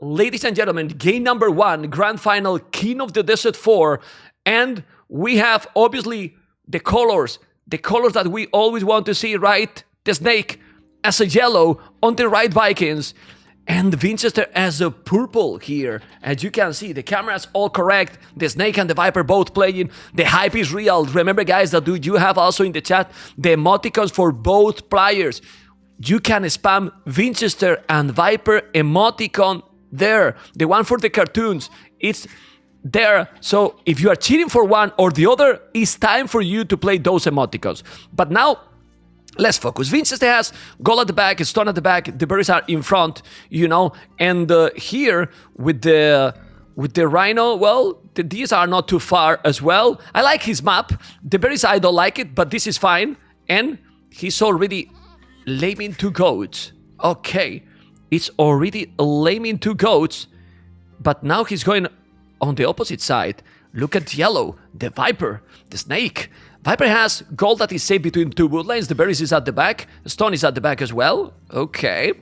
Ladies and gentlemen, game number 1, Grand Final, King of the Desert 4. And we have, obviously, the colors that we always want to see, right? The snake as a yellow on the right Vikings. And Vinchester as a purple here. As you can see, the camera's all correct. The snake and the viper both playing. The hype is real. Remember, guys, that you have also in the chat the emoticons for both players. You can spam Vinchester and Viper emoticon there. The one for the cartoons, it's there. So if you are cheating for one or the other, it's time for you to play those emoticons. But now, let's focus. Vinchester has goal at the back, stone at the back, the berries are in front, you know, and here with the rhino, well, these are not too far as well. I like his map. The berries, I don't like it, but this is fine. And he's already laming 2 goats. Okay, it's already laming 2 goats, but now he's going on the opposite side. Look at yellow, the viper, the snake. Viper has gold that is safe between 2 woodlands. The berries is at the back. Stone is at the back as well. Okay.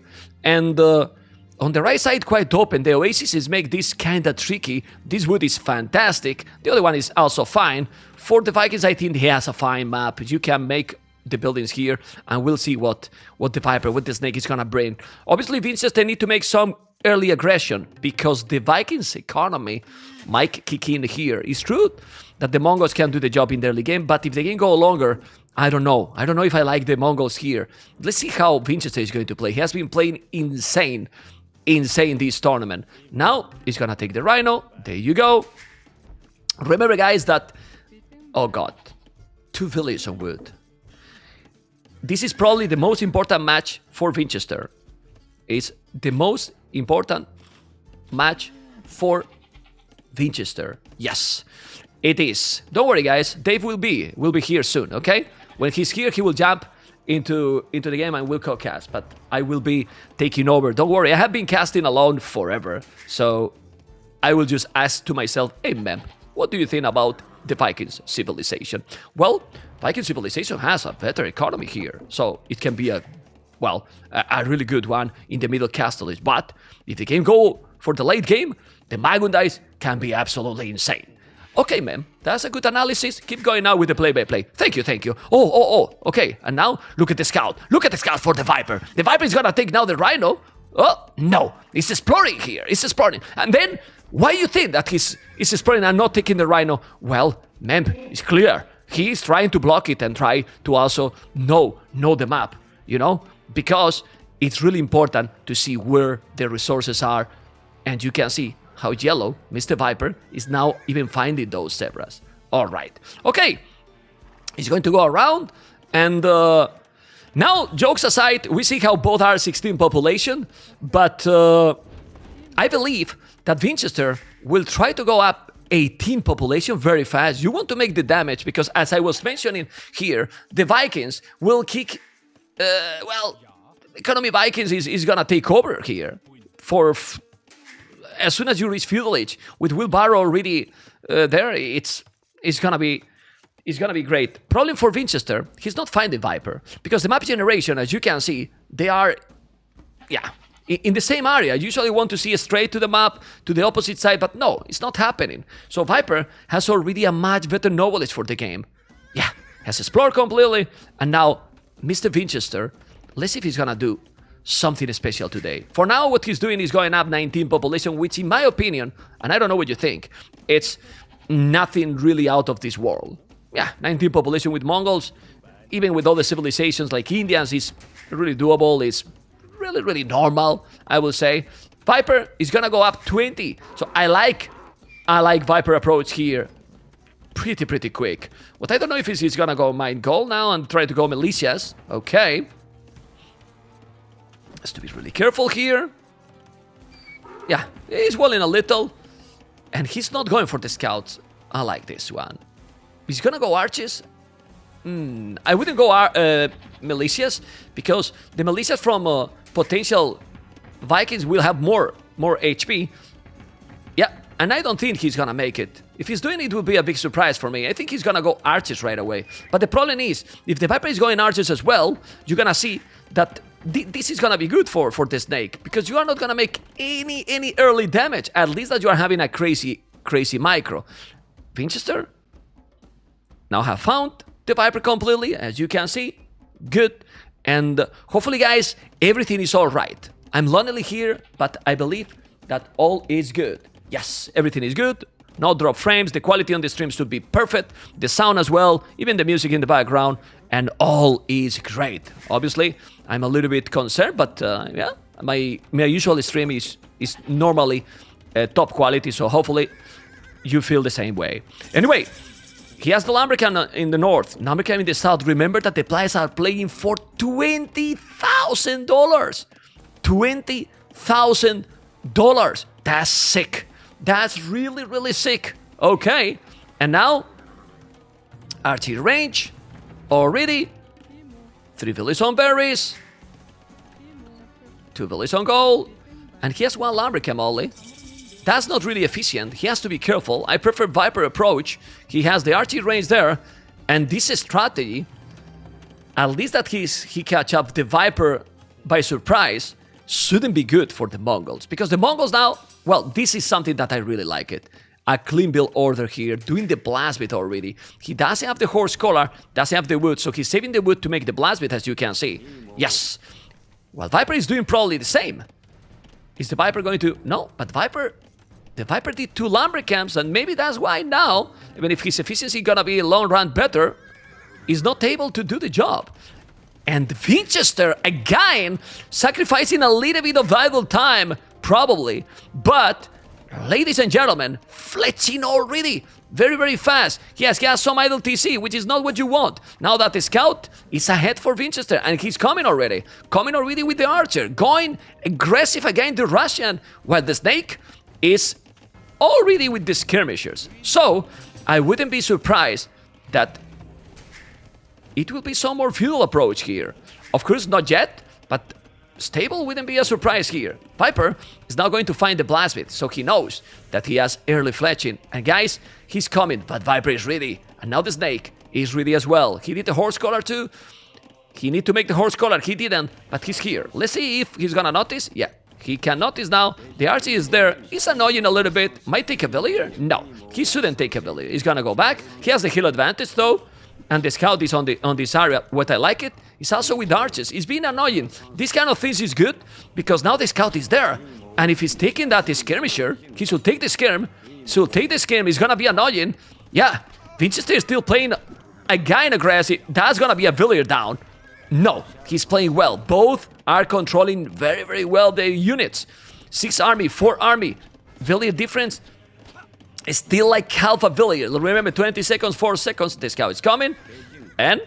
And on the right side, quite open. The oasis is make this kind of tricky. This wood is fantastic. The other one is also fine. For the Vikings, I think he has a fine map. You can make the buildings here, and we'll see what the Viper, what the snake is gonna bring. Obviously, Vinchester need to make some early aggression, because the Vikings' economy might kick in here. It's true that the Mongols can do the job in the early game, but if the game go longer, I don't know. I don't know if I like the Mongols here. Let's see how Vinchester is going to play. He has been playing insane this tournament. Now, he's gonna take the Rhino. There you go. Remember, guys, that... Oh, God. 2 villages on wood. This is probably the most important match for Vinchester. It's the most important match for Vinchester. Yes, it is. Don't worry, guys. Dave will be here soon, okay? When he's here, he will jump into the game and will co-cast, but I will be taking over. Don't worry, I have been casting alone forever, so I will just ask to myself, hey, man, what do you think about the Vikings civilization? Well, Viking civilization has a better economy here, so it can be a really good one in the middle castles. But if the game go for the late game, the Magundais can be absolutely insane. Okay, man, that's a good analysis. Keep going now with the play-by-play. Thank you. Oh, okay. And now, look at the scout. Look at the scout for the Viper. The Viper is gonna take now the Rhino. Oh, no. He's exploring here. He's exploring. And then, why you think that he's exploring and not taking the Rhino? Well, man, it's clear. He's trying to block it and try to also know the map, you know? Because it's really important to see where the resources are. And you can see how yellow, Mr. Viper, is now even finding those zebras. All right. Okay. He's going to go around. And now, jokes aside, we see how both are 16 population. But I believe that Vinchester will try to go up 18 population very fast. You want to make the damage because, as I was mentioning here, the Vikings will kick... economy Vikings is gonna take over here. As soon as you reach feudalage, with wheelbarrow already there, it's gonna be great. Problem for Vinchester, he's not finding Viper because the map generation, as you can see, they are, in the same area. Usually want to see straight to the map, to the opposite side, but no, it's not happening. So Viper has already a much better knowledge for the game. Yeah, has explored completely, and now Mr. Vinchester, let's see if he's gonna do something special today. For now, what he's doing is going up 19 population, which in my opinion, and I don't know what you think, it's nothing really out of this world. Yeah, 19 population with Mongols, even with other civilizations like Indians, is really doable. It's really normal, I will say. Viper is gonna go up 20, so I like Viper approach here pretty quick. What I don't know if he's gonna go mine gold now and try to go militias. Okay. Has to be really careful here. Yeah, he's walling a little. And he's not going for the scouts. I like this one. He's gonna go arches. I wouldn't go militias, because the militias from potential Vikings will have more HP. Yeah, and I don't think he's gonna make it. If he's doing it, it will be a big surprise for me. I think he's gonna go archers right away. But the problem is, if the Viper is going archers as well, you're gonna see that this is gonna be good for the Snake, because you are not gonna make any early damage. At least that you are having a crazy micro. Vinchester now have found the Viper completely, as you can see. Good. And hopefully, guys, everything is all right. I'm lonely here, but I believe that all is good. Yes, everything is good. No drop frames. The quality on the stream should be perfect. The sound as well, even the music in the background, and all is great. Obviously, I'm a little bit concerned, but yeah, my usual stream is normally top quality, so hopefully you feel the same way. Anyway, he has the Lumbercan in the north, Lumbercan in the south. Remember that the players are playing for $20,000. $20,000. That's sick. That's really sick. Okay, and now archery range already. 3 villas on berries, 2 villas on gold, and he has 1 Lumbercam only. That's not really efficient. He has to be careful. I prefer Viper approach. He has the archery range there, and this strategy, at least that he catch up the Viper by surprise, shouldn't be good for the Mongols, because the Mongols now, well, this is something that I really like it. A clean build order here, doing the blast bit already. He doesn't have the horse collar, doesn't have the wood, so he's saving the wood to make the blast bit, as you can see. Yes. Well, Viper is doing probably the same. Is the Viper going to... No, but the Viper did 2 Lumbercams, and maybe that's why now, even if his efficiency gonna be long run better, is not able to do the job. And Vinchester, again, sacrificing a little bit of idle time, probably. But, ladies and gentlemen, fletching already. Very fast. Yes, he has some idle TC, which is not what you want. Now that the scout is ahead for Vinchester, and he's coming already. Coming already with the archer. Going aggressive against the Russian, while the Snake is already with the skirmishers. So, I wouldn't be surprised that it will be some more feudal approach here. Of course, not yet, but stable wouldn't be a surprise here. Viper is now going to find the blast bit, so he knows that he has early fletching. And guys, he's coming, but Viper is ready. And now the Snake is ready as well. He did the horse collar too. He need to make the horse collar. He didn't, but he's here. Let's see if he's gonna notice. Yeah, he can notice now. The archer is there. He's annoying a little bit. Might take a villager? No, he shouldn't take a villager. He's gonna go back. He has the hill advantage though. And the scout is on this area. What I like it is also with archers. It's being annoying. This kind of things is good because now the scout is there. And if he's taking that skirmisher, he should take the skirm. So take the skirm. It's gonna be annoying. Yeah, Vinchester is still playing a guy in aggressive. That's gonna be a villager down. No, he's playing well. Both are controlling very well their units. 6 army, 4 army. Villager difference. It's still like half a villager. Remember, 20 seconds, 4 seconds, the scout is coming. And,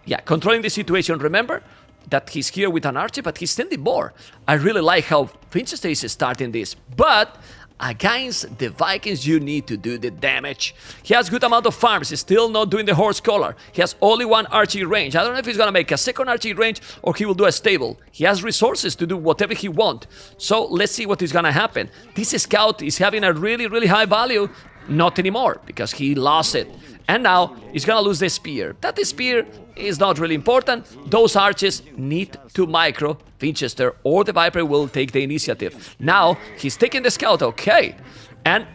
yeah, controlling the situation. Remember that he's here with an archer, but he's sending more. I really like how Vinchester is starting this. But against the Vikings, you need to do the damage. He has good amount of farms. He's still not doing the horse collar. He has only 1 archery range. I don't know if he's gonna make a second archery range or he will do a stable. He has resources to do whatever he wants. So let's see what is gonna happen. This scout is having a really high value. Not anymore, because he lost it. And now he's gonna lose the spear. That spear is not really important. Those archers need to micro Vinchester, or the Viper will take the initiative. Now he's taking the scout, okay. And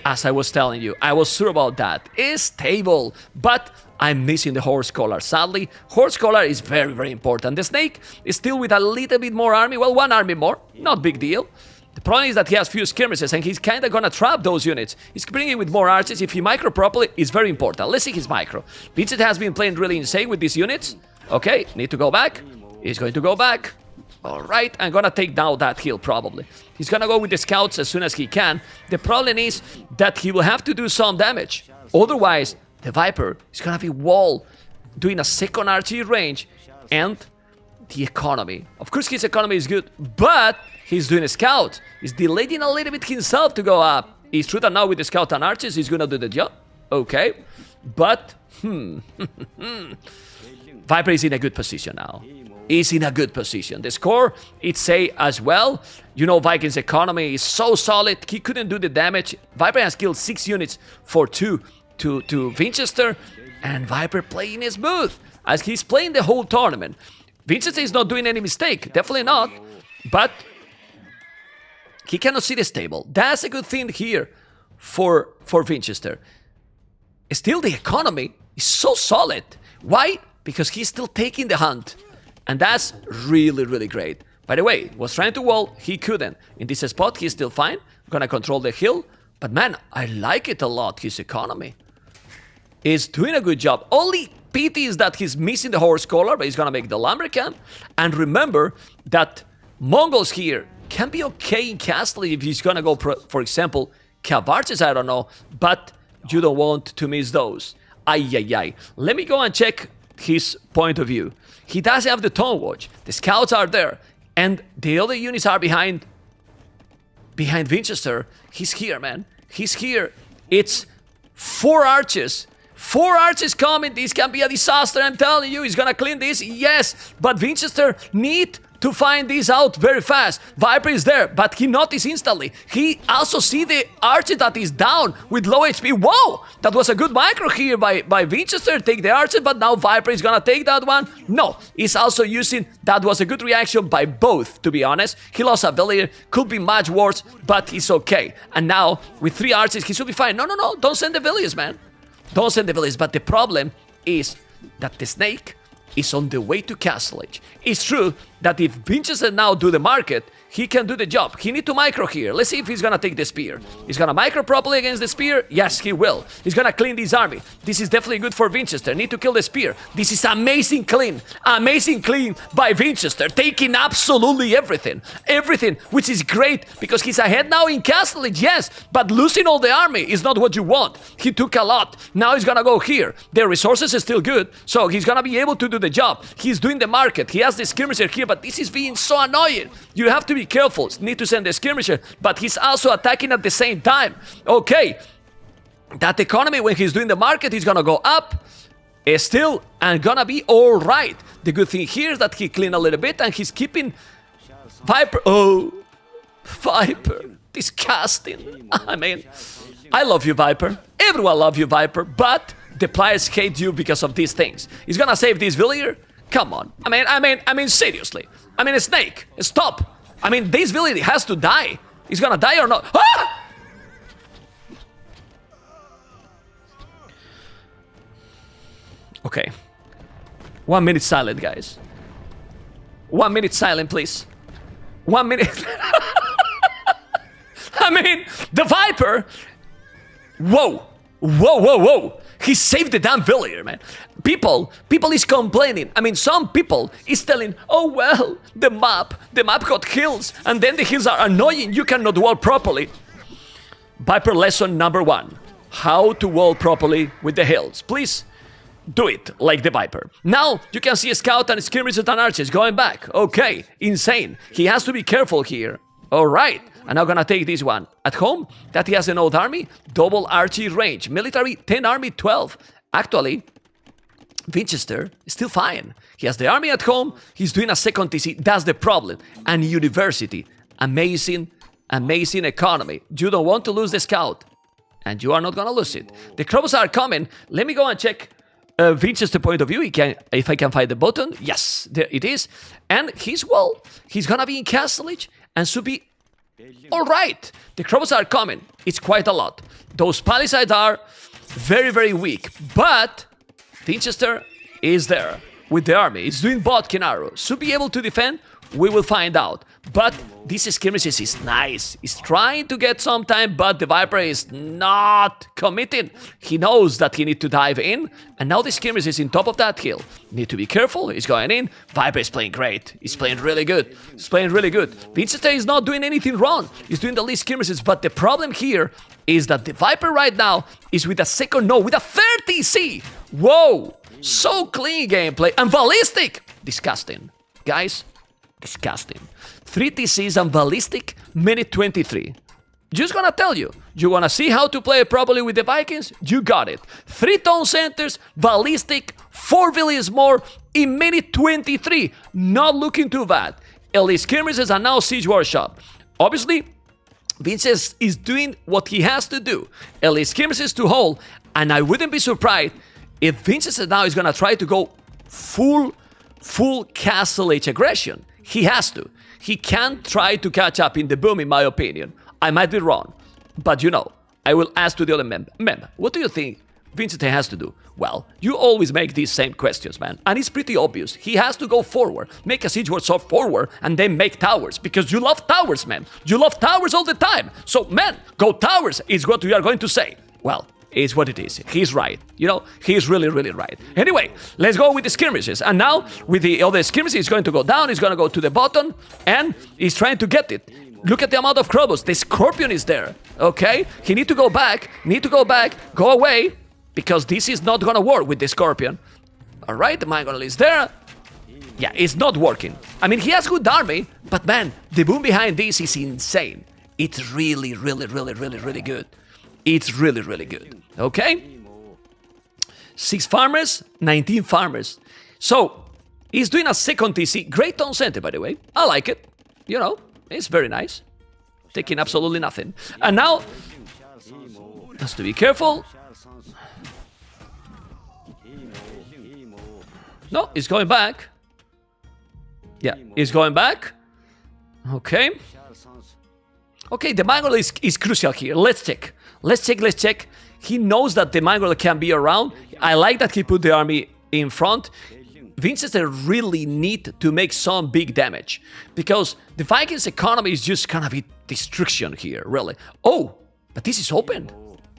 as I was telling you, I was sure about that. It's stable, but I'm missing the horse collar. Sadly, horse collar is very important. The Snake is still with a little bit more army. Well, 1 army more, not big deal. The problem is that he has few skirmishes and he's kind of gonna trap those units. He's bringing with more archers. If he micro properly, it's very important. Let's see his micro. Vincent has been playing really insane with these units. Okay, need to go back. He's going to go back. Alright, I'm gonna take down that hill probably. He's gonna go with the scouts as soon as he can. The problem is that he will have to do some damage. Otherwise, the Viper is gonna be wall doing a second archery range and the economy. Of course, his economy is good, but he's doing a scout. He's delaying a little bit himself to go up. It's true that now with the scout and archers, he's gonna do the job. Okay, but Viper is in a good position now. He's in a good position. The score, it's say as well. You know, Vikings' economy is so solid. He couldn't do the damage. Viper has killed 6 units for 2 to Vinchester, and Viper playing smooth as he's playing the whole tournament. Vinchester is not doing any mistake, definitely not. But he cannot see the stable. That's a good thing here for Vinchester. Still, the economy is so solid. Why? Because he's still taking the hunt. And that's really, really great. By the way, was trying to wall, he couldn't. In this spot, he's still fine. Gonna control the hill. But man, I like it a lot, his economy. He's doing a good job. Only pity is that he's missing the horse collar, but he's gonna make the lumber camp. And remember that Mongols here can be okay in castle if he's gonna go, for example, Cavarches, I don't know. But you don't want to miss those. Ay. Let me go and check his point of view. He does have the Tone Watch. The scouts are there. And the other units are behind Vinchester. He's here, man. He's here. It's 4 archers. 4 archers coming. This can be a disaster. I'm telling you. He's gonna clean this. Yes. But Vinchester need to find this out very fast. Viper is there, but he noticed instantly. He also see the archer that is down with low HP. Whoa! That was a good micro here by Vinchester. Take the archer, but now Viper is gonna take that one. No, he's also using... That was a good reaction by both, to be honest. He lost a villager. Could be much worse, but he's okay. And now, with 3 archers, he should be fine. No. Don't send the villagers, man. Don't send the villagers. But the problem is that the snake is on the way to Castle Age. It's true that if Vinchester now do the market, he can do the job. He need to micro here. Let's see if he's gonna take the spear. He's gonna micro properly against the spear? Yes, he will. He's gonna clean this army. This is definitely good for Vinchester. Need to kill the spear. This is amazing clean. Amazing clean by Vinchester. Taking absolutely everything. Everything, which is great because he's ahead now in Castle Age, yes. But losing all the army is not what you want. He took a lot. Now he's gonna go here. The resources are still good, so he's gonna be able to do the job. He's doing the market. He has the skirmisher here, but this is being so annoying. You have to be careful. Need to send the skirmisher, but he's also attacking at the same time. Okay, that economy when he's doing the market is gonna go up still and gonna be all right. The good thing here is that he cleaned a little bit and he's keeping Viper. Oh, Viper, disgusting. I mean, I love you, Viper. Everyone loves you, Viper, but the players hate you because of these things. He's gonna save this villager. Come on. I mean, seriously. I mean, a snake. Stop. I mean, this villager has to die. He's gonna die or not. Ah! Okay. 1 minute silent, guys. 1 minute silent, please. 1 minute. I mean, the Viper. Whoa. He saved the damn villager, man. People is complaining. I mean, some people is telling, oh well, the map got hills, and then the hills are annoying. You cannot wall properly. Viper lesson number 1: how to wall properly with the hills. Please do it like the Viper. Now you can see a scout and skirmishers and archers going back. Okay, insane. He has to be careful here. All right. I'm now gonna take this one. At home, that he has an old army, double archery range. Military, 10 army, 12. Actually, Vinchester is still fine. He has the army at home, he's doing a second TC, that's the problem. And university, amazing economy. You don't want to lose the scout, and you are not gonna lose it. The crows are coming. Let me go and check Vinchester's point of view. If I can find the button. Yes, there it is. And he's gonna be in Castle Age and should be all right. The crows are coming. It's quite a lot. Those palisades are very, very weak. But Vinchester is there with the army. It's doing bodkin arrow. Should be able to defend. We will find out. But this skirmishes is nice. He's trying to get some time, but the Viper is not committing. He knows that he needs to dive in. And now the skirmish is in top of that hill. Need to be careful. He's going in. Viper is playing great. He's playing really good. He's playing really good. Vinchester is not doing anything wrong. He's doing the least skirmishes. But the problem here is that the Viper right now is with a second, no, with a 30C. Whoa. So clean gameplay. And ballistic. Disgusting. Guys. Disgusting. 3 TCs and ballistic, minute 23. Just gonna tell you. You wanna see how to play properly with the Vikings? You got it. 3 tone centers, ballistic, 4 villages more in minute 23. Not looking too bad. Elite skirmishes are now siege workshop. Obviously, Vinchester is doing what he has to do. Elite skirmishes to hold, and I wouldn't be surprised if Vinchester now is gonna try to go full full Castle Age aggression. He has to. He can't try to catch up in the boom, in my opinion. I might be wrong, but you know, I will ask to the other Mem, what do you think Vinchester has to do? Well, you always make these same questions, man, and it's pretty obvious. He has to go forward, make a siege so forward, and then make towers, because you love towers, man. You love towers all the time. So, man, go towers is what we are going to say. Well, it's what it is. He's right. You know, he's really, really right. Anyway, let's go with the skirmishes. And now, with the other skirmishes, he's going to go down, he's going to go to the bottom, and he's trying to get it. Look at the amount of crowbows. The Scorpion is there, okay? He need to go back, go away, because this is not gonna work with the Scorpion. Alright, the Mangonel is there. Yeah, it's not working. I mean, he has good army, but man, the boom behind this is insane. It's really, really, really, really, really good. It's really, really good, okay? 6 farmers, 19 farmers. So, he's doing a second TC. Great town center, by the way. I like it, you know. It's very nice. Taking absolutely nothing. And now, has to be careful. No, he's going back. Yeah, he's going back. Okay. Okay, the Mongol is crucial here. Let's check. Let's check. He knows that the Mongol can be around. I like that he put the army in front. Vinchester really need to make some big damage, because the Vikings' economy is just gonna be destruction here, really. Oh, but this is open.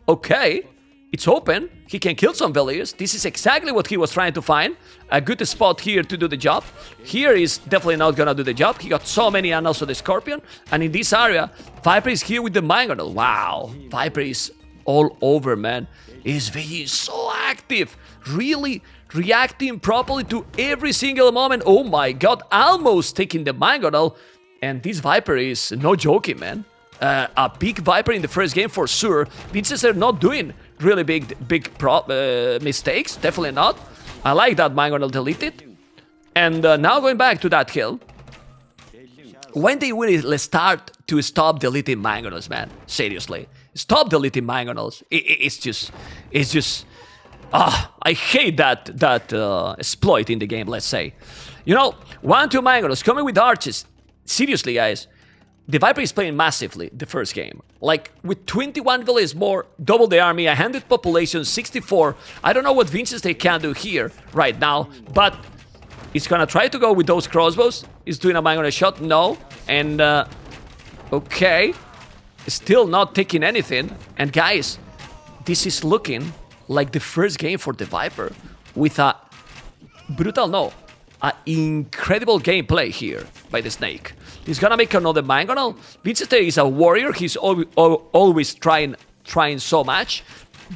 Okay, it's open. He can kill some villagers. This is exactly what he was trying to find. A good spot here to do the job. Here is definitely not gonna do the job. He got so many, and also the Scorpion. And in this area, Viper is here with the Mangonel. Wow, Viper is all over, man. He's so active. Really reacting properly to every single moment. Oh my god, almost taking the Mangonel. And this Viper is no joking, man. A big Viper in the first game for sure. Vinchester not doing really big mistakes, definitely not. I like that Mangonel deleted. And now going back to that hill. When they will start to stop deleting Mangonels, man? Seriously. Stop deleting Mangonels. It's just... I hate that exploit in the game, let's say. You know, 1-2 Mangonels coming with arches. Seriously, guys. The Viper is playing massively the first game. Like, with 21 villages more, double the army, 100 population, 64. I don't know what Vinchester can do here right now, but he's gonna try to go with those crossbows. He's doing a Mangonel shot, no. And, okay. Still not taking anything. And guys, this is looking like the first game for the Viper with a incredible gameplay here by the Snake. He's gonna make another Mangonel. Vinchester is a warrior. He's always trying so much.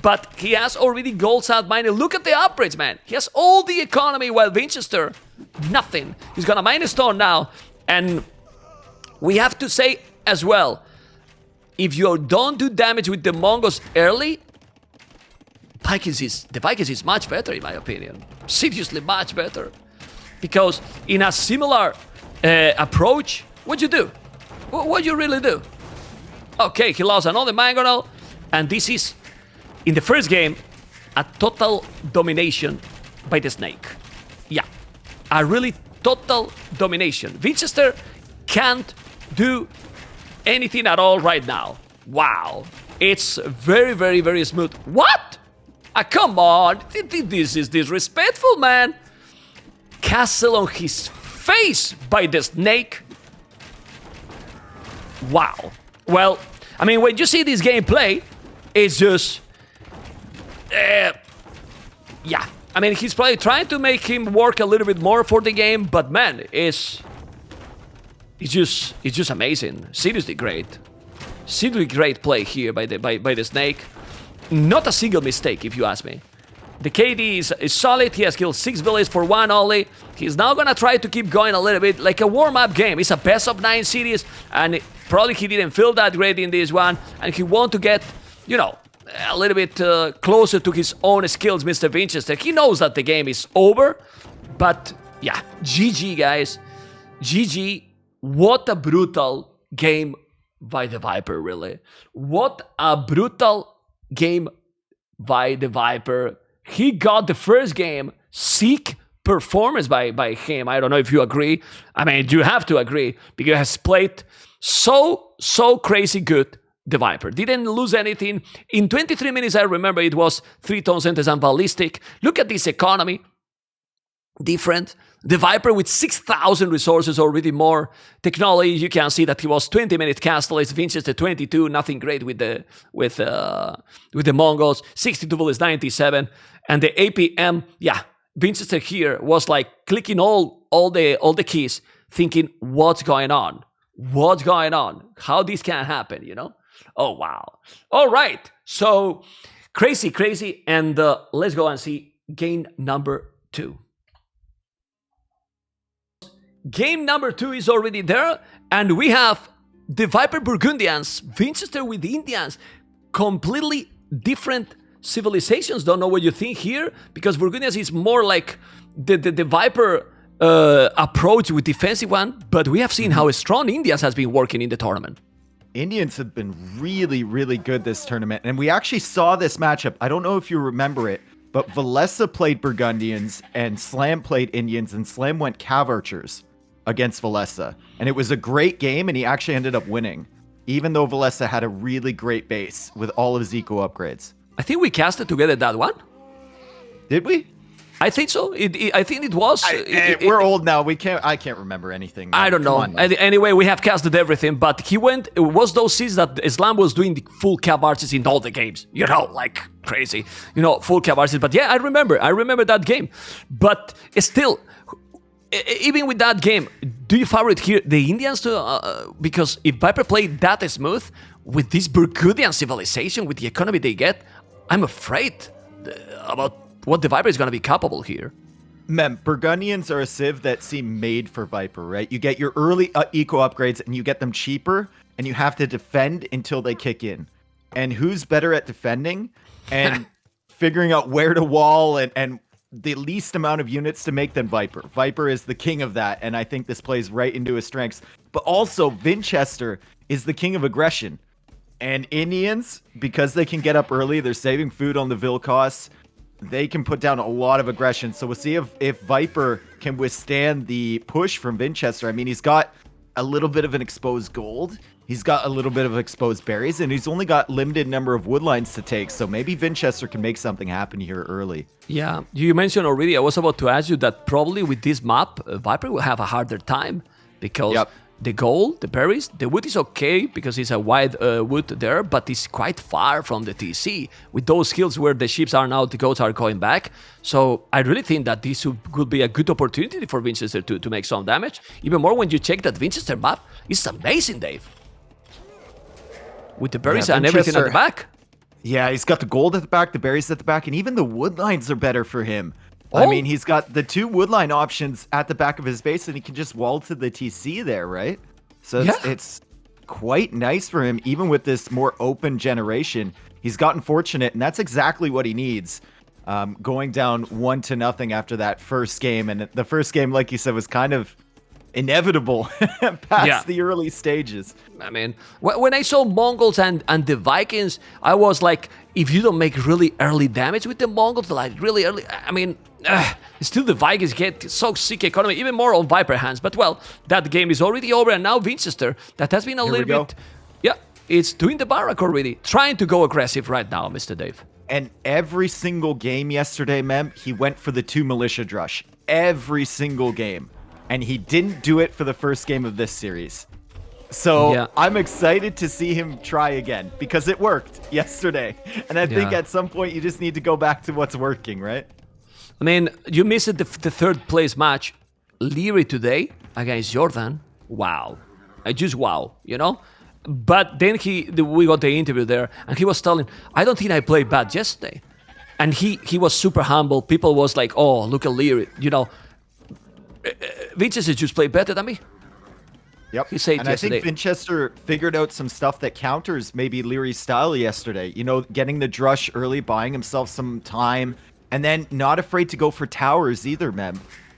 But he has already golds out mine. Look at the upgrades, man. He has all the economy, while Vinchester, nothing. He's gonna mine a stone now. And we have to say as well, if you don't do damage with the Mongols early, the Vikings is much better, in my opinion. Seriously, much better. Because in a similar approach, what you do? What you really do? Okay, he lost another Mangonel, and this is, in the first game, a total domination by the Snake. Yeah, a really total domination. Vinchester can't do anything at all right now. Wow, it's very, very, very smooth. What? Come on, this is disrespectful, man. Castle on his face by the Snake. Wow. Well, I mean, when you see this gameplay, it's just... yeah. I mean, he's probably trying to make him work a little bit more for the game, but man, it's just amazing. Seriously great. Seriously great play here by the Snake. Not a single mistake, if you ask me. The KD is solid. He has killed 6 villages for 1 only. He's now gonna try to keep going a little bit, like a warm-up game. It's a best of 9 series, and probably he didn't feel that great in this one, and he want to get, you know, a little bit closer to his own skills, Mr. Vinchester. He knows that the game is over, but yeah, GG, guys. GG. What a brutal game by the Viper, really. What a brutal game by the Viper. He got the first game sick performance by him. I don't know if you agree. I mean, you have to agree because he has played so crazy good. The Viper didn't lose anything. In 23 minutes, I remember it was 3 tons centers and ballistic. Look at this economy. Different. The Viper with 6,000 resources, already more technology. You can see that he was 20-minute castle. It's Vinchester 22. Nothing great with the Mongols. 62 bullets, 97. And the APM, yeah, Vinchester here was like clicking all the keys, thinking, what's going on? What's going on? How this can happen, you know? Oh, wow. All right. So crazy. And let's go and see game number 2. Game number 2 is already there. And we have the Viper Burgundians, Vinchester with the Indians. Completely different civilizations. Don't know what you think here. Because Burgundians is more like the Viper approach with defensive one. But we have seen how strong Indians has been working in the tournament. Indians have been really, really good this tournament. And we actually saw this matchup. I don't know if you remember it, but Valessa played Burgundians and Slam played Indians, and Slam went Cav Archers against Valessa. And it was a great game, and he actually ended up winning, even though Valessa had a really great base with all of his eco upgrades. I think we casted together that one. Did we? I think so. I think it was. We're old now. I can't remember anything. I don't know. Anyway, we have casted everything, but he went. It was those seasons that Islam was doing the full Cav Archers in all the games. You know, like crazy. You know, full Cav Archers. But yeah, I remember that game. But still, even with that game, do you favorite here the Indians to? Because if Viper played that smooth with this Burgundian civilization, with the economy they get, I'm afraid about what the Viper is going to be capable here. Burgundians are a civ that seem made for Viper, right? You get your early eco upgrades and you get them cheaper, and you have to defend until they kick in. And who's better at defending and figuring out where to wall and the least amount of units to make than Viper? Viper is the king of that, and I think this plays right into his strengths. But also, Vinchester is the king of aggression. And Indians, because they can get up early, they're saving food on the Vilcos. They can put down a lot of aggression. So we'll see if Viper can withstand the push from Vinchester. I mean, he's got a little bit of an exposed gold. He's got a little bit of exposed berries, and he's only got limited number of woodlines to take. So maybe Vinchester can make something happen here early. Yeah, you mentioned already, I was about to ask you that probably with this map, Viper will have a harder time because the gold, the berries, the wood is okay because it's a wide wood there, but it's quite far from the TC. With those hills where the ships are now, the goats are going back. So I really think that this could be a good opportunity for Vinchester to make some damage. Even more when you check that Vinchester map, it's amazing, Dave. With the berries and everything at the back. Yeah, he's got the gold at the back, the berries at the back, and even the wood lines are better for him. I mean, he's got the 2 woodline options at the back of his base, and he can just wall to the TC there, right? So it's quite nice for him, even with this more open generation. He's gotten fortunate, and that's exactly what he needs. Going down 1-0 after that first game, and the first game, like you said, was kind of inevitable past the early stages. I mean, when I saw Mongols and the Vikings, I was like, if you don't make really early damage with the Mongols, like really early, I mean, still the Vikings get so sick economy, even more on Viper hands. But well, that game is already over, and now Vinchester, that has been a little bit, it's doing the barrack already, trying to go aggressive right now, Mr. Dave. And every single game yesterday, he went for the 2 militia drush. Every single game. And he didn't do it for the first game of this series. So I'm excited to see him try again, because it worked yesterday. And I think at some point you just need to go back to what's working, right? I mean, you missed the third place match. Liereyy today against Jordan. Wow. Just wow, you know? But then we got the interview there, and he was telling, I don't think I played bad yesterday. And he was super humble. People was like, oh, look at Liereyy, you know. Vinchester just played better than me. Yep. He said yesterday. I think Vinchester figured out some stuff that counters maybe Lierey's style yesterday. You know, getting the drush early, buying himself some time, and then not afraid to go for towers either,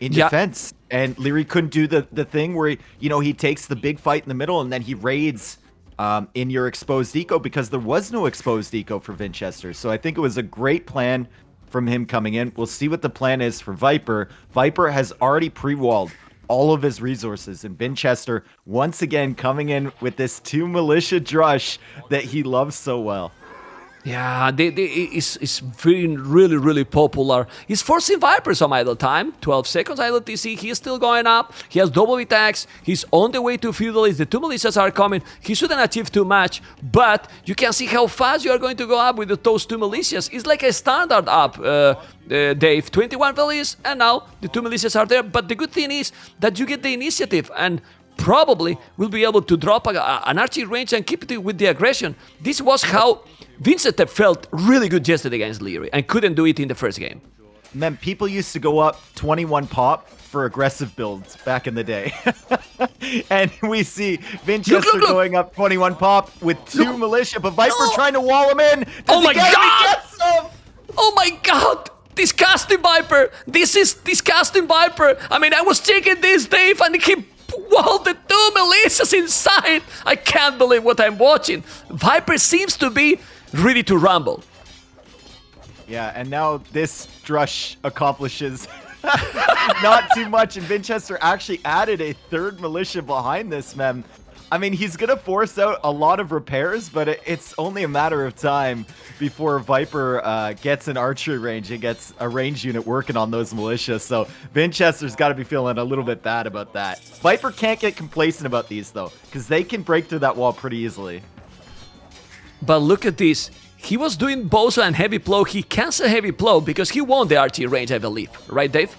in defense. And Liereyy couldn't do the thing where he takes the big fight in the middle and then he raids in your exposed eco, because there was no exposed eco for Vinchester. So I think it was a great plan from him coming in. We'll see what the plan is for Viper. Viper has already pre-walled all of his resources, and Vinchester once again coming in with this 2 militia drush that he loves so well. Yeah, it's really popular. He's forcing Viper some idle time. 12 seconds idle TC. He's still going up. He has double attacks. He's on the way to Feudalist. The 2 militias are coming. He shouldn't achieve too much, but you can see how fast you are going to go up with those 2 militias. It's like a standard up, Dave. 21 villages, and now the 2 militias are there. But the good thing is that you get the initiative, and probably will be able to drop an archery range and keep it with the aggression. This was how Vinchester felt really good yesterday against Liereyy and couldn't do it in the first game. Man, people used to go up 21 pop for aggressive builds back in the day. And we see Vinchester look. going up 21 pop with 2 militia, but Viper trying to wall him in. Oh my God! He gets him! Oh my God! Disgusting Viper! This is disgusting Viper! I mean, I was checking this, Dave, and he walled the 2 militias inside! I can't believe what I'm watching. Viper seems to be ready to rumble. Yeah, and now this drush accomplishes not too much, and Vinchester actually added a 3rd militia behind this, man. I mean, he's going to force out a lot of repairs, but it's only a matter of time before Viper gets an archery range and gets a range unit working on those militias. So Vinchester's got to be feeling a little bit bad about that. Viper can't get complacent about these, though, because they can break through that wall pretty easily. But look at this. He was doing Bozo and Heavy Plow. He canceled Heavy Plow because he won the archery range, I believe. Right, Dave?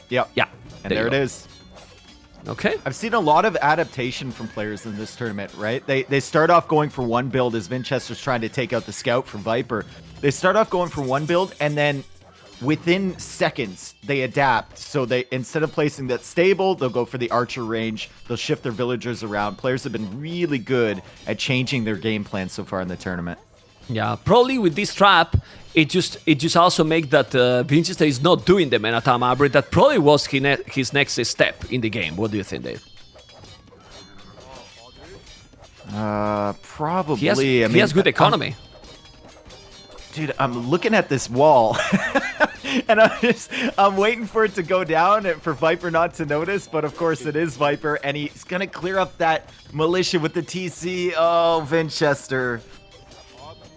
Yep. Yeah. And there it is. Okay. I've seen a lot of adaptation from players in this tournament, right? They start off going for one build as Vinchester's trying to take out the scout from Viper. They start off going for one build, and then within seconds, they adapt. So they, instead of placing that stable, they'll go for the archer range. They'll shift their villagers around. Players have been really good at changing their game plan so far in the tournament. Yeah, probably with this trap, it just also make that Vinchester is not doing the Menatama Hybrid. That probably was his next step in the game. What do you think, Dave? Probably. He has good economy. Dude, I'm looking at this wall, and I'm waiting for it to go down and for Viper not to notice, but of course it is Viper, and he's gonna clear up that militia with the TC. Oh, Vinchester.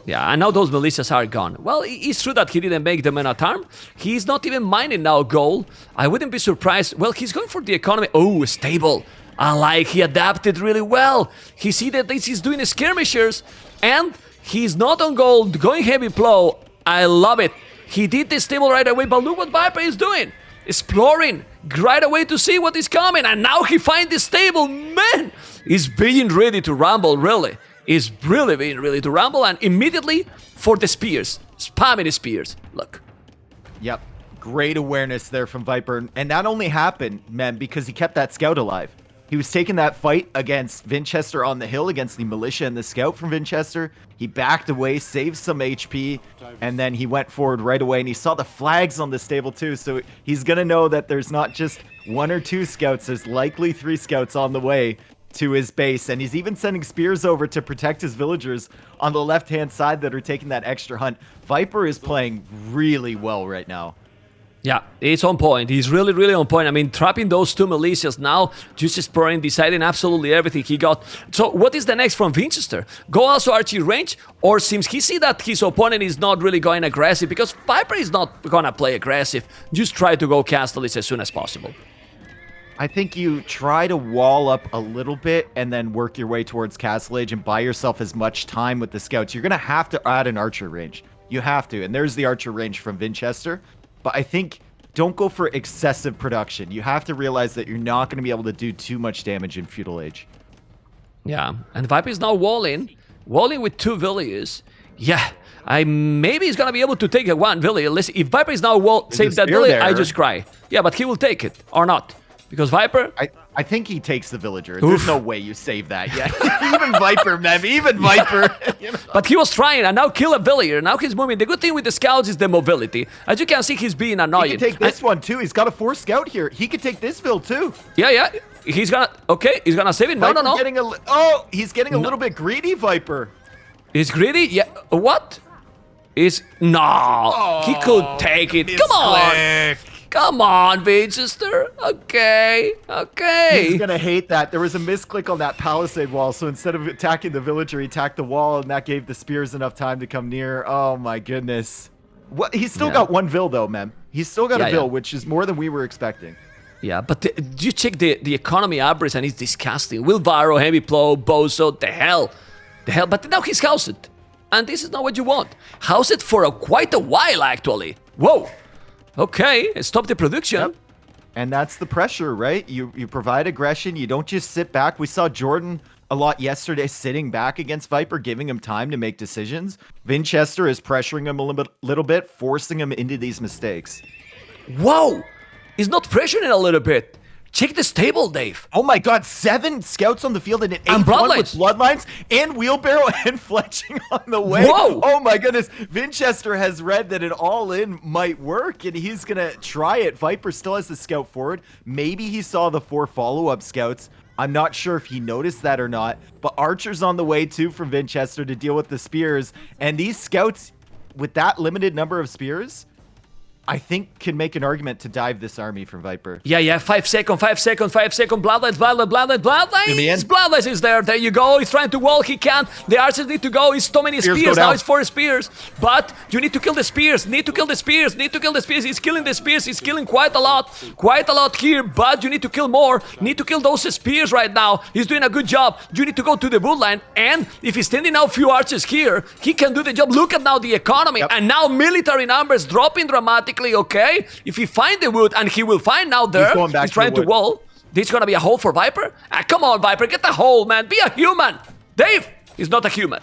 Yeah, and now those militias are gone. Well, it's true that he didn't make the Menatarm. He's not even mining now gold. I wouldn't be surprised. Well, he's going for the economy. Oh, stable. I like, he adapted really well. He see that this is doing skirmishers, and he's not on gold, going Heavy Plow. I love it. He did the stable right away, but look what Viper is doing. Exploring right away to see what is coming, and now he finds the stable. Man, he's being ready to rumble, really. He's really being ready to rumble, and immediately for the spears. Spamming the spears. Look. Yep. Great awareness there from Viper. And that only happened, man, because he kept that scout alive. He was taking that fight against Vinchester on the hill, against the militia and the scout from Vinchester. He backed away, saved some HP, and then he went forward right away, and he saw the flags on the stable too, so he's gonna know that there's not just 1 or 2 scouts, there's likely 3 scouts on the way to his base, and he's even sending spears over to protect his villagers on the left-hand side that are taking that extra hunt. Viper is playing really well right now. Yeah, it's on point. He's really on point. I mean, trapping those 2 militias now, just exploring, deciding absolutely everything he got. So what is the next from Vinchester? Go also archery range, or seems he see that his opponent is not really going aggressive, because Viper is not gonna play aggressive. Just try to go Castellis as soon as possible. I think you try to wall up a little bit and then work your way towards Castle Age and buy yourself as much time with the scouts. You're going to have to add an archer range. You have to. And there's the archer range from Vinchester. But I think don't go for excessive production. You have to realize that you're not going to be able to do too much damage in Feudal Age. Yeah, and Viper is now walling with 2 villages. Yeah, maybe he's gonna be able to take a 1 village. Listen, if Viper is now save that village, I just cry. Yeah, but he will take it or not. Because Viper... I think he takes the villager. There's no way you save that yet. Even Viper, man. Even Viper. You know? But he was trying, and now kill a villager. Now he's moving. The good thing with the scouts is the mobility. As you can see, he's being annoying. He can take this one, too. He's got a 4 scout here. He could take this vill, too. Yeah. He's gonna... Okay, he's gonna save it. No. He's getting a little bit greedy, Viper. He's greedy? Yeah. What? is... No! He could take it. Come on! Come on, Vinchester. Okay, okay. He's gonna hate that. There was a misclick on that palisade wall, so instead of attacking the villager, he attacked the wall, and that gave the spears enough time to come near. Oh my goodness. What? He's still got one vill though, man. He's still got a vill, which is more than we were expecting. Yeah, but you check the economy average, and it's disgusting. Wilvaro, Heavy Plow, Bozo, the hell. But now he's housed, and this is not what you want. Housed for quite a while, actually. Whoa. Okay, stop the production. Yep. And that's the pressure, right? You provide aggression. You don't just sit back. We saw Jordan a lot yesterday sitting back against Viper, giving him time to make decisions. Vinchester is pressuring him a little bit, forcing him into these mistakes. Whoa! He's not pressuring a little bit. Check the stable, Dave. Oh my god, 7 scouts on the field and an 8-1 with bloodlines and wheelbarrow and fletching on the way. Whoa! Oh my goodness. Vinchester has read that an all-in might work and he's gonna try it. Viper still has the scout forward. Maybe he saw the 4 follow-up scouts. I'm not sure if he noticed that or not, but Archer's on the way too from Vinchester to deal with the spears. And these scouts, with that limited number of spears, I think can make an argument to dive this army from Viper. Yeah, 5 seconds, bloodlines, bloodlines is there, you go, he's trying to wall, he can't, the archers need to go, it's so many spears, now it's 4 spears, but you need to kill the spears, he's killing the spears, he's killing quite a lot here, but you need to kill more, need to kill those spears right now, he's doing a good job, you need to go to the wood line, and if he's standing out few archers here, he can do the job, look at now the economy, and now military numbers dropping dramatically. Okay, if he find the wood, and he will find now there, he's trying to wall. This is gonna be a hole for Viper. Come on, Viper, get the hole, man. Be a human. Dave is not a human.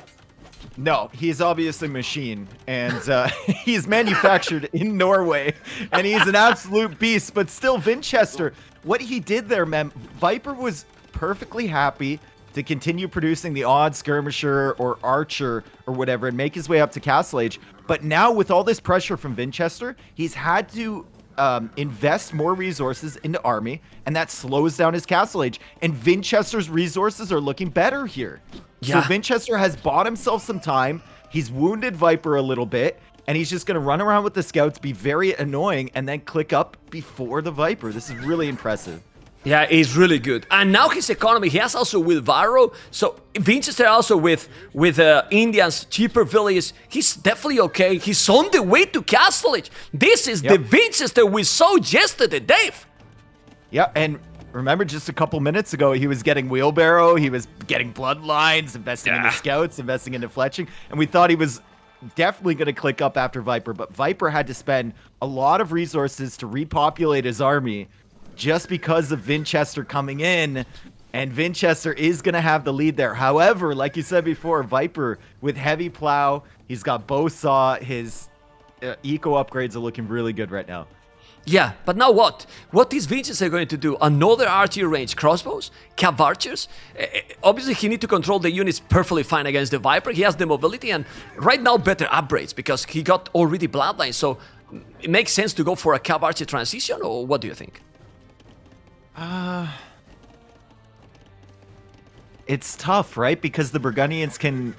No, he's obviously a machine, and he's manufactured in Norway, and he's an absolute beast. But still, Vinchester, what he did there, man, Viper was perfectly happy to continue producing the odd skirmisher or archer or whatever and make his way up to Castle Age. But now with all this pressure from Vinchester, he's had to invest more resources into army, and that slows down his Castle Age. And Vinchester's resources are looking better here. Yeah. So Vinchester has bought himself some time. He's wounded Viper a little bit, and he's just going to run around with the scouts, be very annoying, and then click up before the Viper. This is really impressive. Yeah, he's really good. And now his economy, he has also Wilvaro. So Vinchester also with Indians, cheaper villages. He's definitely okay. He's on the way to Castle Age. This is the Vinchester we saw yesterday, Dave. Yeah, and remember just a couple minutes ago, he was getting wheelbarrow. He was getting bloodlines, investing in the scouts, investing into fletching. And we thought he was definitely going to click up after Viper. But Viper had to spend a lot of resources to repopulate his army just because of Vinchester coming in, and Vinchester is going to have the lead there. However, like you said before, Viper with heavy plow, he's got bow saw, his eco upgrades are looking really good right now. Yeah, but now what? What is Vinchester going to do? Another archery range crossbows? Cav archers? Obviously, he needs to control the units perfectly fine against the Viper. He has the mobility and right now better upgrades because he got already bloodlines. So it makes sense to go for a cav archer transition, or what do you think? It's tough, right? Because the Burgundians can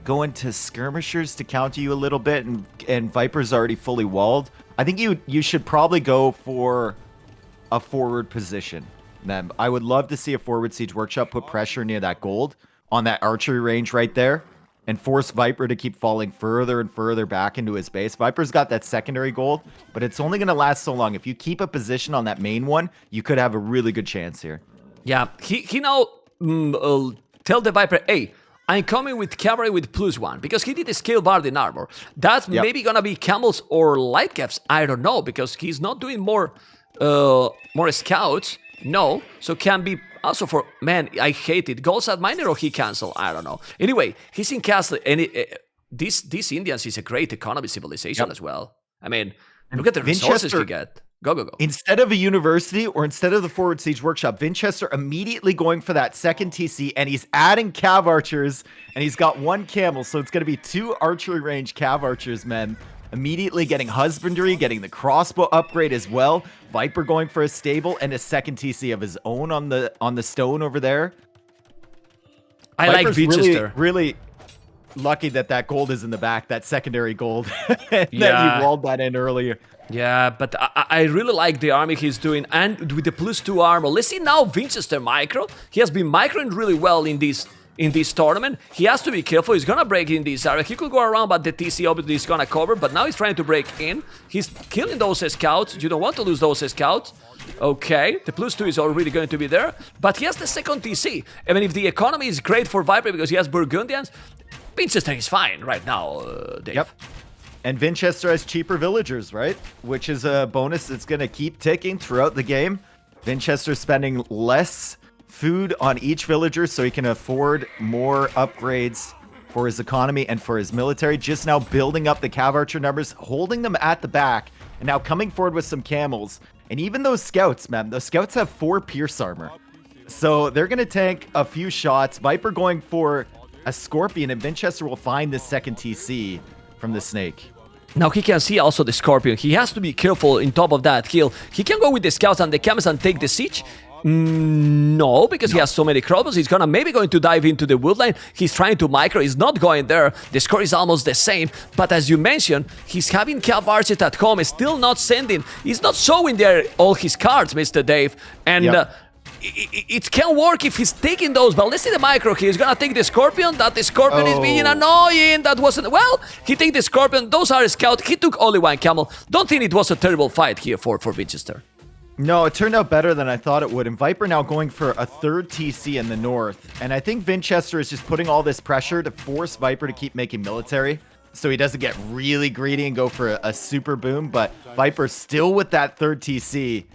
go into skirmishers to counter you a little bit, and Viper's already fully walled. I think you should probably go for a forward position. Then I would love to see a forward siege workshop put pressure near that gold on that archery range right there, and force Viper to keep falling further and further back into his base. Viper's got that secondary gold, but it's only going to last so long. If you keep a position on that main one, you could have a really good chance here. Yeah, he now tell the Viper, hey, I'm coming with cavalry with +1, because he did a scale bard in armor. That's maybe going to be camels or light caps. I don't know, because he's not doing more scouts. No, so can be also for, man, I hate it. Goals at miner or he cancel? I don't know. Anyway, he's in castle, and this Indians is a great economy civilization as well. I mean, look at the resources you get. Go. Instead of a university or instead of the forward siege workshop, Vinchester immediately going for that second TC, and he's adding cav archers, and he's got 1 camel, so it's going to be 2 archery range cav archers, men. Immediately getting husbandry, getting the crossbow upgrade as well. Viper going for a stable and a second TC of his own on the stone over there. I like Vinchester. Really, lucky that that gold is in the back, that secondary gold. That Yeah. you walled that in earlier. Yeah, but I really like the army he's doing, and with the +2 armor. Let's see now Vinchester micro. He has been microing really well in this tournament. He has to be careful. He's gonna break in this area. He could go around, but the TC obviously is gonna cover. But now he's trying to break in. He's killing those scouts. You don't want to lose those scouts. Okay, the +2 is already going to be there. But he has the second TC. I mean, if the economy is great for Viper because he has Burgundians, Vinchester is fine right now, Dave. Yep. And Vinchester has cheaper villagers, right? Which is a bonus that's going to keep ticking throughout the game. Vinchester's spending less food on each villager so he can afford more upgrades for his economy and for his military. Just now building up the Cav Archer numbers, holding them at the back, and now coming forward with some camels. And even those scouts, man, those scouts have 4 pierce armor. So they're going to tank a few shots. Viper going for a Scorpion, and Vinchester will find the second TC from the Snake. Now he can see also the Scorpion. He has to be careful in top of that hill. He can go with the scouts and the camels and take the siege. No, because he has so many crossbows. He's maybe going to dive into the woodline. He's trying to micro. He's not going there. The score is almost the same. But as you mentioned, he's having Cav Archers at home. He's still not sending. He's not showing there all his cards, Mr. Dave. And it can work if he's taking those. But let's see the micro here. He's gonna take the Scorpion. That the Scorpion is being annoying. That wasn't... Well, he take the Scorpion. Those are scouts. He took only 1 camel. Don't think it was a terrible fight here for Vinchester. No, it turned out better than I thought it would. And Viper now going for a 3rd TC in the north. And I think Vinchester is just putting all this pressure to force Viper to keep making military, so he doesn't get really greedy and go for a super boom. But Viper's still with that 3rd TC.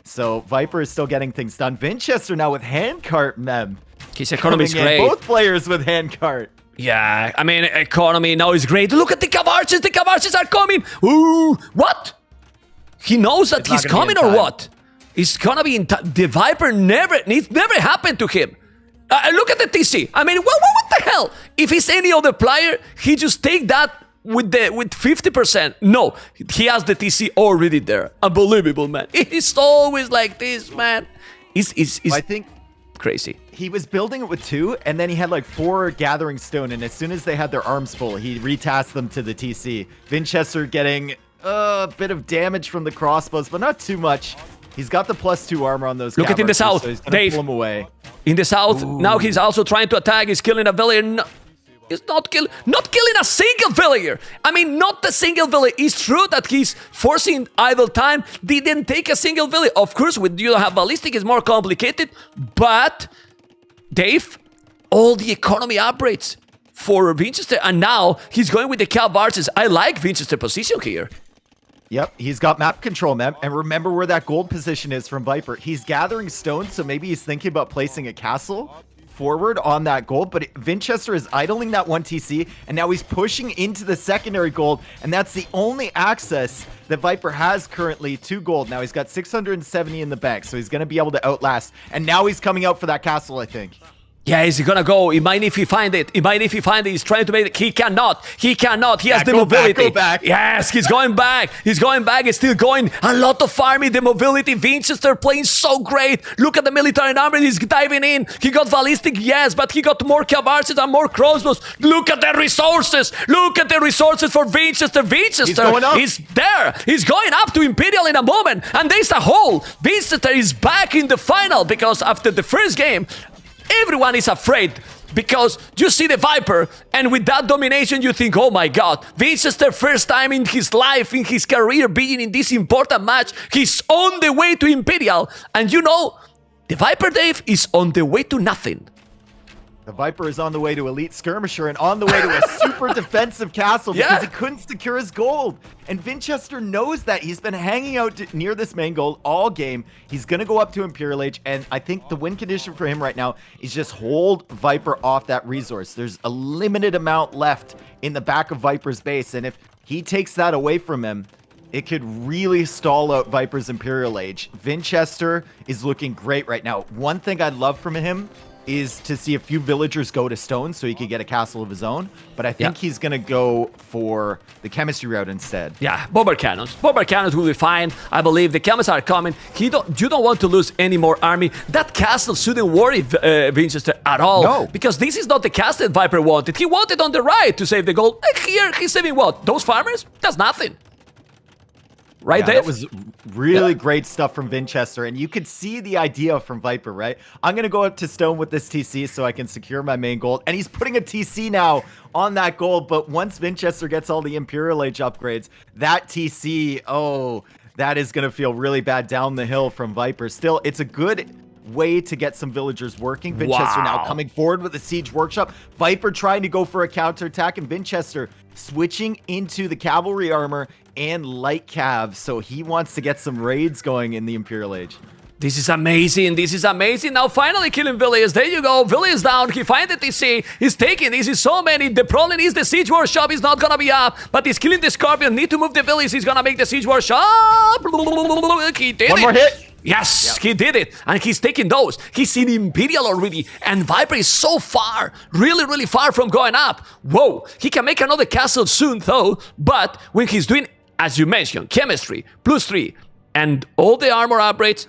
So Viper is still getting things done. Vinchester now with handcart, mem. His economy is great. Both players with handcart. Yeah, I mean, economy now is great. Look at the Cav Archers. The Cav Archers are coming. Ooh, what? He knows that he's coming or what? He's gonna be in time. The Viper it's never happened to him. Look at the TC. I mean, what the hell? If he's any other player, he just take that with 50%. No, he has the TC already there. Unbelievable, man. It's always like this, man. I think crazy. he was building it with 2, and then he had like 4 gathering stone, and as soon as they had their arms full, he retasked them to the TC. Vinchester getting a bit of damage from the crossbows, but not too much. He's got the +2 armor on those. Look at in the south, so he's gonna Dave. pull him away. In the south, now he's also trying to attack. He's killing a villager. No, he's not killing a single villager. I mean, not a single villager. It's true that he's forcing idle time. They didn't take a single villager. Of course, with you have ballistic, it's more complicated. But Dave, all the economy upgrades for Vinchester, and now he's going with the Cav Archers. I like Vinchester's position here. Yep, he's got map control, man. And remember where that gold position is from Viper. He's gathering stones, so maybe he's thinking about placing a castle forward on that gold. But Vinchester is idling that 1 TC, and now he's pushing into the secondary gold. And that's the only access that Viper has currently to gold. Now he's got 670 in the bank, so he's going to be able to outlast. And now he's coming out for that castle, I think. Yeah, he's gonna go. He might if he find it. He's trying to make it. He cannot. He has the mobility. Go back. Yes, he's going back. He's still going. A lot of farming. The mobility. Vinchester playing so great. Look at the military number. He's diving in. He got ballistic, yes, but he got more Cav Archers and more crossbows. Look at the resources. Look at the resources for Vinchester. He's there. He's going up to Imperial in a moment. And there's a hole. Vinchester is back in the final because after the first game, everyone is afraid because you see the Viper, and with that domination, you think, oh my god, Vinchester, first time in his life, in his career, being in this important match, he's on the way to Imperial, and you know, the Viper, Dave, is on the way to nothing. The Viper is on the way to Elite Skirmisher and on the way to a super defensive castle because he couldn't secure his gold. And Vinchester knows that. He's been hanging out near this main gold all game. He's going to go up to Imperial Age, and I think the win condition for him right now is just hold Viper off that resource. There's a limited amount left in the back of Viper's base, and if he takes that away from him, it could really stall out Viper's Imperial Age. Vinchester is looking great right now. One thing I love from him is to see a few villagers go to stone so he could get a castle of his own. But I think he's going to go for the chemistry route instead. Yeah, bomber cannons. Bomber cannons will be fine. I believe the chemists are coming. You don't want to lose any more army. That castle shouldn't worry Vinchester at all. No. Because this is not the castle that Viper wanted. He wanted on the right to save the gold. Here, he's saving what? Those farmers? That's nothing. Right, Dave? That was really great stuff from Vinchester, and you could see the idea from Viper, right? I'm going to go up to stone with this TC so I can secure my main gold, and he's putting a TC now on that gold, but once Vinchester gets all the Imperial Age upgrades, that TC, oh, that is going to feel really bad down the hill from Viper. Still, it's a good way to get some villagers working. Vinchester now coming forward with the Siege Workshop. Viper trying to go for a counterattack, and Vinchester switching into the cavalry armor and light cav, so he wants to get some raids going in the Imperial Age. This is amazing. This is amazing. Now finally killing Villiers. There you go. Villiers down. He finds the TC. He's taking this. Is so many. The problem is the Siege Workshop is not going to be up, but he's killing the Scorpion. Need to move the Villiers. He's going to make the Siege Workshop. He did One more hit. Yes, he did it. And he's taking those. He's in Imperial already. And Viper is so far. Really, really far from going up. Whoa. He can make another castle soon, though. But when he's doing, as you mentioned, chemistry, +3, and all the armor upgrades,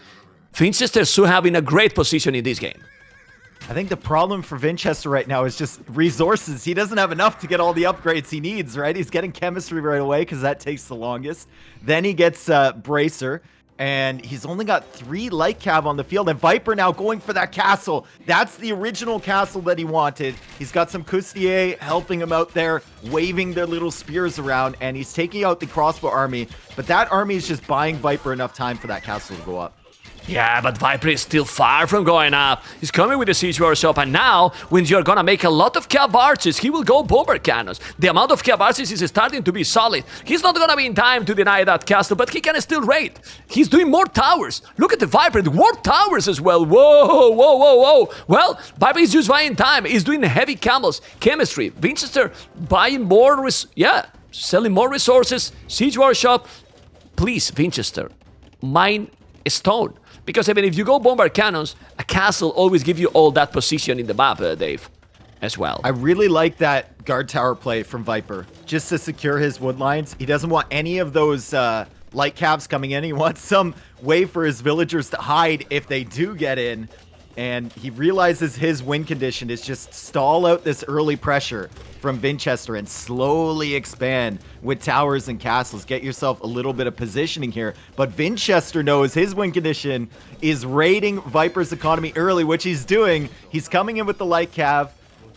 Vinchester still having a great position in this game. I think the problem for Vinchester right now is just resources. He doesn't have enough to get all the upgrades he needs, right? He's getting chemistry right away because that takes the longest. Then he gets Bracer, and he's only got 3 light cav on the field. And Viper now going for that castle. That's the original castle that he wanted. He's got some Custier helping him out there, waving their little spears around, and he's taking out the crossbow army. But that army is just buying Viper enough time for that castle to go up. Yeah, but Viper is still far from going up. He's coming with the Siege Workshop, and now, when you're gonna make a lot of cav archers, he will go bomber cannons. The amount of cav archers is starting to be solid. He's not gonna be in time to deny that castle, but he can still raid. He's doing more towers. Look at the Viper, the war towers as well. Whoa, whoa, whoa, whoa. Well, Viper is just buying time. He's doing heavy camels, chemistry. Vinchester buying more, selling more resources. Siege Workshop. Please, Vinchester, mine stone. Because even if you go bomber cannons, a castle always gives you all that position in the map, Dave, as well. I really like that guard tower play from Viper, just to secure his wood lines. He doesn't want any of those light calves coming in. He wants some way for his villagers to hide if they do get in. And he realizes his win condition is just stall out this early pressure from Vinchester and slowly expand with towers and castles. Get yourself a little bit of positioning here. But Vinchester knows his win condition is raiding Viper's economy early, which he's doing. He's coming in with the light cav.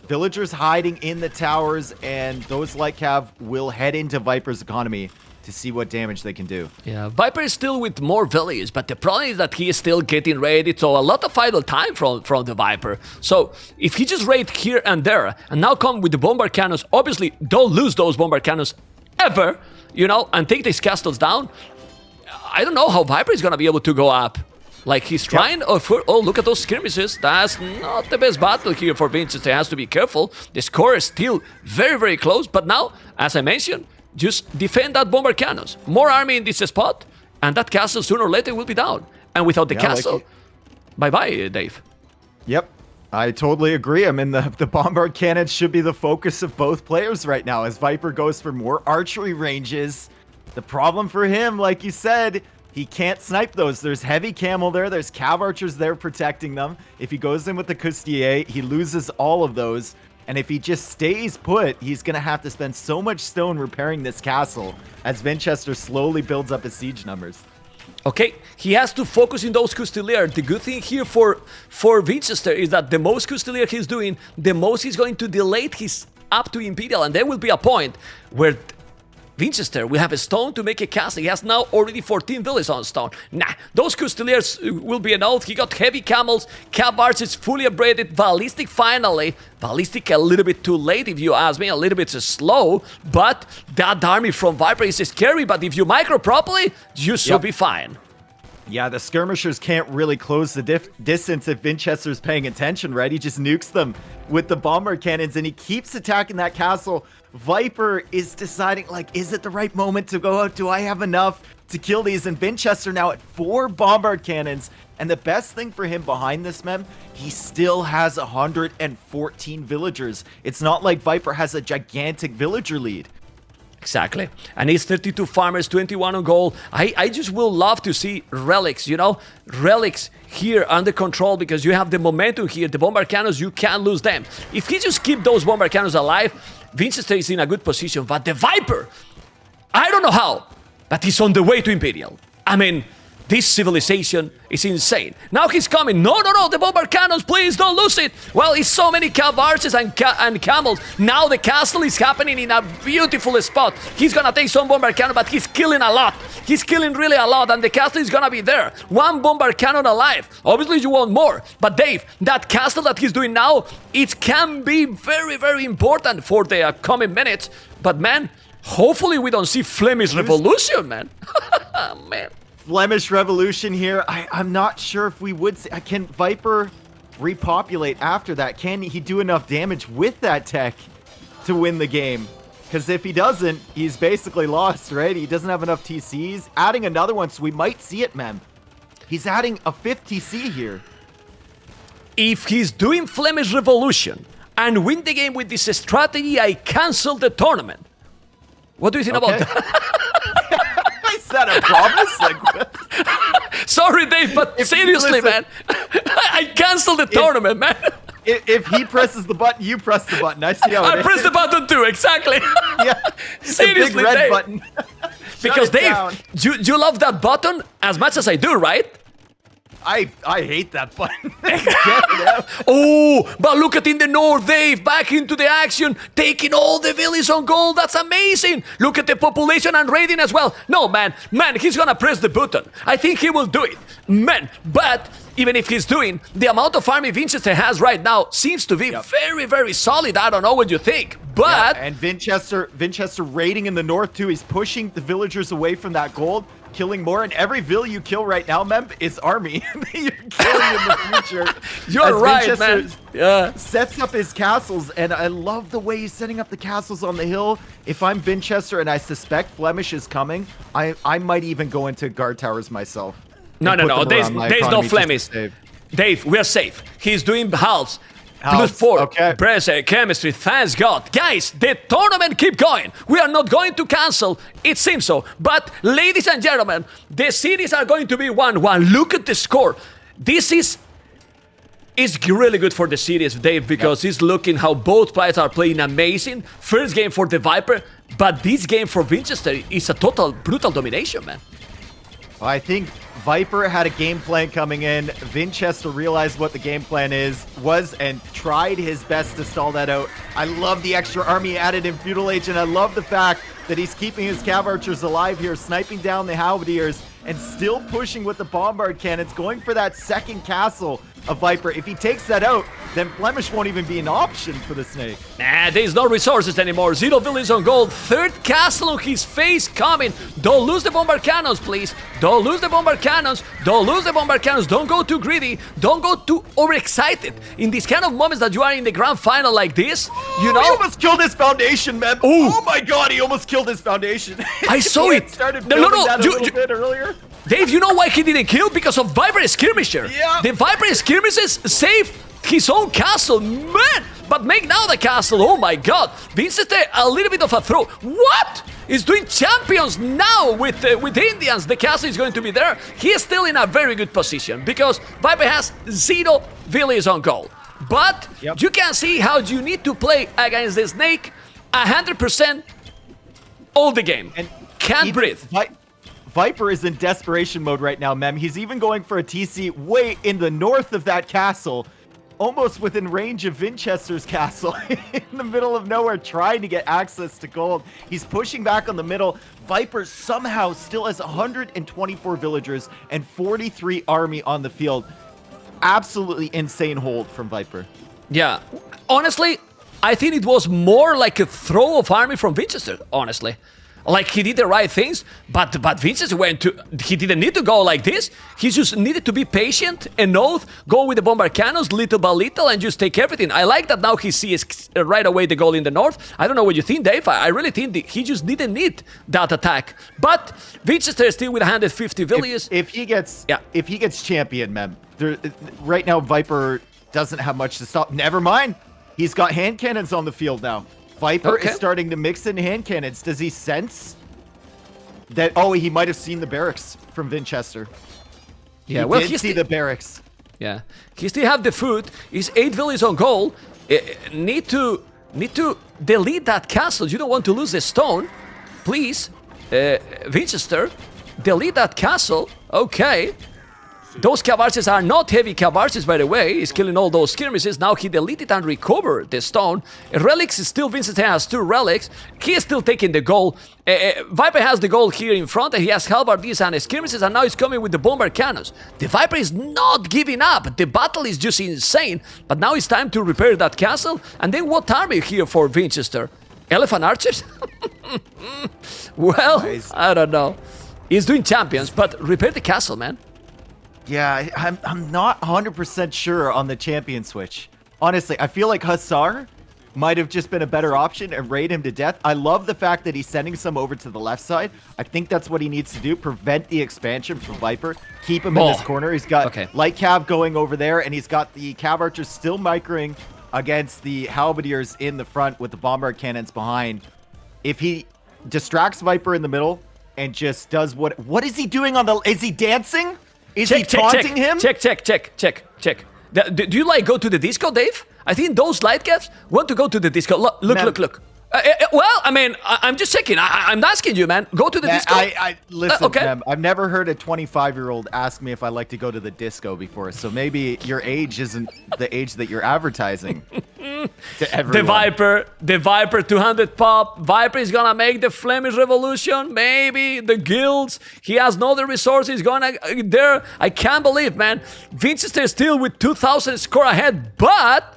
Villagers hiding in the towers, and those light cav will head into Viper's economy to see what damage they can do. Yeah, Viper is still with more villiers, but the problem is that he is still getting raided, so a lot of idle time from the Viper. So if he just raid here and there, and now come with the bomber cannons, obviously don't lose those bomber cannons ever, you know, and take these castles down, I don't know how Viper is gonna be able to go up. Like, he's trying, oh, look at those skirmishes. That's not the best battle here for Vinchester. He has to be careful. The score is still very, very close, but now, as I mentioned, just defend that bomber cannons. More army in this spot, and that castle sooner or later will be down. And without the castle, bye-bye, Dave. Yep, I totally agree. I mean, the bombard cannons should be the focus of both players right now as Viper goes for more archery ranges. The problem for him, like you said, he can't snipe those. There's heavy camel there. There's cav archers there protecting them. If he goes in with the Custier, he loses all of those. And if he just stays put, he's going to have to spend so much stone repairing this castle as Vinchester slowly builds up his siege numbers. Okay, he has to focus in those Custilier. The good thing here for Vinchester is that the most Custilier he's doing, the most he's going to delay his up to Imperial. And there will be a point where Vinchester will have a stone to make a castle. He has now already 14 villas on stone. Nah, those Custiliers will be enough. He got heavy camels, cav archers fully upgraded, ballistic finally. Ballistic a little bit too late if you ask me, a little bit slow, but that army from Viper is scary, but if you micro properly, you should be fine. Yeah, the skirmishers can't really close the distance if Vinchester's paying attention, right? He just nukes them with the bombard cannons, and he keeps attacking that castle. Viper is deciding, like, is it the right moment to go out? Do I have enough to kill these? And Vinchester now at 4 bombard cannons. And the best thing for him behind this, Mem, he still has 114 villagers. It's not like Viper has a gigantic villager lead. Exactly. And it's 32 farmers, 21 on goal. I just will love to see relics, you know? Relics here under control because you have the momentum here. The bombard cannons, you can't lose them. If he just keep those bombard cannons alive, Vinchester is in a good position. But the Viper, I don't know how, but he's on the way to Imperial. I mean, this civilization is insane. Now he's coming. No, the bombard cannons, please don't lose it. Well, it's so many cavalries and camels. Now the castle is happening in a beautiful spot. He's gonna take some bombard cannon, but he's killing a lot. He's killing really a lot, and the castle is gonna be there. 1 bombard cannon alive. Obviously, you want more. But Dave, that castle that he's doing now, it can be very, very important for the coming minutes. But man, hopefully we don't see Flemish Revolution, man. Man. Flemish Revolution here. I'm not sure if we would see. Can Viper repopulate after that? Can he do enough damage with that tech to win the game? Because if he doesn't, he's basically lost, right? He doesn't have enough TCs. Adding another one, so we might see it, Mem. He's adding a 5th TC here. If he's doing Flemish Revolution and win the game with this strategy, I cancel the tournament. What do you think about that? Is that a promise? Like, sorry, Dave, but seriously, man, I cancel the tournament, man. If he presses the button, you press the button. I see how it is. I press the button too, exactly. Yeah, seriously, big red Dave. button. Because Dave, you love that button as much as I do, right? I hate that button. Oh, but look at in the north, Dave, back into the action, taking all the villas on gold. That's amazing. Look at the population and raiding as well. No, man, he's gonna press the button. I think he will do it, man. But even if he's doing, the amount of army Vinchester has right now seems to be very, very solid. I don't know what you think, but and Vinchester raiding in the north too. He's pushing the villagers away from that gold. Killing more, and every vill you kill right now, Mem, is army. You're killing in the future. You're right, man. Yeah. Sets up his castles, and I love the way he's setting up the castles on the hill. If I'm Vinchester and I suspect Flemish is coming, I might even go into guard towers myself. No. There's no Flemish. Dave, we're safe. He's doing halves. +4. Okay. Press chemistry. Thanks God. Guys, the tournament keep going. We are not going to cancel. It seems so. But, ladies and gentlemen, the series are going to be 1-1. Look at the score. This is really good for the series, Dave, because it's looking how both players are playing amazing. First game for the Viper, but this game for Vinchester is a total brutal domination, man. I think Viper had a game plan coming in. Vinchester realized what the game plan was and tried his best to stall that out. I love the extra army added in Feudal Age, and I love the fact that he's keeping his cav archers alive here, sniping down the halberdiers, and still pushing with the bombard cannons, going for that second castle of Viper. If he takes that out, then Flemish won't even be an option for the Snake. Nah, there's no resources anymore. 0 villages on gold. 3rd castle on his face coming. Don't lose the bombard cannons, please. Don't lose the bombard cannons. Don't lose the bombard cannons. Don't go too greedy. Don't go too overexcited. In these kind of moments that you are in the grand final like this, you know. He almost killed his foundation, man. Ooh. Oh my God, he almost killed his foundation. I saw it. Started building that a little bit earlier. Dave, you know why he didn't kill? Because of Viper Skirmisher. Yeah. The Viper Skirmishes saved his own castle, man. But make now the castle, oh my God. Vinchester, a little bit of a throw. What? He's doing champions now with Indians. The castle is going to be there. He is still in a very good position because Viper has 0 villages on goal. But you can see how you need to play against the Snake 100% all the game. And can't breathe. Viper is in desperation mode right now, Mem. He's even going for a TC way in the north of that castle, almost within range of Vinchester's castle, in the middle of nowhere, trying to get access to gold. He's pushing back on the middle. Viper somehow still has 124 villagers and 43 army on the field. Absolutely insane hold from Viper. Yeah. Honestly, I think it was more like a throw of army from Vinchester, honestly. like he did the right things, but Vinchester he didn't need to go like this. He just needed to be patient and go with the bombard cannons little by little and just take everything. I like that now he sees right away the goal in the north. I don't know what you think, Dave. I really think he just didn't need that attack. But Vinchester is still with 150 villages. If he gets champion, man, right now Viper doesn't have much to stop. Never mind. He's got hand cannons on the field now. Viper is starting to mix in hand cannons. Does he sense that? Oh, he might have seen the barracks from Vinchester. Yeah, he did see the barracks. Yeah, he still have the food. He's 8 villages on goal. Need to delete that castle. You don't want to lose the stone. Please, Vinchester, delete that castle. Okay. Those cavalries are not heavy cavalries, by the way. He's killing all those skirmishes. Now he deleted and recovered the stone. Relics is still, Vincent has 2 relics. He is still taking the goal. Viper has the goal here in front, and he has halberdiers and skirmishes, and now he's coming with the bomber cannons. The Viper is not giving up. The battle is just insane. But now it's time to repair that castle. And then what army here for Vinchester? Elephant archers? Well, nice. I don't know. He's doing champions, but repair the castle, man. Yeah, I'm not 100% sure on the champion switch. Honestly, I feel like Hussar might have just been a better option and raid him to death. I love the fact that he's sending some over to the left side. I think that's what he needs to do. Prevent the expansion from Viper. Keep him in this corner. He's got light cav going over there, and he's got the cav archers still microing against the halberdiers in the front with the bombard cannons behind. If he distracts Viper in the middle and just does what is he doing on the... Is he dancing? Is he taunting him? Check. Do you like go to the disco, Dave? I think those light caps want to go to the disco. Look. Well, I mean, I'm just checking. I'm asking you, man. Go to the disco. Listen, Mem, I've never heard a 25-year-old ask me if I like to go to the disco before. So maybe your age isn't the age that you're advertising to everyone. The Viper 200 pop. Viper is gonna make the Flemish Revolution. Maybe the guilds. He has no other resources. Gonna there. I can't believe, man. Vinchester is still with 2,000 score ahead, but.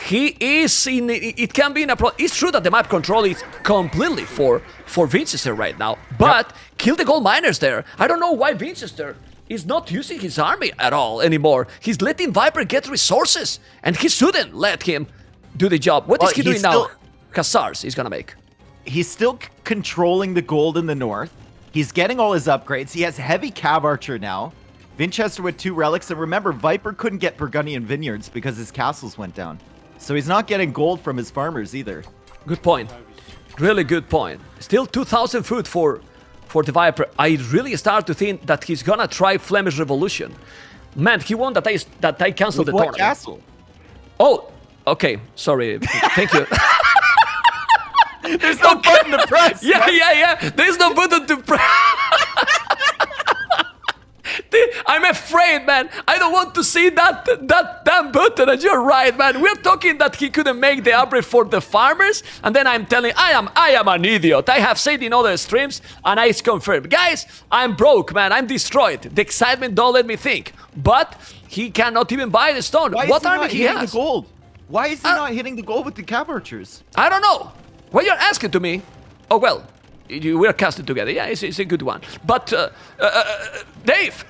He is in. It can be in a pro. It's true that the map control is completely for Vinchester right now, but kill the gold miners there. I don't know why Vinchester is not using his army at all anymore. He's letting Viper get resources, and he shouldn't let him do the job. What is he doing now? Hussars he's gonna make. He's still controlling the gold in the north. He's getting all his upgrades. He has heavy cav archer now. Vinchester with 2 relics, and remember, Viper couldn't get Burgundian vineyards because his castles went down. So he's not getting gold from his farmers either. Good point. Really good point. Still 2,000 food for the Viper. I really start to think that he's gonna try Flemish Revolution. Man, he won that I canceled the tournament. Castle? Oh, okay. Sorry. Thank you. There's no button to press. Yeah. There's no button to press. I'm afraid, man. I don't want to see that damn button. And you're right, man. We're talking that he couldn't make the upgrade for the farmers, and then I'm telling I am an idiot. I have said in other streams, and it's confirmed. Guys, I'm broke, man. I'm destroyed. The excitement don't let me think. But he cannot even buy the stone. What army he has? The gold? Why is he not hitting the gold with the cav archers? I don't know. What you're asking to me? Oh well, we're casted together. Yeah, it's a good one. But Dave.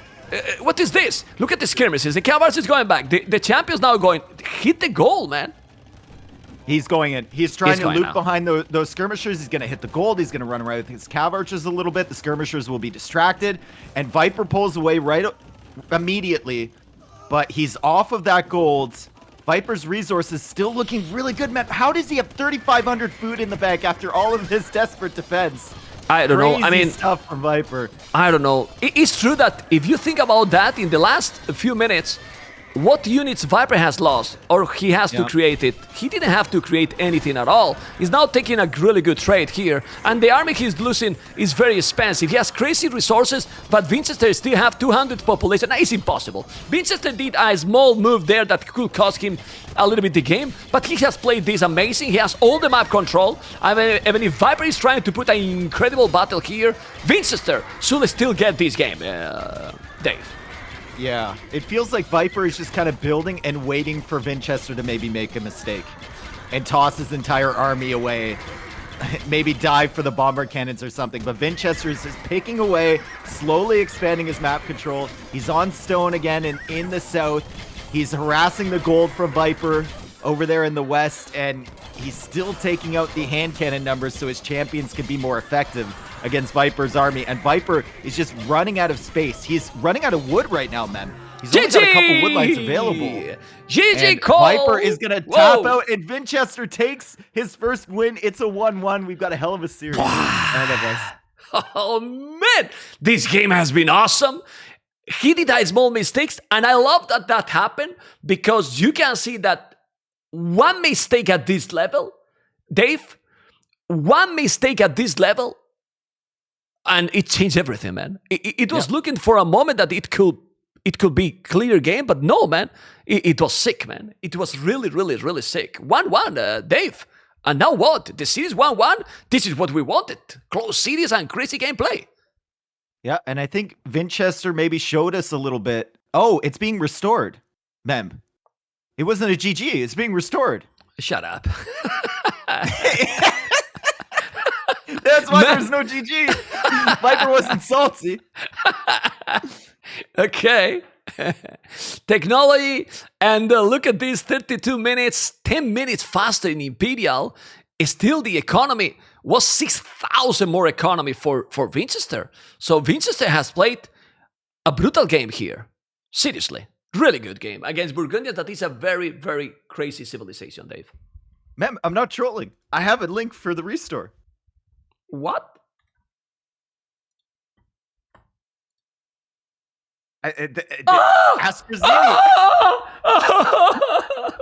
What is this? Look at the skirmishes. The cavalry is going back. The champion's now going. Hit the goal, man. He's going in. He's trying to loop behind those skirmishers. He's going to hit the gold. He's going to run around with his cav archers a little bit. The skirmishers will be distracted. And Viper pulls away right immediately. But he's off of that gold. Viper's resources still looking really good, man. How does he have 3,500 food in the bank after all of his desperate defense? I don't know. I mean, stuff from Viper. I don't know. It's true that if you think about that in the last few minutes, what units Viper has lost, or he has to create it, he didn't have to create anything at all. He's now taking a really good trade here, and the army he's losing is very expensive. He has crazy resources, but Vinchester still have 200 population. It's impossible. Vinchester did a small move there that could cost him a little bit the game, but he has played this amazing. He has all the map control. I mean, even if Viper is trying to put an incredible battle here, Vinchester should still get this game, Dave. Yeah, it feels like Viper is just kind of building and waiting for Vinchester to maybe make a mistake and toss his entire army away maybe dive for the bomber cannons or something. But Vinchester is picking away, slowly expanding his map control. He's on stone again and in the south. He's harassing the gold from Viper over there in the west, and he's still taking out the hand cannon numbers so his champions can be more effective against Viper's army. And Viper is just running out of space. He's running out of wood right now, man. He's only got a couple wood lines available. GG Cole! Viper is going to tap out, and Vinchester takes his first win. It's a 1-1. We've got a hell of a series ahead of us. Oh, man. This game has been awesome. He did small mistakes, and I love that that happened because you can see that one mistake at this level, Dave, one mistake at this level, and it changed everything, man. It was looking for a moment that it could be clear game, but no, man. It was sick, man. It was really, really, really sick. 1-1, Dave. And now what? The series 1-1? This is what we wanted. Close series and crazy gameplay. Yeah, and I think Vinchester maybe showed us a little bit. Oh, it's being restored, Mem. It wasn't a GG. It's being restored. Shut up. That's why there's no GG. Viper wasn't salty. Okay. Technology, and look at these 32 minutes, 10 minutes faster in Imperial. Still, the economy was 6,000 more economy for Vinchester. So Vinchester has played a brutal game here. Seriously. Really good game against Burgundians. That is a very, very crazy civilization, Dave. Mem, I'm not trolling. I have a link for the restore. What? Ask Rosini.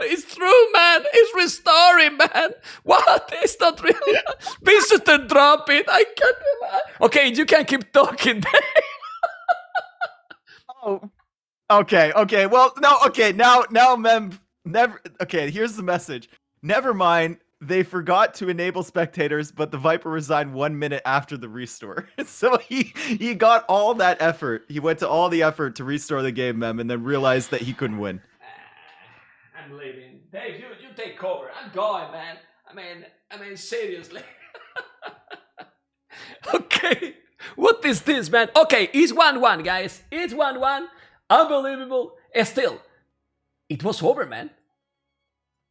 It's true, man. It's restoring, man. What? It's not real. Visitor, drop it. I can't. Okay, you can keep talking. Oh. Okay. Well, no. Okay. Now, Mem. Never. Okay. Here's the message. Never mind. They forgot to enable spectators, but the Viper resigned 1 minute after the restore. So he got all that effort. He went to all the effort to restore the game, Mem, and then realized that he couldn't win. I'm leaving. Dave, you take cover. I'm going, man. I mean, seriously. Okay. What is this, man? Okay, it's 1-1, guys. It's 1-1. Unbelievable. Still, it was over, man.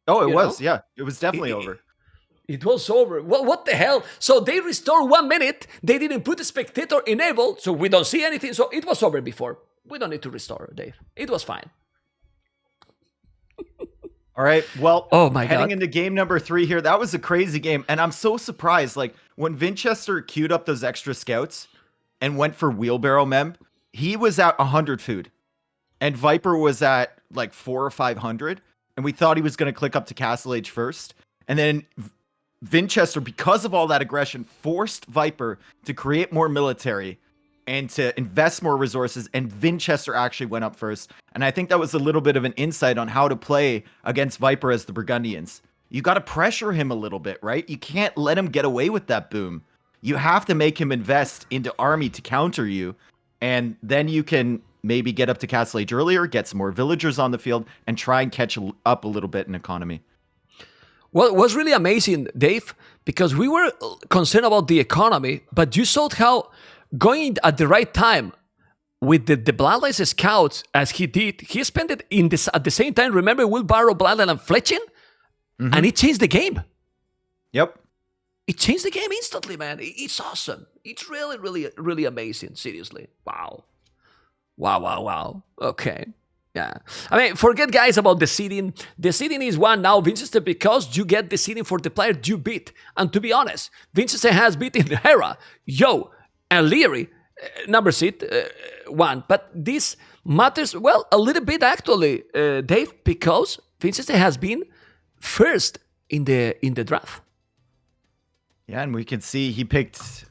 Oh, it was. Yeah, it was definitely over. It was over. What the hell? So they restored 1 minute. They didn't put the spectator enable, so we don't see anything. So it was over before. We don't need to restore, Dave. It was fine. All right. Well, oh my God. Heading into game number 3 here, that was a crazy game. And I'm so surprised. Like, when Vinchester queued up those extra scouts and went for wheelbarrow, Mem, he was at 100 food. And Viper was at like 400 or 500. And we thought he was going to click up to Castle Age first. And then Vinchester, because of all that aggression, forced Viper to create more military and to invest more resources. And Vinchester actually went up first. And I think that was a little bit of an insight on how to play against Viper as the Burgundians. You got to pressure him a little bit, right? You can't let him get away with that boom. You have to make him invest into army to counter you. And then you can maybe get up to Castle Age earlier, get some more villagers on the field, and try and catch up a little bit in economy. Well, it was really amazing, Dave, because we were concerned about the economy, but you saw how going at the right time with the Bloodlines scouts, as he did, he spent it in this at the same time. Remember Wheelbarrow, Bloodline, and Fletching? Mm-hmm. And it changed the game. Yep. It changed the game instantly, man. It's awesome. It's really, really, really amazing. Seriously. Wow. Okay. Yeah. I mean, forget, guys, about the seeding. The seeding is one now, Vinchester, because you get the seeding for the player you beat. And to be honest, Vinchester has beaten Hera, Yo, and Liereyy, number seed, 1. But this matters, well, a little bit actually, Dave, because Vinchester has been first in the draft. Yeah, and we can see he picked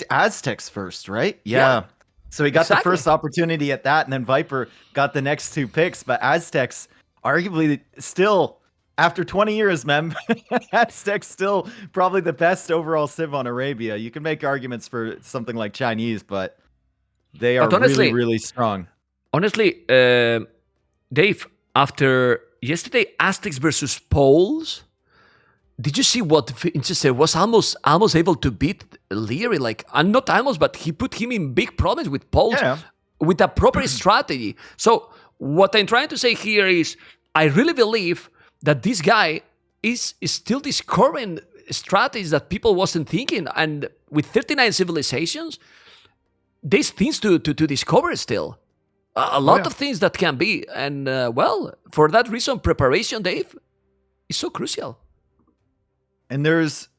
Aztecs first, right? Yeah. So he got the first opportunity at that, and then Viper got the next 2 picks. But Aztecs, arguably still, after 20 years, Mem, Aztecs still probably the best overall civ on Arabia. You can make arguments for something like Chinese, but they are honestly, really, really strong. Honestly, Dave, after yesterday Aztecs versus Poles, did you see what Vinchester was almost able to beat Liereyy? Like, and not almost, but he put him in big problems with Pulse with a proper strategy. So what I'm trying to say here is, I really believe that this guy is still discovering strategies that people wasn't thinking, and with 39 civilizations, there's things to discover still. A lot of things that can be, and well, for that reason, preparation, Dave, is so crucial. And there's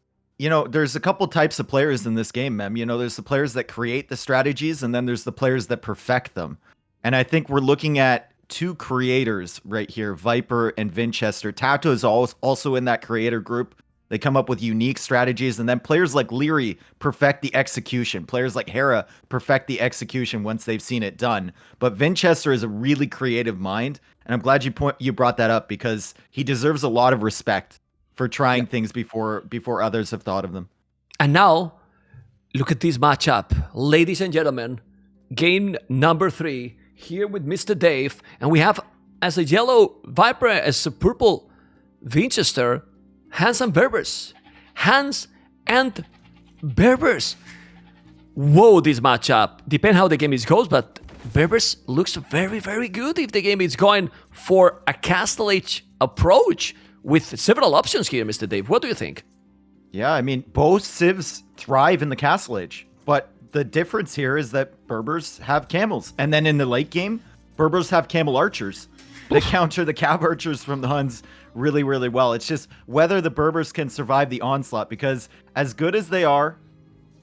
a couple types of players in this game, Mem. There's the players that create the strategies, and then there's the players that perfect them. And I think we're looking at two creators right here, Viper and Vinchester. Tato is also in that creator group. They come up with unique strategies, and then players like Liereyy perfect the execution. Players like Hera perfect the execution once they've seen it done. But Vinchester is a really creative mind, and I'm glad you brought that up, because he deserves a lot of respect for trying things before others have thought of them. And now, look at this matchup. Ladies and gentlemen, game number 3, here with Mr. Dave, and we have as a yellow Viper, as a purple Vinchester, Hans and Berbers. Hans and Berbers. Whoa, this matchup. Depends how the game goes, but Berbers looks very, very good if the game is going for a Castle Age approach with several options here, Mr. Dave. What do you think? Yeah, I mean, both civs thrive in the Castle Age, but the difference here is that Berbers have camels. And then in the late game, Berbers have camel archers. They counter the cav archers from the Huns really, really well. It's just whether the Berbers can survive the onslaught, because as good as they are,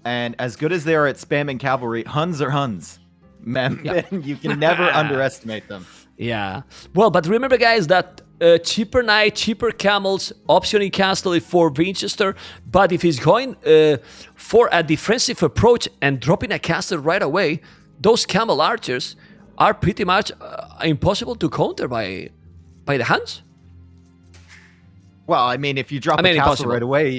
and as good as they are at spamming cavalry, Huns are Huns. You can never underestimate them. Yeah. Well, but remember, guys, that cheaper knight, cheaper camels, option in castle for Vinchester. But if he's going for a defensive approach and dropping a castle right away, those camel archers are pretty much impossible to counter by the Huns. Well, I mean, if you drop a castle right away,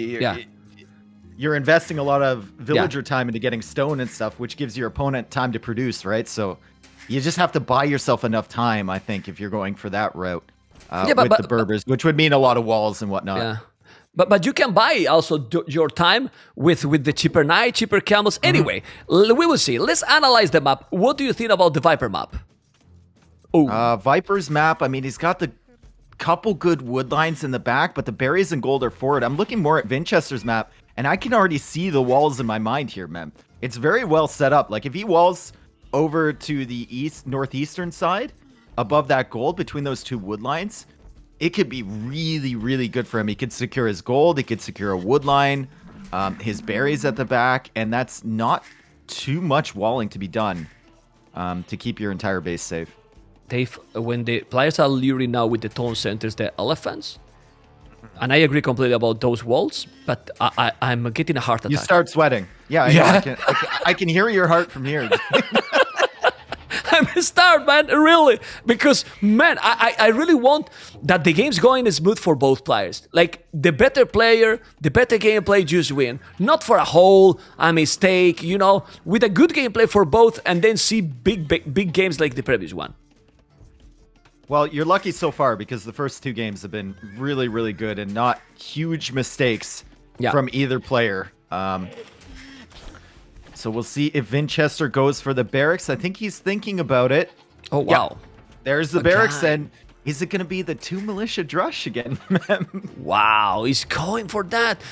you're investing a lot of villager time into getting stone and stuff, which gives your opponent time to produce, right? So you just have to buy yourself enough time, I think, if you're going for that route with the Berbers, which would mean a lot of walls and whatnot. Yeah. But you can buy also your time with the cheaper knight, cheaper camels. Anyway, we will see. Let's analyze the map. What do you think about the Viper map? Viper's map, I mean, he's got the couple good wood lines in the back, but the berries and gold are forward. I'm looking more at Vinchester's map, and I can already see the walls in my mind here, man. It's very well set up. Like, if he walls over to the northeastern side, above that gold, between those two wood lines, it could be really, really good for him. He could secure his gold, he could secure a wood line, his berries at the back, and that's not too much walling to be done to keep your entire base safe. Dave, when the players are luring now with the town centers, the elephants, and I agree completely about those walls, but I'm getting a heart attack. You start sweating. Yeah, I can hear your heart from here. I'm starved, man, really. Because, man, I really want that the game's going smooth for both players. Like, the better player, the better gameplay, just win. Not for a mistake, with a good gameplay for both, and then see big games like the previous one. Well, you're lucky so far, because the first two games have been really, really good and not huge mistakes from either player. So we'll see if Vinchester goes for the barracks. I think he's thinking about it. Oh, wow. Yeah. There's the barracks, and is it going to be the 2 militia drush again? Wow, he's going for that.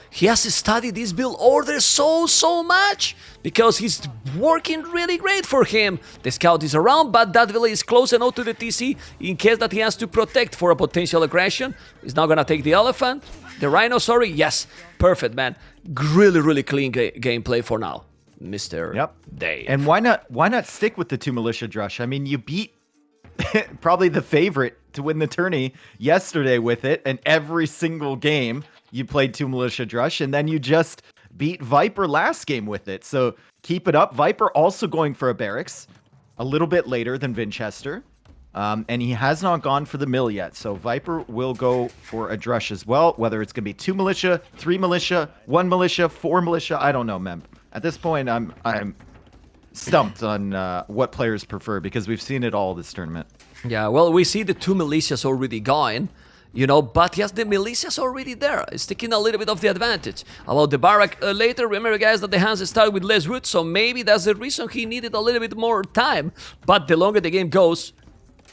He has studied this build order so much, because he's working really great for him. The scout is around, but that village is close enough to the TC in case that he has to protect for a potential aggression. He's not going to take the elephant. The rhino, sorry. Yes, perfect, man. Really, really clean gameplay for now, Mr. Dave. And why not stick with the 2 militia drush? I mean, you beat probably the favorite to win the tourney yesterday with it, and every single game you played 2 militia drush, and then you just beat Viper last game with it. So keep it up. Viper also going for a barracks a little bit later than Vinchester, and he has not gone for the mill yet. So Viper will go for a drush as well, whether it's going to be 2 militia, 3 militia, 1 militia, 4 militia. I don't know, Mem. At this point, I'm stumped on what players prefer, because we've seen it all this tournament. Yeah, well, we see the 2 militias already going. you know, but he has the militias already there. It's taking a little bit of the advantage. About the barrack later, remember guys that the Hands start with less root, so maybe that's the reason he needed a little bit more time. But the longer the game goes,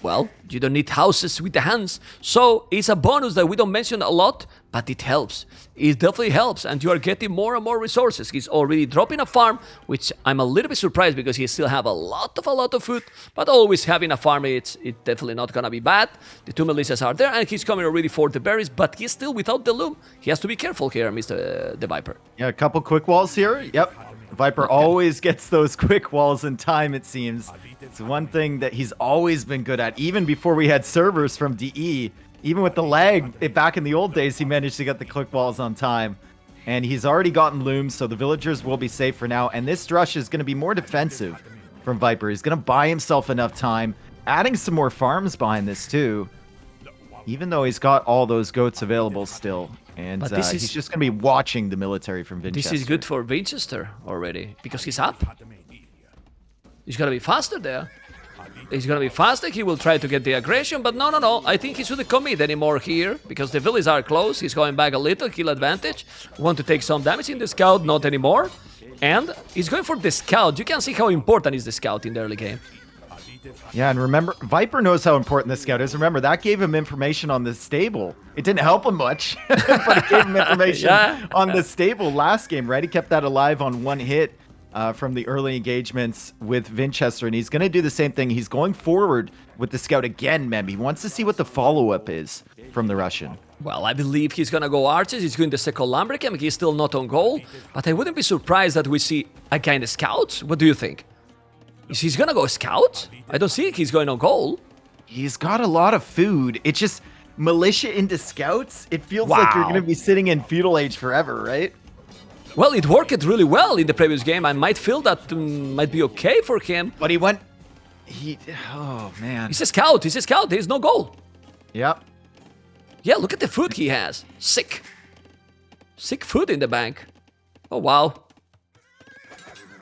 well, you don't need houses with the Hands. So it's a bonus that we don't mention a lot, but it helps. It definitely helps, and you are getting more and more resources. He's already dropping a farm, which I'm a little bit surprised because he still have a lot of food, but always having a farm, it's definitely not gonna be bad. The 2 militias are there, and he's coming already for the berries, but he's still without the loom. He has to be careful here, Mr. the Viper. Yeah, a couple quick walls here. Yep. Viper always gets those quick walls in time, it seems. It's one thing that he's always been good at, even before we had servers from DE. Even with the lag, back in the old days, he managed to get the quick walls on time. And he's already gotten looms, so the villagers will be safe for now. And this rush is going to be more defensive from Viper. He's going to buy himself enough time, adding some more farms behind this too. Even though he's got all those goats available still. And he's just going to be watching the military from Vinchester. This is good for Vinchester already, because he's up. He's going to be faster there. He's going to be faster. He will try to get the aggression, but no. I think he shouldn't commit anymore here, because the villages are close. He's going back a little, kill advantage. Want to take some damage in the scout, not anymore. And he's going for the scout. You can see how important is the scout in the early game. Yeah, and remember, Viper knows how important the scout is. Remember, that gave him information on the stable. It didn't help him much, but it gave him information on the stable last game, right? He kept that alive on one hit from the early engagements with Vinchester, and he's going to do the same thing. He's going forward with the scout again, Mem. He wants to see what the follow-up is from the Russian. Well, I believe he's going to go archers. He's going the second Lumbercamp. He's still not on goal, but I wouldn't be surprised that we see again the scouts. What do you think? Is he going to go scout? I don't think he's going on goal. He's got a lot of food. It's just militia into scouts. It feels like you're going to be sitting in feudal age forever, right? Well, it worked really well in the previous game. I might feel that might be okay for him. But he went... Oh, man. He's a scout. He's a scout. There's no goal. Yep. Yeah, look at the food he has. Sick. Sick food in the bank. Oh, wow.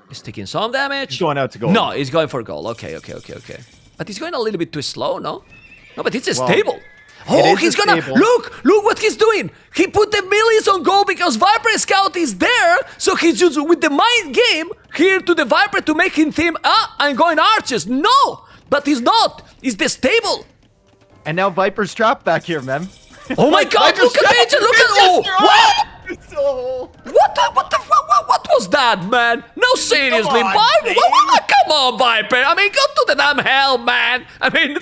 He's taking some damage. He's going out to goal. No, he's going for goal. Okay. But he's going a little bit too slow, no? No, but it's a stable. Oh, he's gonna... Look what he's doing. He put the millions on goal because Viper Scout is there. So he's just with the mind game here to the Viper to make him think, I'm going archers. No, but he's not. It's the stable. And now Viper's trapped back here, Mem. Oh my God, look at it. Look at... Oh, what? What was that, man? No, seriously, Viper. Come on, Viper. I mean, go to the damn hell, man. I mean,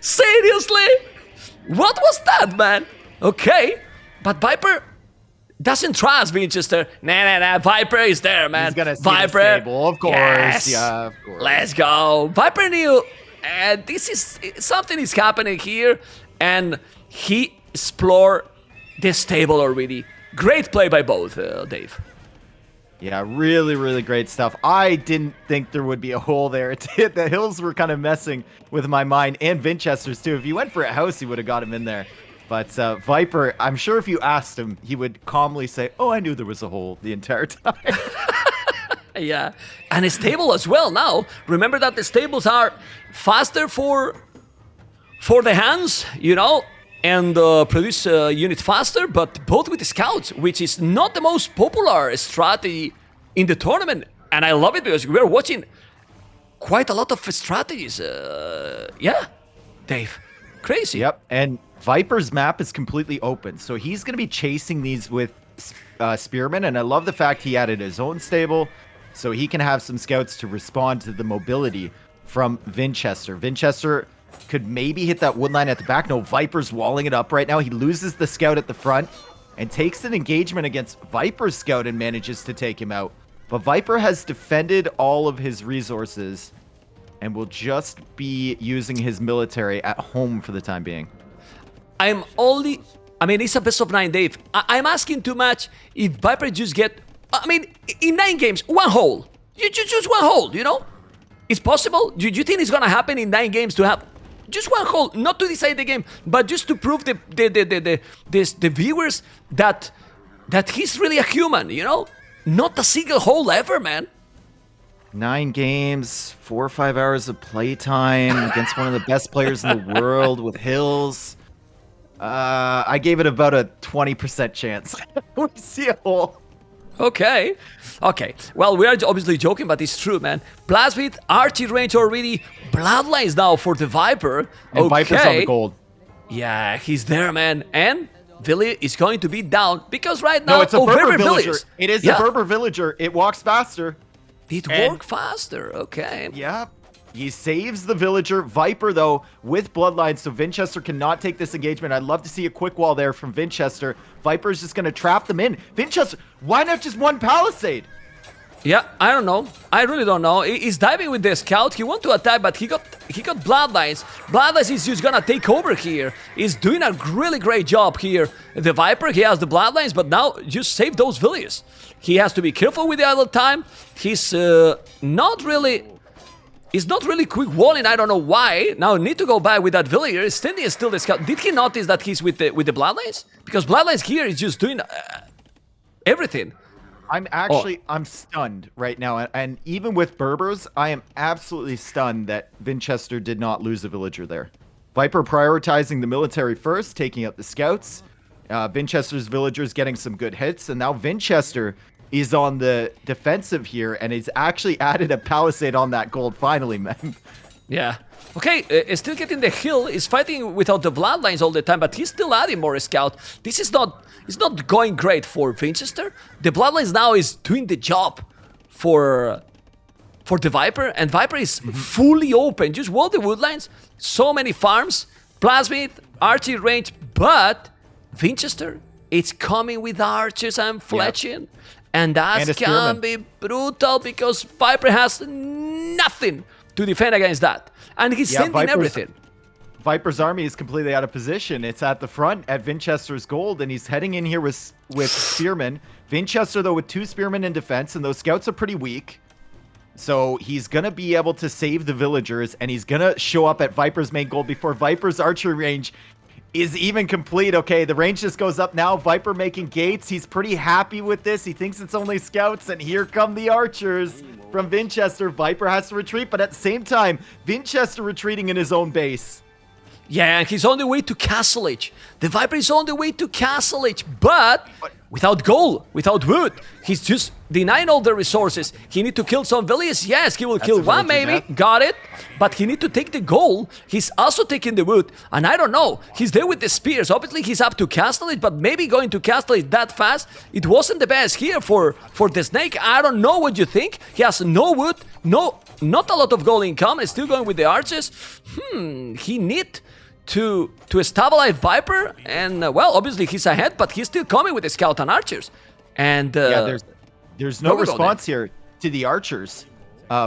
seriously? What was that, man? Okay, but Viper doesn't trust Vinchester. Nah. Viper is there, man. He's gonna see Viper, the stable, of course. Yes. Yeah, of course. Let's go. Viper knew, and this is something is happening here, and he explored the stable already. Great play by both, Dave. Yeah, really great stuff. I didn't think there would be a hole there. The hills were kind of messing with my mind, and Vinchester's too. If he went for a house, he would have got him in there. But Viper, I'm sure if you asked him, he would calmly say, oh, I knew there was a hole the entire time. Yeah, and a stable as well now. Remember that the stables are faster for the hands, you know, and produce units faster, but both with the scouts, which is not the most popular strategy in the tournament. And I love it because we're watching quite a lot of strategies. Yeah, Dave, crazy. Yep, and Viper's map is completely open, so he's going to be chasing these with Spearmen, and I love the fact he added his own stable, so he can have some scouts to respond to the mobility from Vinchester. Vinchester could maybe hit that wood line at the back. No, Viper's walling it up right now. He loses the scout at the front and takes an engagement against Viper's scout and manages to take him out. But Viper has defended all of his resources and will just be using his military at home for the time being. I mean, it's a best of 9, Dave. I'm asking too much if Viper just get... I mean, in 9 games, one hole. You just one hole, you know? It's possible? Do you think it's gonna happen in 9 games to have just one hole, not to decide the game, but just to prove the viewers that he's really a human, you know? Not a single hole ever, man. 9 games, 4 or 5 hours of playtime against one of the best players in the world with hills. I gave it about a 20% chance. We see a hole. Okay. Okay. Well, we are obviously joking, but it's true, man. Blastbeat, archery range already. Bloodlines now for the Viper. And Viper's on the gold. Yeah, he's there, man. And Villy is going to be down because right now... No, it's a Berber villager. Villiers. It is a Berber villager. It walks faster. It works faster. Okay. Yeah. He saves the villager. Viper, though, with bloodlines, so Vinchester cannot take this engagement. I'd love to see a quick wall there from Vinchester. Viper's just going to trap them in. Vinchester, why not just one palisade? Yeah, I don't know. I really don't know. He's diving with the scout. He want to attack, but he got bloodlines. Bloodlines is just gonna take over here. He's doing a really great job here. The Viper, he has the bloodlines, but now just save those villages. He has to be careful with the idle time. He's not really quick walling. I don't know why. Now need to go back with that villager. Standing is still the scout. Did he notice that he's with the bloodlines? Because bloodlines here is just doing everything. I'm stunned right now. And even with Berbers, I am absolutely stunned that Vinchester did not lose a villager there. Viper prioritizing the military first, taking out the scouts. Vinchester's villagers getting some good hits. And now Vinchester is on the defensive here. And he's actually added a palisade on that gold finally, man. Yeah. Okay, still getting the hill. He's fighting without the bloodlines all the time, but he's still adding more scout. This is not... It's not going great for Vinchester. The bloodlines now is doing the job for the Viper, and Viper is fully open. Just wall the woodlines. So many farms. Plasmid, archery range, but Vinchester, it's coming with archers and fletching. And that can be brutal because Viper has nothing to defend against that. And he's sending everything. Viper's army is completely out of position. It's at the front at Vinchester's gold, and he's heading in here with spearmen. Vinchester, though, with 2 spearmen in defense, and those scouts are pretty weak. So he's going to be able to save the villagers, and he's going to show up at Viper's main gold before Viper's archery range is even complete. Okay, the range just goes up now. Viper making gates. He's pretty happy with this. He thinks it's only scouts, and here come the archers from Vinchester. Viper has to retreat, but at the same time, Vinchester retreating in his own base. Yeah, and he's on the way to Castle Edge. The Viper is on the way to Castle Edge, but without gold, without wood. He's just denying all the resources. He need to kill some villages. Yes, he will kill one maybe. Got it. But he need to take the gold. He's also taking the wood. And I don't know. He's there with the spears. Obviously, he's up to Castle Edge, but maybe going to Castle Edge that fast, it wasn't the best here for the snake. I don't know what you think. He has no wood, not a lot of gold income. He's still going with the archers. He need to stabilize Viper, and well, obviously he's ahead, but he's still coming with the scout and archers. And yeah, there's no response here to the archers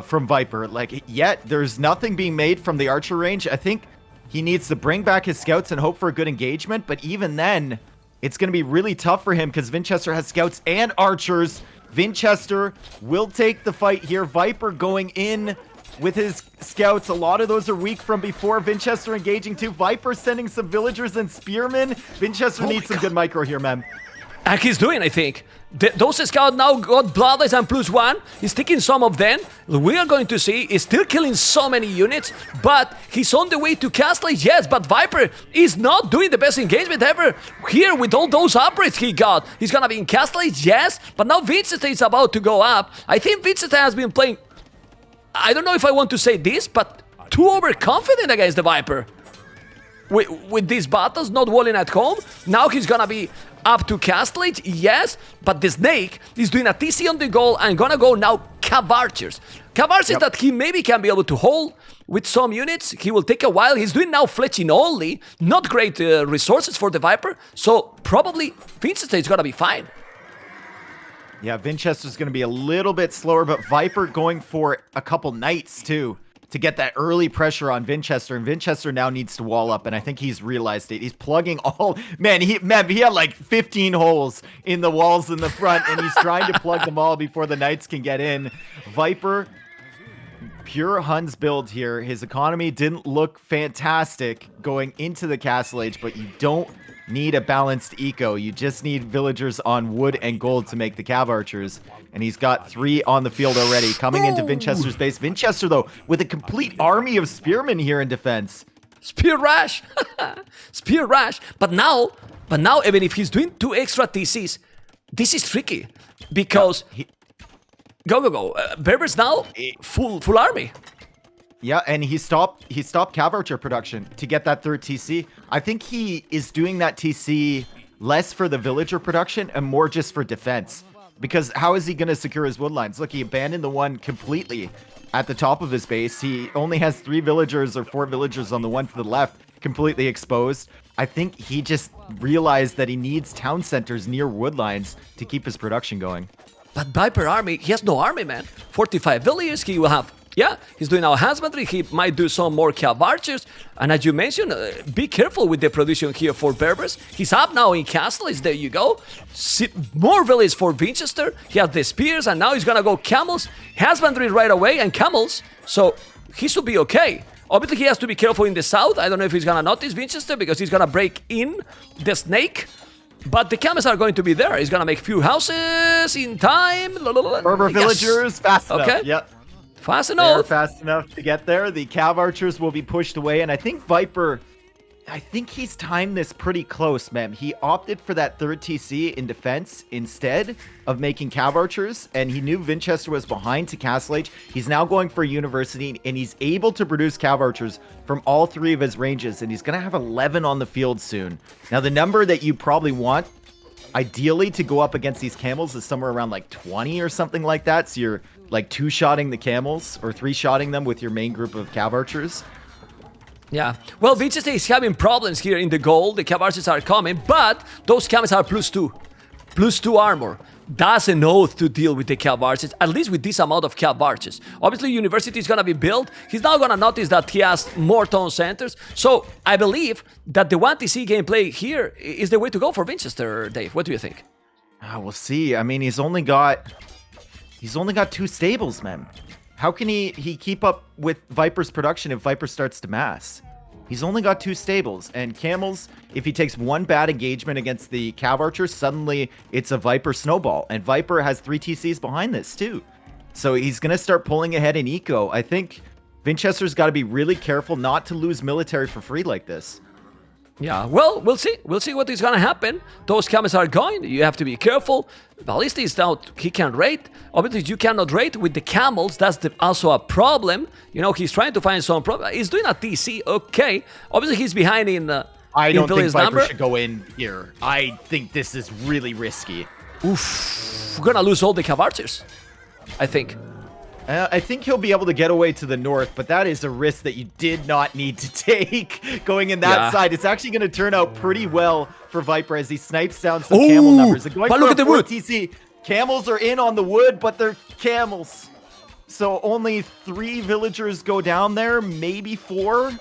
from Viper. Like, yet there's nothing being made from the archer range. I think he needs to bring back his scouts and hope for a good engagement, but even then, it's going to be really tough for him because Vinchester has scouts and archers. Vinchester will take the fight here. Viper going in with his scouts. A lot of those are weak from before. Vinchester engaging too. Viper sending some villagers and spearmen. Vinchester needs some good micro here, man. And he's doing, I think. Those scouts now got bloodlines and +1. He's taking some of them. We are going to see he's still killing so many units, but he's on the way to Castle Edge, yes, but Viper is not doing the best engagement ever. Here, with all those upgrades he got, he's gonna be in Castle Edge, yes, but now Vinchester is about to go up. I think Vinchester has been playing, I don't know if I want to say this, but too overconfident against the Viper. With these battles, not walling at home, now he's gonna be up to Castle Edge, yes, but the Snake is doing a TC on the goal and gonna go now Cav Archers. Cav Archers that he maybe can be able to hold with some units. He will take a while. He's doing now fletching only, not great resources for the Viper, so probably Vinchester is gonna be fine. Yeah, Vinchester's going to be a little bit slower, but Viper going for a couple knights, too, to get that early pressure on Vinchester. And Vinchester now needs to wall up, and I think he's realized it. He's plugging all... Man, he had like 15 holes in the walls in the front, and he's trying to plug them all before the knights can get in. Viper, pure Huns build here. His economy didn't look fantastic going into the Castle Age, but you don't need a balanced eco. You just need villagers on wood and gold to make the Cav Archers. And he's got 3 on the field already coming into Vinchester's base. Vinchester, though, with a complete army of spearmen here in defense. Spear Rush! Spear Rush! But now, even if he's doing 2 extra TCs, this is tricky. Because... Go. Berber's now full army. Yeah, and he stopped Cav Archer production to get that 3rd TC. I think he is doing that TC less for the villager production and more just for defense. Because how is he going to secure his wood lines? Look, he abandoned the one completely at the top of his base. He only has 3 villagers or 4 villagers on the one to the left, completely exposed. I think he just realized that he needs town centers near wood lines to keep his production going. But Viper army, he has no army, man. 45 villages, he will have... Yeah, he's doing now husbandry, he might do some more Cav Archers. And as you mentioned, be careful with the production here for Berbers. He's up now in Castles, there you go. More villages for Vinchester. He has the spears, and now he's gonna go camels. Husbandry right away, and camels. So, he should be okay. Obviously, he has to be careful in the south. I don't know if he's gonna notice Vinchester, because he's gonna break in the snake. But the camels are going to be there. He's gonna make few houses in time. Berber villagers, fast enough. Okay. Yep. Fast enough. They're fast enough to get there. The Cav Archers will be pushed away, and I think Viper... I think he's timed this pretty close, man. He opted for that 3rd TC in defense instead of making Cav Archers, and he knew Vinchester was behind to Castle Age. He's now going for a University, and he's able to produce Cav Archers from all 3 of his ranges, and he's going to have 11 on the field soon. Now, the number that you probably want, ideally, to go up against these camels is somewhere around like 20 or something like that, so you're like 2-shotting the camels, or 3-shotting them with your main group of Cav Archers. Yeah, well, Vinchester is having problems here in the goal. The Cav Archers are coming, but those camels are +2. +2 armor. That's an oath to deal with the Cav Archers, at least with this amount of Cav Archers. Obviously, University is gonna be built. He's now gonna notice that he has more town centers. So, I believe that the 1TC gameplay here is the way to go for Vinchester, Dave. What do you think? We'll see. I mean, he's only got 2 stables, man. How can he keep up with Viper's production if Viper starts to mass? He's only got 2 stables, and camels, if he takes one bad engagement against the Cav Archers, suddenly it's a Viper snowball, and Viper has 3 TCs behind this too. So he's going to start pulling ahead in eco. I think Vinchester's got to be really careful not to lose military for free like this. Yeah, well, we'll see. We'll see what is gonna happen. Those camels are going. You have to be careful. Ballista is now, he can raid. Obviously, you cannot raid with the camels. That's also a problem. You know, he's trying to find some problem. He's doing a TC, okay. Obviously, he's behind in I don't think Viper number. should go in here. I think this is really risky. Oof, we're gonna lose all the Cav Archers, I think. I think he'll be able to get away to the north, but that is a risk that you did not need to take going in that side. It's actually going to turn out pretty well for Viper as he snipes down some camel numbers. Going but look at the wood. TC. Camels are in on the wood, but they're camels. So only 3 villagers go down there, maybe 4.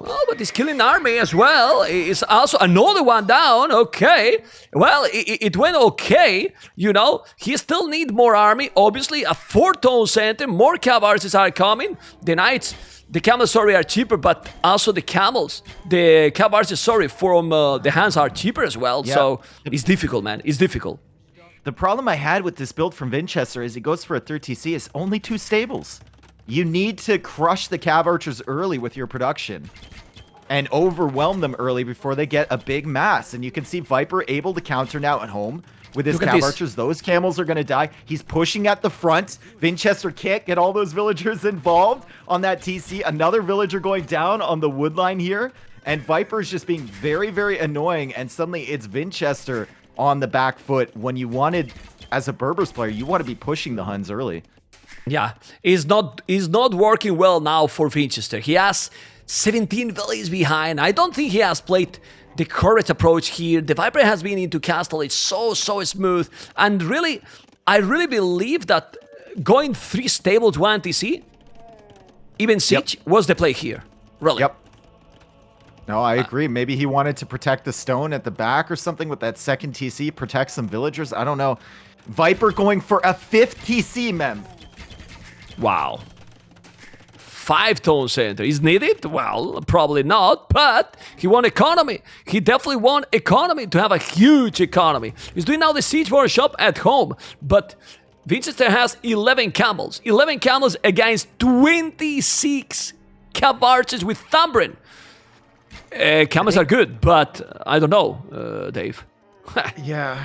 Well, but he's killing army as well. It's also another one down. Okay. Well, it went okay. You know, he still need more army. Obviously, a 4-tone center. More Cav Archers are coming. The knights, the camels, sorry, are cheaper, but also the camels. The Cav Archers, sorry, from the hands are cheaper as well. Yeah. So it's difficult, man. It's difficult. The problem I had with this build from Vinchester is he goes for a 3rd TC. It's only 2 stables. You need to crush the Cav Archers early with your production and overwhelm them early before they get a big mass. And you can see Viper able to counter now at home with his Cav Archers. Those camels are going to die. He's pushing at the front. Vinchester can't get all those villagers involved on that TC. Another villager going down on the wood line here. And Viper's just being very, very annoying. And suddenly it's Vinchester on the back foot when you wanted, as a Berbers player, you want to be pushing the Huns early. Yeah, it's not working well now for Vinchester. He has 17 villages behind. I don't think he has played the correct approach here. The Viper has been into Castle. It's so smooth. And really, I really believe that going 3 stables, 1 TC, even Siege, was the play here. Really. Yep. No, I agree. Maybe he wanted to protect the stone at the back or something with that 2nd TC, protect some villagers. I don't know. Viper going for a 5th TC, mem. Wow. 5-tone center. Is needed? Well, probably not, but he won economy. He definitely won economy to have a huge economy. He's doing now the siege workshop at home, but Vinchester has 11 camels. 11 camels against 26 Cav Archers with Thumbrin. Camels are good, but I don't know, Dave. Yeah,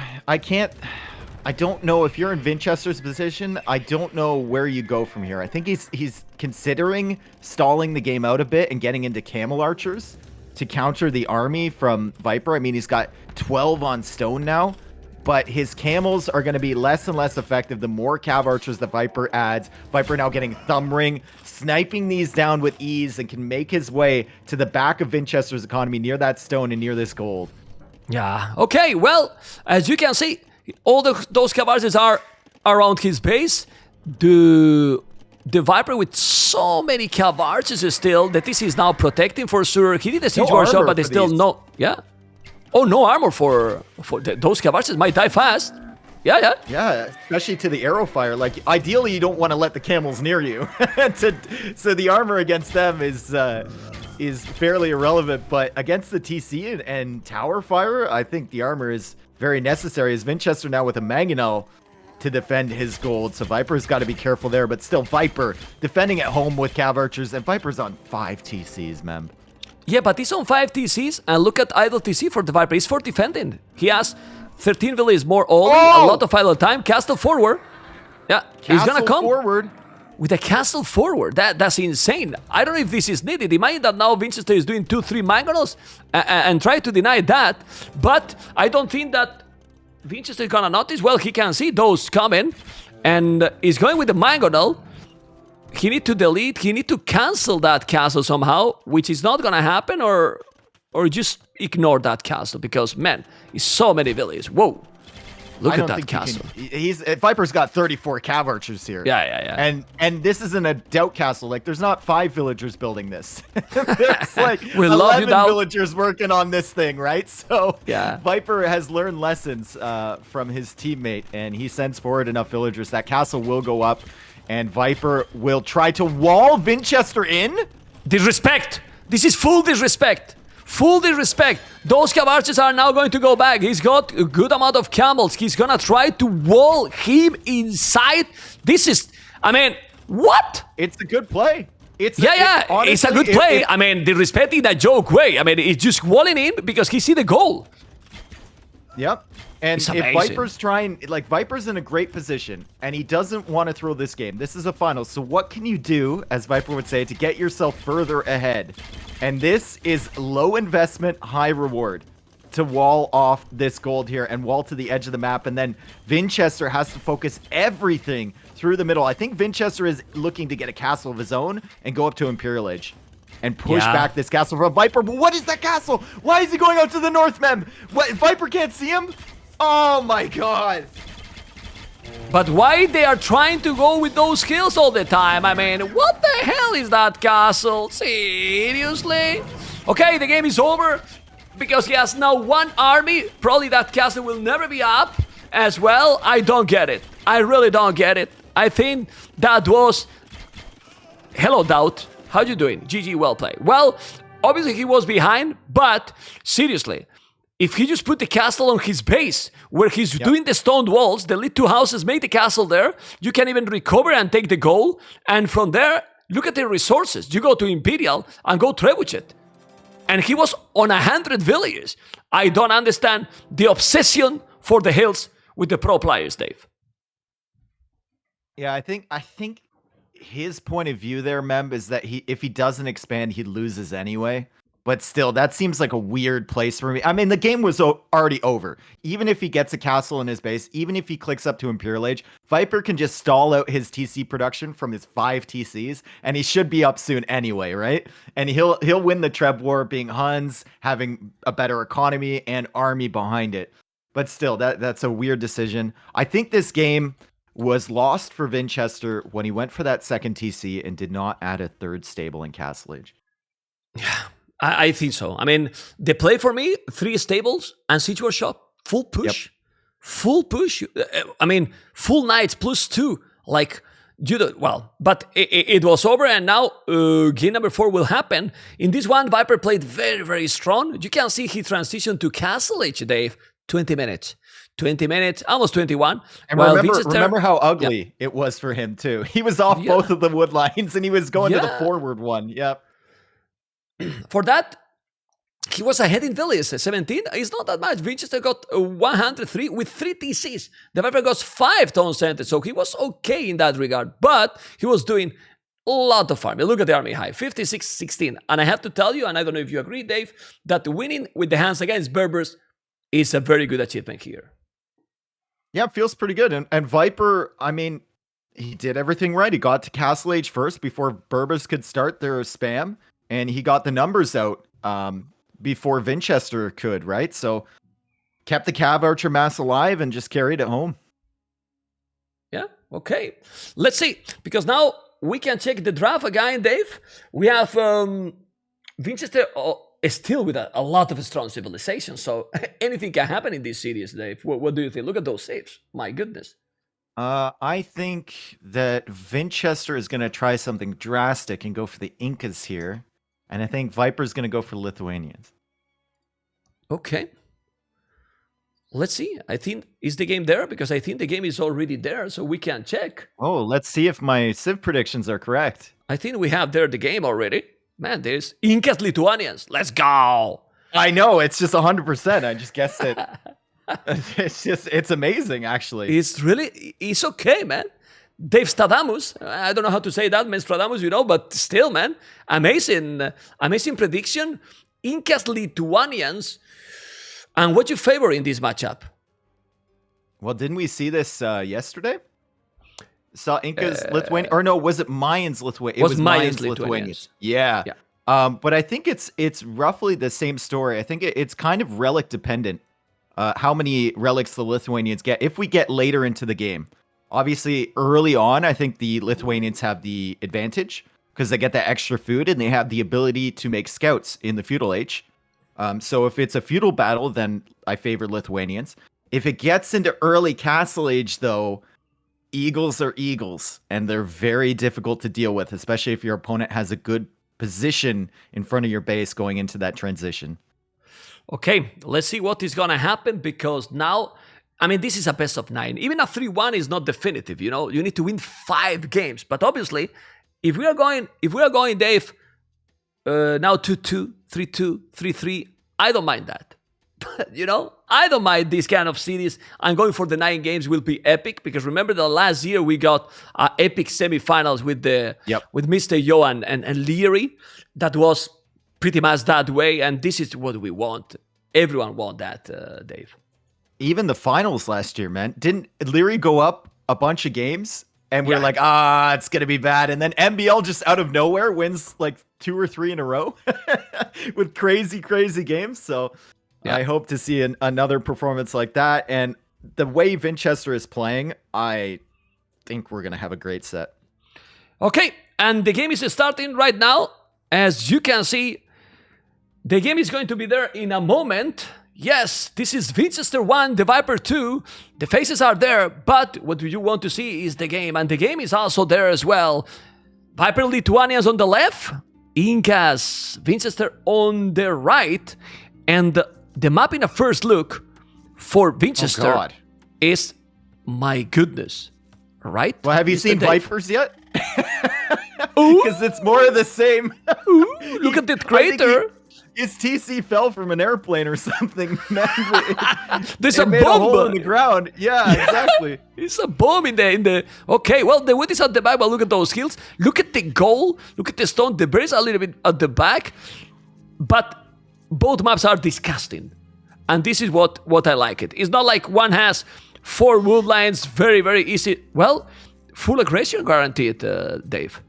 I don't know if you're in Vinchester's position. I don't know where you go from here. I think he's considering stalling the game out a bit and getting into camel archers to counter the army from Viper. I mean, he's got 12 on stone now, but his camels are going to be less and less effective the more cav archers that Viper adds. Viper now getting thumb ring, sniping these down with ease, and can make his way to the back of Vinchester's economy near that stone and near this gold. Yeah. Okay. Well, as you can see, all those cavalries are around his base. The Viper with so many cavalries still that this is now protecting for sure. He did a siege workshop, but they still no. Yeah. Oh, no armor for those cavalries might die fast. Yeah. Yeah, especially to the arrow fire. Like, ideally, you don't want to let the camels near you. So the armor against them is fairly irrelevant, but against the TC and tower fire, I think the armor is very necessary. As Vinchester now with a mangonel to defend his gold, so Viper's got to be careful there, but still Viper defending at home with cav archers, and Viper's on 5 TCs, mem. Yeah, but he's on 5 TCs, and look at idle TC for the Viper. He's for defending. He has 13 villages more all a lot of idle time. Castle forward. Yeah, he's gonna come forward with a castle forward. That's insane. I don't know if this is needed. Imagine that now Vinchester is doing 2-3 mangonels and try to deny that. But I don't think that Vinchester is gonna notice. Well, he can see those coming, and he's going with the mangonel. He need to delete. He need to cancel that castle somehow, which is not gonna happen, or just ignore that castle because man, it's so many villages. Whoa. Look at that castle. Viper's got 34 cav archers here. Yeah. And this isn't a doubt castle. Like, there's not 5 villagers building this. There's like we 11 villagers working on this thing, right? So yeah. Viper has learned lessons from his teammate, and he sends forward enough villagers. That castle will go up, and Viper will try to wall Vinchester in. Disrespect. This is full disrespect. Full disrespect. Those cav archers are now going to go back. He's got a good amount of camels. He's gonna try to wall him inside. This is, I mean, what? It's a good play. It's a good play. I mean, disrespect in a joke way. I mean, it's just walling in because he see the goal. Yep. And if Viper's trying, like, Viper's in a great position, and he doesn't want to throw this game. This is a final. So what can you do, as Viper would say, to get yourself further ahead? And this is low investment, high reward to wall off this gold here and wall to the edge of the map. And then Vinchester has to focus everything through the middle. I think Vinchester is looking to get a castle of his own and go up to Imperial Age and push back this castle from Viper. But what is that castle? Why is he going out to the north, mem? What, Viper can't see him? Oh my god. But why they are trying to go with those kills all the time? I mean, what the hell is that castle? Seriously? Okay, the game is over because he has now 1 army. Probably that castle will never be up as well. I don't get it. I really don't get it. I think that was... Hello, Doubt. How you doing? GG, well played. Well, obviously he was behind, but seriously, if he just put the castle on his base, where he's doing the stone walls, the lit 2 houses, make the castle there, you can even recover and take the goal, and from there, look at the resources. You go to Imperial and go Trebuchet. And he was on 100 villages. I don't understand the obsession for the hills with the pro players, Dave. Yeah, I think his point of view there, Mem, is that if he doesn't expand, he loses anyway. But still, that seems like a weird place for me. I mean, the game was already over. Even if he gets a castle in his base, even if he clicks up to Imperial Age, Viper can just stall out his TC production from his 5 TCs, and he should be up soon anyway, right? And he'll win the Treb War, being Huns, having a better economy and army behind it. But still, that's a weird decision. I think this game was lost for Vinchester when he went for that 2nd TC and did not add a 3rd stable in Castle Age. Yeah. I think so. I mean, the play for me, 3 stables and siege workshop, full push. Yep. Full push. I mean, full knights +2. Like, but it was over, and now game number 4 will happen. In this one, Viper played very, very strong. You can see he transitioned to Castle Age, Dave. 20 minutes. 20 minutes, almost 21. And remember how ugly it was for him, too. He was off both of the wood lines, and he was going to the forward one. Yep. For that, he was ahead in Villiers, 17. It's not that much. Vinchester got 103 with 3 TCs. The Viper got 5 Tone Centers, so he was okay in that regard. But he was doing a lot of farming. Look at the army high, 56-16. And I have to tell you, and I don't know if you agree, Dave, that winning with the hands against Berbers is a very good achievement here. Yeah, it feels pretty good. And Viper, I mean, he did everything right. He got to Castle Age first before Berbers could start their spam, and he got the numbers out before Vinchester could, right? So kept the Cav Archer mass alive and just carried it home. Yeah, okay. Let's see, because now we can check the draft again, Dave. We have Vinchester still with a lot of strong civilization, so anything can happen in this series, Dave. What do you think? Look at those saves. My goodness. I think that Vinchester is going to try something drastic and go for the Incas here. And I think Viper's going to go for Lithuanians. Okay. Let's see. I think, is the game there? Because I think the game is already there, so we can check. Oh, let's see if my Civ predictions are correct. I think we have there the game already. Man, there's Incas Lithuanians. Let's go. I know, it's just 100%. I just guessed it. It's amazing, actually. It's okay, man. Dave Stradamus, I don't know how to say that, man, Stradamus, but still, man, amazing prediction. Incas Lithuanians. And what you favor in this matchup? Well, didn't we see this yesterday? Saw Incas Lithuanians, or no, was it Mayans Lithuanians? It was Mayans Lithuanians. Yeah. But I think it's roughly the same story. I think it's kind of relic dependent. How many relics the Lithuanians get if we get later into the game. Obviously, early on, I think the Lithuanians have the advantage because they get that extra food and they have the ability to make scouts in the feudal age. So if it's a feudal battle, then I favor Lithuanians. If it gets into early castle age, though, eagles are eagles, and they're very difficult to deal with, especially if your opponent has a good position in front of your base going into that transition. Okay, let's see what is going to happen, because now, I mean, this is a best of 9. Even a 3-1 is not definitive, you need to win 5 games. But obviously, if we are going, Dave, now 2-2, 3-2, 3-3, I don't mind that. I don't mind this kind of series. I'm going for the 9 games will be epic, because remember that last year we got epic semifinals with with Mr. Yo and Liereyy. That was pretty much that way, and this is what we want. Everyone want that, Dave. Even the finals last year, man. Didn't Liereyy go up a bunch of games? And we're like, it's going to be bad. And then MBL just out of nowhere wins like 2 or 3 in a row with crazy, crazy games. So I hope to see another performance like that. And the way Vinchester is playing, I think we're going to have a great set. Okay, and the game is starting right now. As you can see, the game is going to be there in a moment. Yes, this is Vinchester 1, TheViper 2. The faces are there, but what you want to see is the game. And the game is also there as well. Viper Lithuanians on the left, Incas Vinchester on the right. And the map in a first look for Vinchester is, my goodness, right? Well, have you seen Vipers yet? Because it's more of the same. Ooh, look at that crater. His TC fell from an airplane or something, man. There's a made bomb a hole in the ground. Yeah, exactly. It's a bomb in the. Okay, well, the wood is at the back, but look at those hills. Look at the goal. Look at the stone. The bird is a little bit at the back, but both maps are disgusting, and this is what I like it. It's not like one has 4 wood lines, very, very easy. Well, full aggression guaranteed, Dave.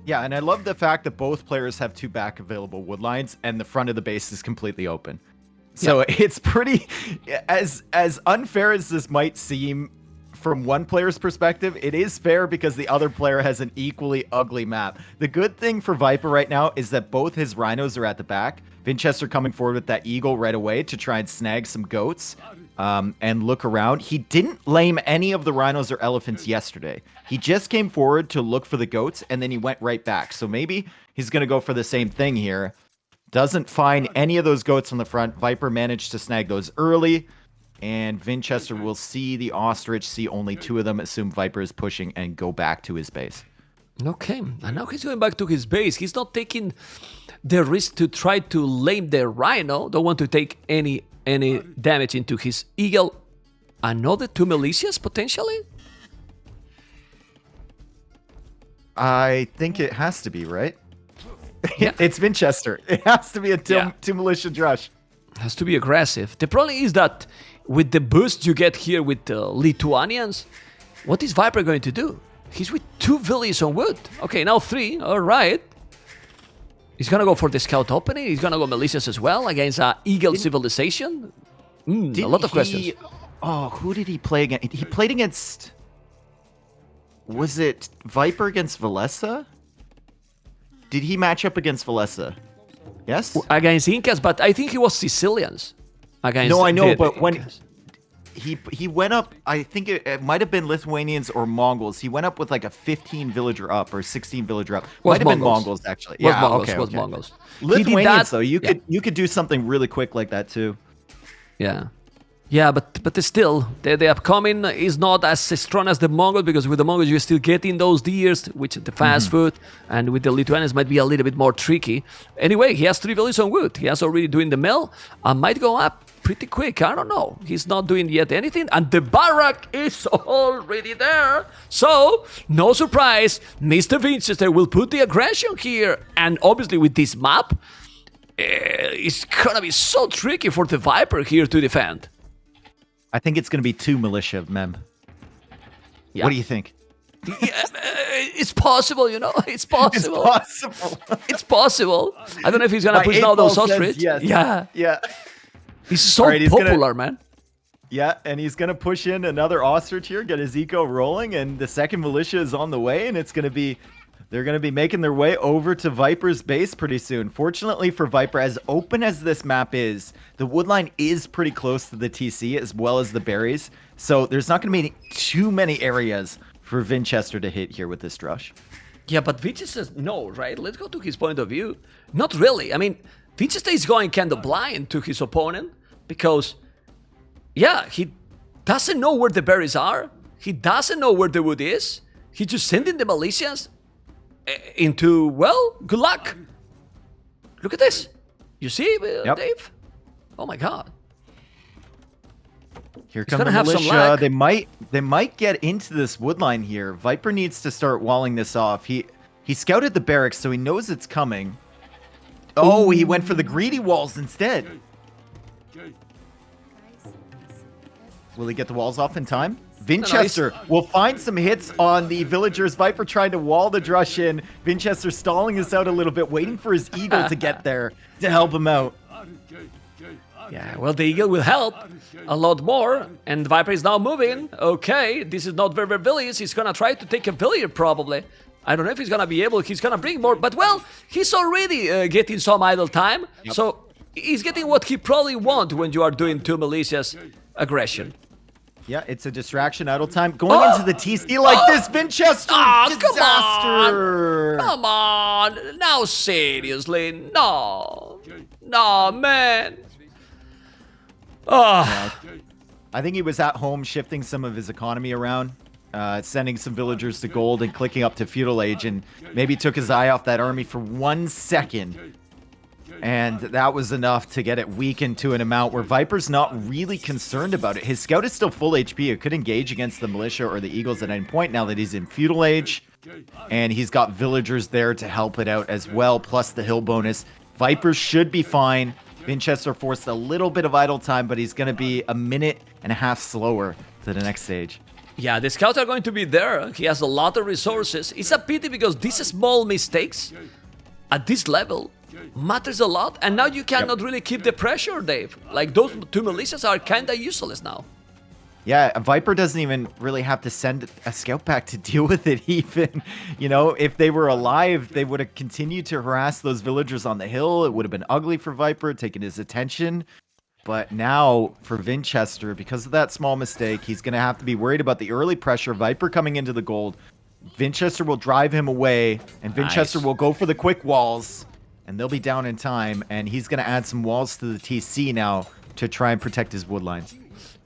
Yeah, and I love the fact that both players have 2 back available wood lines and the front of the base is completely open. So it's pretty, as unfair as this might seem from one player's perspective, it is fair because the other player has an equally ugly map. The good thing for Viper right now is that both his rhinos are at the back. Vinchester coming forward with that eagle right away to try and snag some goats and look around. He didn't lame any of the rhinos or elephants yesterday. He just came forward to look for the goats and then he went right back. So maybe he's going to go for the same thing here. Doesn't find any of those goats on the front. Viper managed to snag those early. And Vinchester will see the ostrich, see only 2 of them, assume Viper is pushing, and go back to his base. Okay, and now he's going back to his base. He's not taking the risk to try to lame the Rhino. Don't want to take any damage into his Eagle. Another 2 militias, potentially? I think it has to be, right? Yeah. It's Vinchester. It has to be a two militia drush. Has to be aggressive. The problem is that with the boost you get here with the Lithuanians, what is Viper going to do? He's with 2 villies on wood. Okay, now 3. All right. He's gonna go for the scout opening. He's gonna go militias as well against Eagle Civilization. A lot of questions. Oh, who did he play against? He played against... Was it Viper against Valessa? Did he match up against Valessa? Yes? Against Incas, but I think he was Sicilians. Against No, I know, the but when Incas. he went up, I think it might have been Lithuanians or Mongols. He went up with like a 15 villager up or 16 villager up. Was Might have been Mongols. Mongols actually. Was Yeah, Mongols, okay, was okay. Mongols. He did Lithuanians that- though, you yeah. could do something really quick like that too. Yeah. Yeah, but still, the upcoming is not as strong as the Mongols, because with the Mongols you're still getting those deers, which is the fast food, and with the Lithuanians might be a little bit more tricky. Anyway, he has 3 villages on wood. He has already doing the mill. Might go up pretty quick. I don't know. He's not doing yet anything, and the barrack is already there. So, no surprise, Mr. Vinchester will put the aggression here, and obviously with this map, it's gonna be so tricky for the Viper here to defend. I think it's going to be 2 militia, Mem. Yeah. What do you think? It's possible, you know. It's possible. It's possible. It's possible. I don't know if he's gonna My push 8 now those ball says ostrich. yes. Yeah, Yeah. he's so Alright, he's popular, man. Yeah, and he's going to push in another ostrich here, get his eco rolling, and the second militia is on the way, and it's going to be... They're going to be making their way over to Viper's base pretty soon. Fortunately for Viper, as open as this map is, the woodline is pretty close to the TC as well as the berries. So there's not going to be too many areas for Vinchester to hit here with this drush. Yeah, but Vinchester, no, right? Let's go to his point of view. Not really. I mean, Vinchester is going kind of blind to his opponent because, yeah, he doesn't know where the berries are. He doesn't know where the wood is. He's just sending the militias into, well, good luck. Look at this. You see, Yep. Dave? Oh my God. Here comes gonna the have some militia. lag. They might get into this woodline here. Viper needs to start walling this off. He scouted the barracks, so he knows it's coming. Oh, he went for the greedy walls instead. Will he get the walls off in time? Vinchester will find some hits on the villagers. Viper trying to wall the drush in. Vinchester stalling this out a little bit, waiting for his eagle to get there to help him out. Yeah, well, the eagle will help a lot more, and Viper is now moving. Okay, this is not very village. He's gonna try to take a villager, probably. I don't know if he's gonna be able. He's gonna bring more, but well, he's already getting some idle time, so he's getting what he probably wants when you are doing 2 militias aggression. Yeah, it's a distraction, idle time. Going into the TC like this, Vinchester, disaster! Come on, now seriously, no, man. Oh, I think he was at home shifting some of his economy around, sending some villagers to gold and clicking up to feudal age, and maybe took his eye off that army for 1 second. And that was enough to get it weakened to an amount where Viper's not really concerned about it. His scout is still full HP. It could engage against the militia or the eagles at any point now that he's in feudal age. And he's got villagers there to help it out as well, plus the hill bonus. Viper should be fine. Vinchester forced a little bit of idle time, but he's going to be a minute and a half slower to the next stage. yeah, the scouts are going to be there. He has a lot of resources. It's a pity because these small mistakes at this level matters a lot, and now you cannot really keep the pressure, Dave. Like, those 2 militias are kind of useless now. Yeah, Viper doesn't even really have to send a scout back to deal with it even. You know, if they were alive, they would have continued to harass those villagers on the hill. It would have been ugly for Viper, taking his attention. But now, for Vinchester, because of that small mistake, he's going to have to be worried about the early pressure. Viper coming into the gold. Vinchester will drive him away, and Vinchester will go for the quick walls. And they'll be down in time, and he's going to add some walls to the TC now to try and protect his woodlines.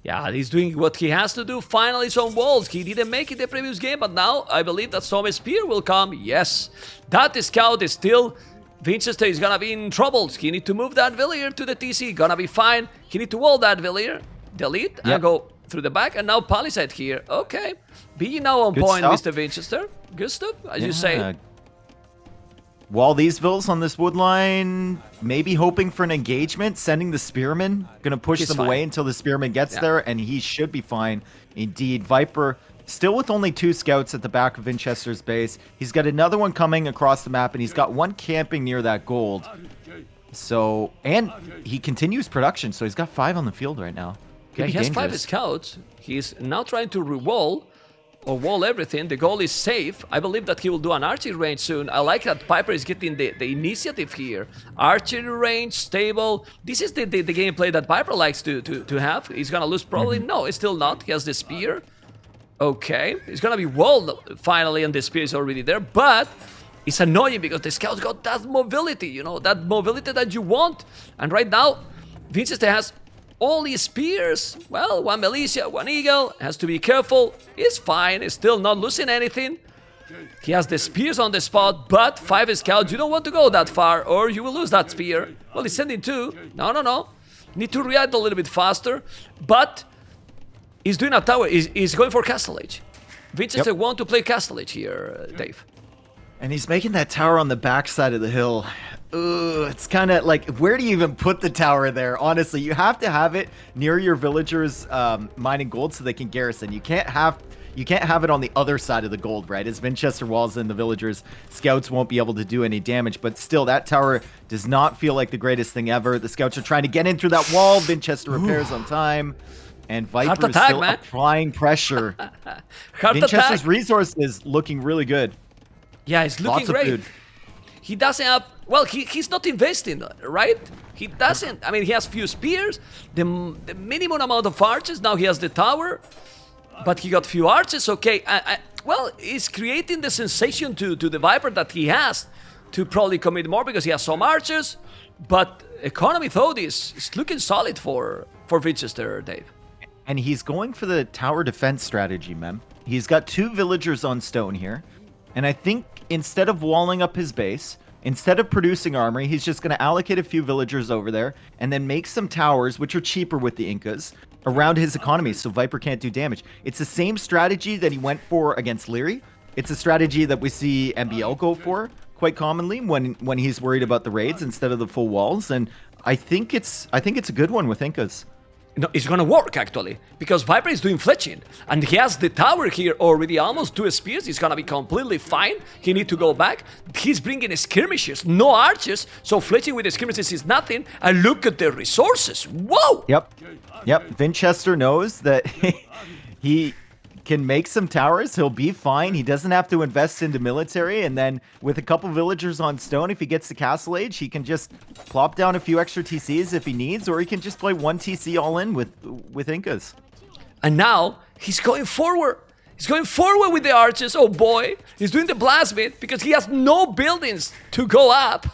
Yeah, he's doing what he has to do. Finally, some walls. He didn't make it the previous game, but now I believe that some spear will come. Yes, that scout is still... Vinchester is gonna be in trouble. He need to move that villager to the TC. Gonna be fine. He need to wall that villager. Delete and go through the back. And now Palisade here. Okay. Be now on point, Mr. Vinchester. Good stuff, as you say. Wall these vills on this wood line, maybe hoping for an engagement, sending the spearman. Gonna push them away until the spearman gets there, and he should be fine. Indeed, Viper still with only 2 scouts at the back of Vinchester's base. He's got another one coming across the map, and he's got one camping near that gold. So, and he continues production, so he's got 5 on the field right now. Yeah, he has 5 scouts. He's now trying to re-wall or wall everything. The goal is safe. I believe that he will do an archery range soon. I like that Piper is getting the initiative here. Archery range, stable. This is the gameplay that Piper likes to have. He's gonna lose probably. No, it's still not. He has the spear. Okay, he's gonna be walled finally, and the spear is already there. But it's annoying because the scouts got that mobility, you know, that mobility that you want. And right now, Vinchester has all these spears. Well, 1 militia, 1 eagle. Has to be careful. He's fine. He's still not losing anything. He has the spears on the spot, but 5 scouts. You don't want to go that far, or you will lose that spear. Well, he's sending 2. No. Need to react a little bit faster, but he's doing a tower. He's going for Castle Age. Vinchester want to play Castle Age here, Dave. And he's making that tower on the backside of the hill. Ugh, it's kind of like, where do you even put the tower there? Honestly, you have to have it near your villagers mining gold so they can garrison. You can't have it on the other side of the gold, right? As Vinchester walls in, the villagers, scouts won't be able to do any damage. But still, that tower does not feel like the greatest thing ever. The scouts are trying to get in through that wall. Vinchester repairs on time. And Viper is still applying pressure. Vinchester's resource is looking really good. Yeah, it's looking great. Food. He doesn't have... Well, he's not investing, right? He doesn't... I mean, he has few spears, the minimum amount of archers. Now he has the tower, but he got few archers. Okay, well, he's creating the sensation to the Viper that he has to probably commit more because he has some archers. But economy, though, is looking solid for Vinchester, Dave. And he's going for the tower defense strategy, man. He's got 2 villagers on stone here. And I think instead of walling up his base, instead of producing armory, he's just going to allocate a few villagers over there and then make some towers, which are cheaper with the Incas, around his economy so Viper can't do damage. It's the same strategy that he went for against Liereyy. It's a strategy that we see MBL go for quite commonly when he's worried about the raids instead of the full walls. And I think it's a good one with Incas. No, it's gonna work actually, because Viper is doing fletching, and he has the tower here already, almost 2 spears. He's gonna be completely fine. He need to go back. He's bringing skirmishes, no archers, so fletching with the skirmishes is nothing. And look at the resources. Whoa! Yep. Vinchester knows that he can make some towers. He'll be fine. He doesn't have to invest into military. And then with a couple villagers on stone, if he gets to Castle Age, he can just plop down a few extra TCs if he needs, or he can just play 1 TC all in with Incas. And now he's going forward. He's going forward with the archers. Oh boy, he's doing the blasmid because he has no buildings to go up.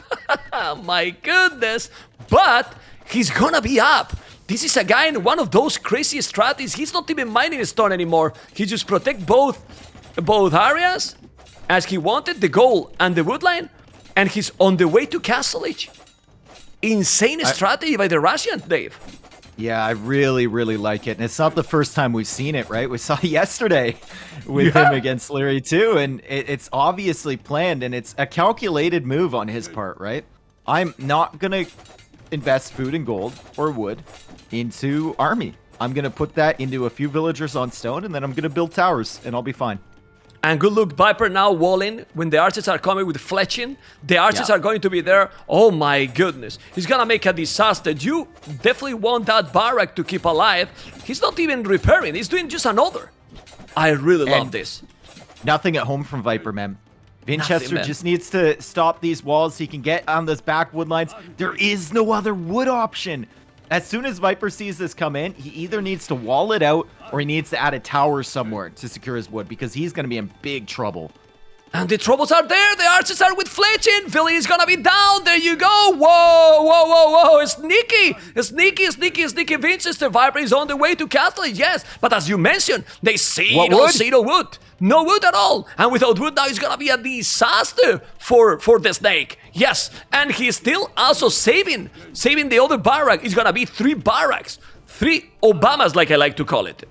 My goodness. But he's gonna be up. This is a guy in one of those crazy strategies. He's not even mining stone anymore. He just protect both areas as he wanted, the goal and the woodline, and he's on the way to Castle Age. Insane strategy by the Russians, Dave. Yeah, I really, really like it. And it's not the first time we've seen it, right? We saw it yesterday with him against Liereyy too, and it's obviously planned, and it's a calculated move on his part, right? I'm not going to invest food and gold or wood into army. I'm going to put that into a few villagers on stone, and then I'm going to build towers, and I'll be fine. And good luck, Viper now walling when the archers are coming with fletching. The archers are going to be there. Oh my goodness. He's going to make a disaster. You definitely want that barrack to keep alive. He's not even repairing. He's doing just another. I really love this. Nothing at home from Viper, man. Vinchester just needs to stop these walls. He can get on those back wood lines. There is no other wood option. As soon as Viper sees this come in, he either needs to wall it out or he needs to add a tower somewhere to secure his wood because he's going to be in big trouble. And the troubles are there. The archers are with fletching. Philly is gonna be down. There you go. Whoa, whoa, whoa, whoa. Sneaky. Vinchester Viper is on the way to castle. Yes. But as you mentioned, they see no wood. No wood at all. And without wood now, it's gonna be a disaster for the snake. Yes. And he's still also saving the other barrack. It's gonna be 3 barracks. 3 Obamas, like I like to call it.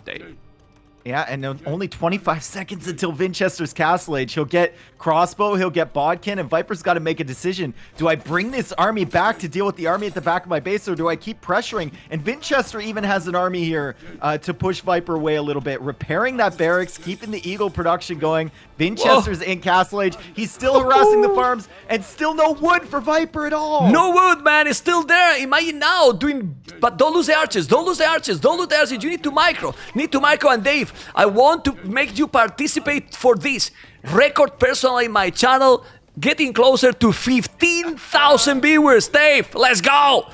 Yeah, and only 25 seconds until Vinchester's Castle Age. He'll get Crossbow, he'll get Bodkin, and Viper's got to make a decision. Do I bring this army back to deal with the army at the back of my base, or do I keep pressuring? And Vinchester even has an army here to push Viper away a little bit. Repairing that barracks, keeping the Eagle production going. Vinchester's in Castle Age. He's still harassing the farms, and still no wood for Viper at all. No wood, man. It's still there. Imagine now doing... But don't lose the archers. Don't lose the archers. Don't lose the archers. You need to micro. And Dave, I want to make you participate for this. Record personally in my channel, getting closer to 15,000 viewers. Dave, let's go.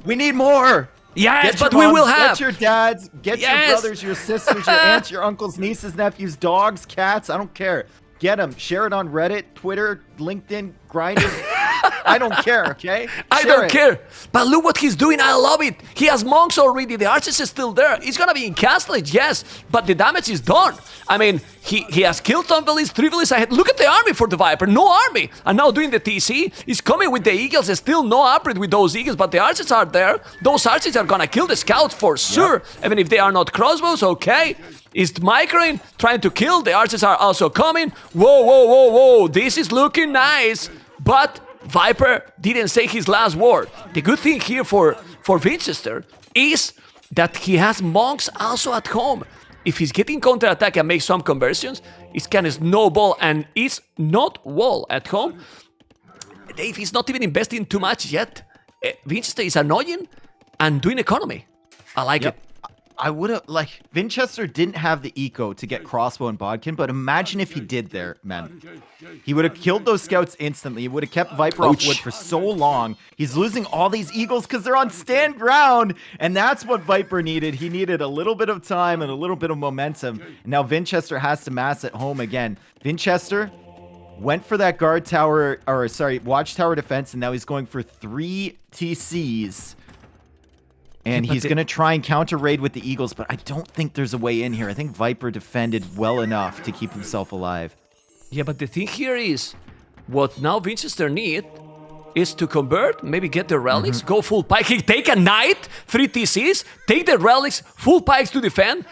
We need more. Yes, but we will have. Get your dads, get your brothers, your sisters, your aunts, your uncles, nieces, nephews, dogs, cats. I don't care. Get them. Share it on Reddit, Twitter, LinkedIn, Grindr. I don't care, okay? I don't care. But look what he's doing. I love it. He has monks already. The archers is still there. He's going to be in Castle Age, yes. But the damage is done. I mean, he has killed some villains, 3 villains ahead. Look at the army for the Viper. No army. And now doing the TC. He's coming with the Eagles. There's still no upgrade with those Eagles. But the archers are there. Those archers are going to kill the scouts for sure. Yep. Even if they are not crossbows, okay. Is microing, trying to kill. The archers are also coming. Whoa, whoa, whoa, whoa. This is looking nice. But Viper didn't say his last word. The good thing here for Vinchester is that he has monks also at home. If he's getting counterattack and makes some conversions, it's kind of snowball and it's not wall at home. Dave, he's not even investing too much yet. Vinchester is annoying and doing economy. I like it. I would have, Vinchester didn't have the eco to get Crossbow and Bodkin, but imagine if he did there, man. He would have killed those scouts instantly. He would have kept Viper off wood for so long. He's losing all these Eagles because they're on stand ground, and that's what Viper needed. He needed a little bit of time and a little bit of momentum. And now Vinchester has to mass at home again. Vinchester went for that watchtower defense, and now he's going for 3 TCs. And he's going to try and counter-raid with the Eagles, but I don't think there's a way in here. I think Viper defended well enough to keep himself alive. Yeah, but the thing here is, what now Vinchester need is to convert, maybe get the relics, go full pike, take a knight, 3 TCs, take the relics, full pikes to defend,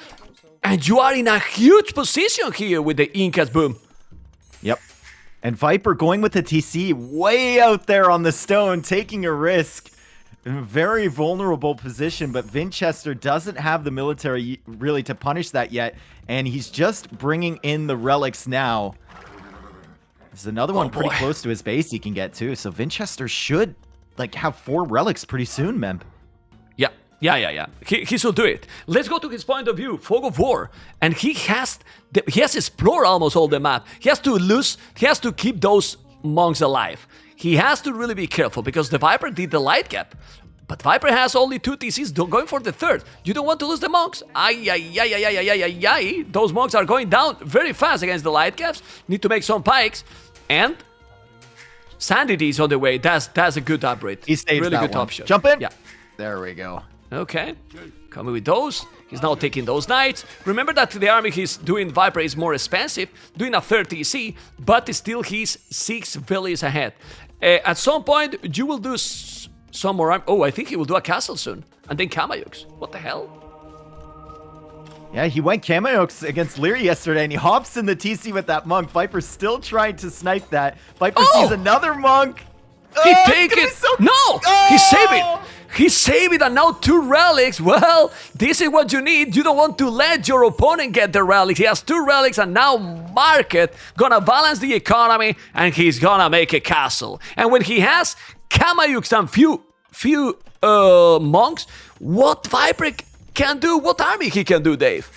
and you are in a huge position here with the Incas boom. Yep. And Viper going with the TC way out there on the stone, taking a risk. In a very vulnerable position, but Vinchester doesn't have the military really to punish that yet, and he's just bringing in the relics now. There's another one pretty close to his base he can get too, so Vinchester should have 4 relics pretty soon, Mem. Yeah. He should do it. Let's go to his point of view, Fog of War, and he has explored almost all the map. He has to keep those monks alive. He has to really be careful because the Viper did the light gap. But Viper has only 2 TCs going for the 3rd. You don't want to lose the monks. Those monks are going down very fast against the light caps. Need to make some pikes. And Sanity is on the way. That's a good upgrade. He stays really that good one. option. Jump in. Yeah. There we go. Okay. Coming with those. He's now taking those knights. Remember that the army he's doing Viper is more expensive, doing a 3rd TC, but still he's 6 villages ahead. At some point, you will do some more army. Oh, I think he will do a castle soon. And then Kamayuks. What the hell? Yeah, he went Kamayuks against Liereyy yesterday, and he hops in the TC with that monk. Viper's still trying to snipe that. Viper sees another monk. He take it. No! He saved it. He saved it, and now 2 relics. Well, this is what you need. You don't want to let your opponent get the relics. He has 2 relics, and now Market gonna balance the economy, and he's gonna make a castle. And when he has Kamayuks and few monks, what Viper can do, what army he can do, Dave?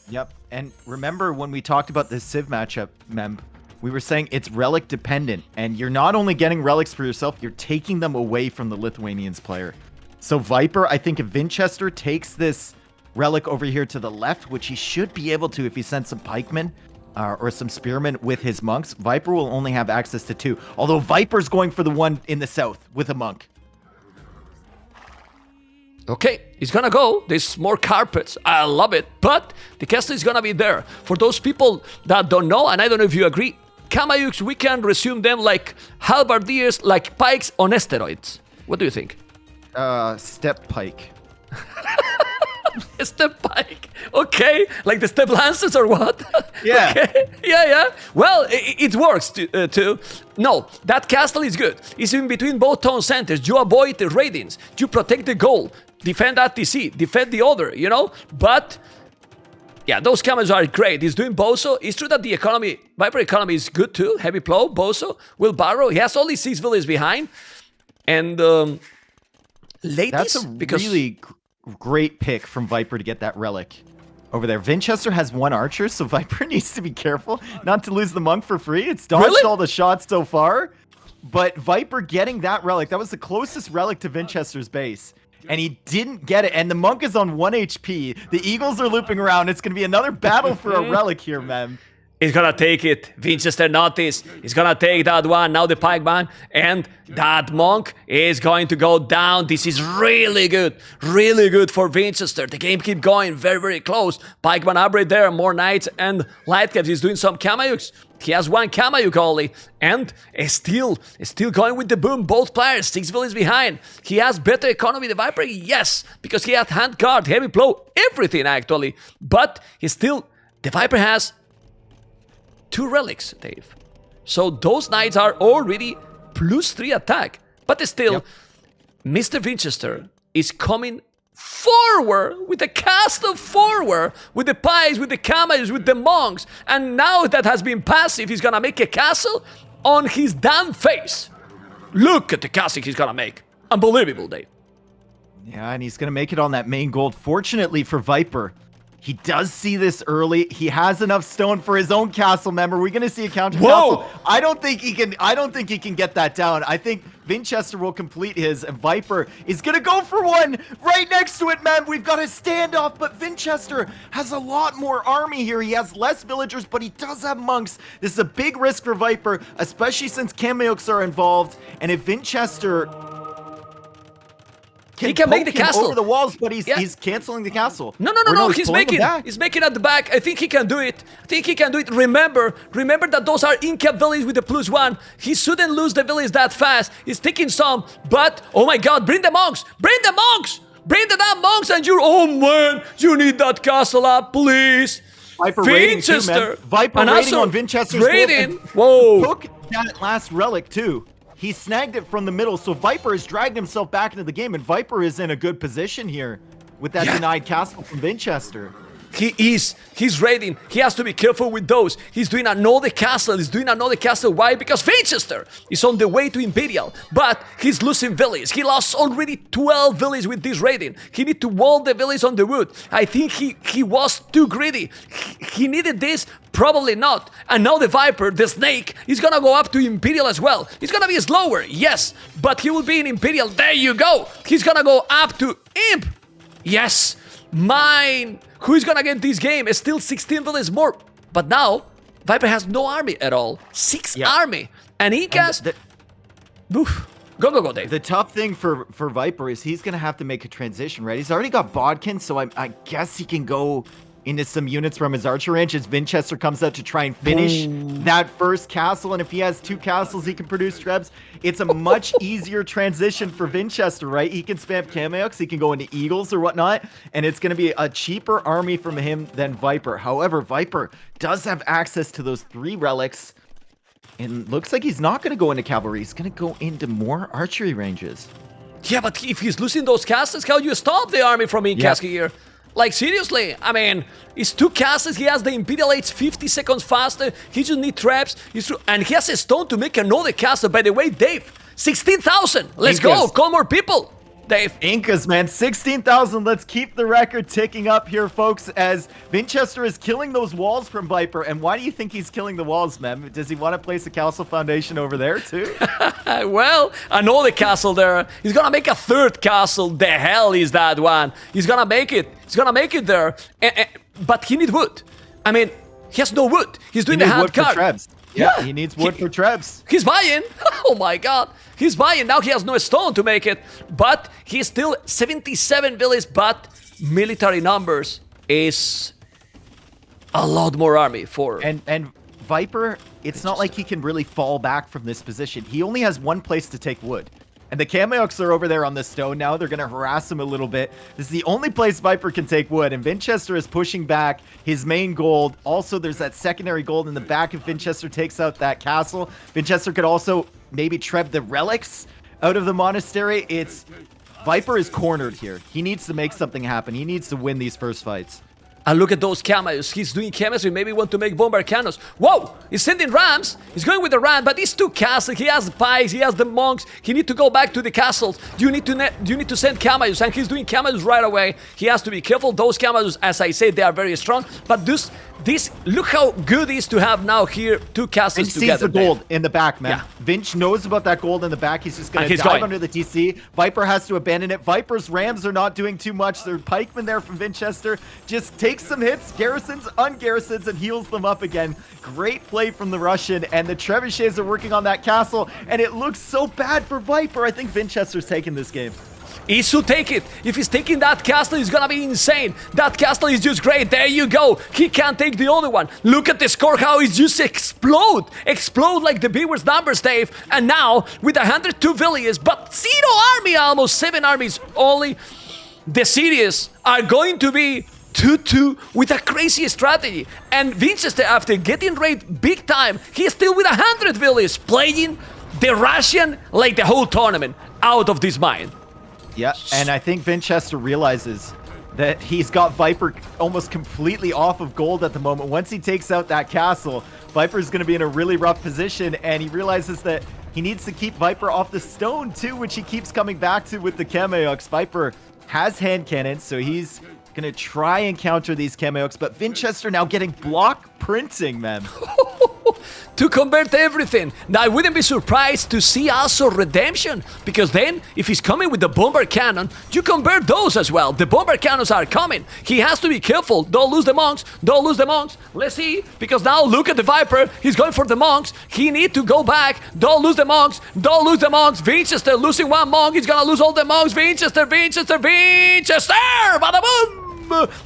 Yep, and remember when we talked about this Civ matchup, Mem, we were saying it's relic dependent, and you're not only getting relics for yourself, you're taking them away from the Lithuanians player. So Viper, I think if Vinchester takes this relic over here to the left, which he should be able to if he sends some pikemen, or some spearmen with his monks, Viper will only have access to 2. Although Viper's going for the one in the south with a monk. Okay, he's gonna go. There's more carpets. I love it. But the castle is gonna be there. For those people that don't know, and I don't know if you agree, Kamayuks, we can resume them like halberdiers, like pikes on steroids. What do you think? Step pike. Step pike. Okay, like the step lancers or what? Yeah. Okay. Yeah. Well, it works too. No, that castle is good. It's in between both town centers. You avoid the raidings. You protect the goal. Defend that TC. Defend the other, you know? But yeah, those camels are great. He's doing Boso. It's true that the economy, Viper economy is good too. Heavy plow, Boso, Wheelbarrow. He has only 6 villages behind. And ladies, that's a really great pick from Viper to get that relic over there. Vinchester has 1 archer, so Viper needs to be careful not to lose the monk for free. It's dodged all the shots so far, but Viper getting that relic, that was the closest relic to Vinchester's base. And he didn't get it, and the monk is on 1 HP. The eagles are looping around. It's going to be another battle for a relic here, man. He's gonna take it. Vinchester noticed. He's gonna take that one. Now the pikeman and that monk is going to go down. This is really good. Really good for Vinchester. The game keep going very, very close. Pikeman upgrade there. More knights and light caps. He's doing some Kamayuks. He has 1 Kamayuk only. And is still going with the boom. Both players, 6 villages behind. He has better economy, the Viper. Yes, because he has hand guard, heavy blow, everything actually. But he still, the Viper has 2 relics, Dave. So those knights are already +3 attack. But still, Mr. Vinchester is coming forward with the castle forward, with the pies, with the camels, with the monks. And now that has been passive, he's gonna make a castle on his damn face. Look at the castle he's gonna make. Unbelievable, Dave. Yeah, and he's going to make it on that main gold. Fortunately for Viper, he does see this early. He has enough stone for his own castle. Member, we're going to see a counter castle. I don't think he can get that down. I think Vinchester will complete his, and Viper is going to go for one right next to it, man. We've got a standoff, but Vinchester has a lot more army here. He has less villagers, but he does have monks. This is a big risk for Viper, especially since Kamayuks are involved. And if Vinchester he can make the castle over the walls, but he's canceling the castle. No. He's making at the back. I think he can do it. Remember that those are in-cap villages with the +1. He shouldn't lose the village that fast. He's taking some, but oh my God, bring the monks! Bring the damn monks, and oh man, you need that castle up, please. Viper raiding too, man. Viper raiding on Vinchester's raiding. Whoa! Took that last relic too. He snagged it from the middle, so Viper has dragged himself back into the game, and Viper is in a good position here with that denied castle from Vinchester. He's raiding. He has to be careful with those. He's doing another castle. Why? Because Vinchester is on the way to Imperial, but he's losing villages. He lost already 12 villages with this raiding. He need to wall the village on the wood. I think he was too greedy. He needed this. Probably not. And now the Viper, the snake, is gonna go up to Imperial as well. He's gonna be slower, yes, but he will be in Imperial. There you go. He's gonna go up to Imp. Yes, mine. Who's gonna get this game? It's still 16 villages more. But now, Viper has no army at all. 6 army. And he has... Oof. Go, Dave. The tough thing for Viper is he's gonna have to make a transition, right? He's already got Bodkin, so I guess he can go into some units from his archer range as Vinchester comes out to try and finish that first castle. And if he has 2 castles, he can produce trebs. It's a much easier transition for Vinchester, right? He can spam Kamayuks, he can go into Eagles or whatnot, and it's going to be a cheaper army from him than Viper. However, Viper does have access to those 3 relics, and looks like he's not going to go into cavalry. He's going to go into more archery ranges. Yeah, but if he's losing those castles, how do you stop the army from being casting here? Like, seriously, I mean, it's 2 castles, he has the Imperial Age 50 seconds faster, he just needs traps, and he has a stone to make another castle. By the way, Dave, 16,000, let's go, call more people. Dave. Incas, man, 16,000. Let's keep the record ticking up here, folks, as Vinchester is killing those walls from Viper. And why do you think he's killing the walls, man? Does he want to place a castle foundation over there, too? Well, another castle there. He's going to make a 3rd castle. The hell is that one? He's going to make it. He's going to make it there. But he needs wood. I mean, He has no wood. He's doing He the needs hand wood for card. trebs. Yeah, he needs wood for trebs. He's buying. Oh my god. He's buying. Now he has no stone to make it. But he's still 77 villages. But military numbers is a lot more army for... And Viper, it's not like he can really fall back from this position. He only has one place to take wood. And the Kameyuks are over there on the stone now. They're going to harass him a little bit. This is the only place Viper can take wood. And Vinchester is pushing back his main gold. Also, there's that secondary gold in the back if Vinchester takes out that castle. Vinchester could also maybe treb the relics out of the monastery. Viper is cornered here. He needs to make something happen. He needs to win these first fights. And look at those cameos. He's doing chemistry. Maybe want to make bomber cannons. Whoa! He's sending rams. He's going with the ram, but these two castles. He has the pikes. He has the monks. He need to go back to the castles. You need to send cameos, and he's doing cameos right away. He has to be careful. Those cameos, as I said, they are very strong. But this look how good it is to have now here two castles together. He sees the gold in the back, man. Yeah. Vinch knows about that gold in the back. He's just going to dive under the TC. Viper has to abandon it. Viper's rams are not doing too much. Their pikemen there from Vinchester just takes some hits, garrisons, ungarrisons, and heals them up again. Great play from the Russian, and the trebuchets are working on that castle, and it looks so bad for Viper. I think Vinchester's taking this game. He should take it. If he's taking that castle, it's gonna be insane. That castle is just great. There you go. He can't take the other one. Look at the score, how it just explode. Explode like the viewers' numbers, Dave. And now, with 102 villages, but 0 army, almost 7 armies only, the cities are going to be 2-2 with a crazy strategy. And Vinchester, after getting raided big time, he's still with 100 villages, playing the Russian like the whole tournament out of this mind. Yeah, and I think Vinchester realizes that he's got Viper almost completely off of gold at the moment. Once he takes out that castle, Viper's going to be in a really rough position, and he realizes that he needs to keep Viper off the stone too, which he keeps coming back to with the Kameyuks. Viper has hand cannons, so he's going to try and counter these Kameyuks, but Vinchester now getting block printing, man. To convert everything. Now, I wouldn't be surprised to see also redemption, because then, if he's coming with the bomber cannon, you convert those as well. The bomber cannons are coming. He has to be careful. Don't lose the monks. Don't lose the monks. Let's see, because now look at the Viper. He's going for the monks. He need to go back. Don't lose the monks. Don't lose the monks. Vinchester losing one monk. He's gonna lose all the monks. Vinchester, Vinchester, Vinchester! Bada boom!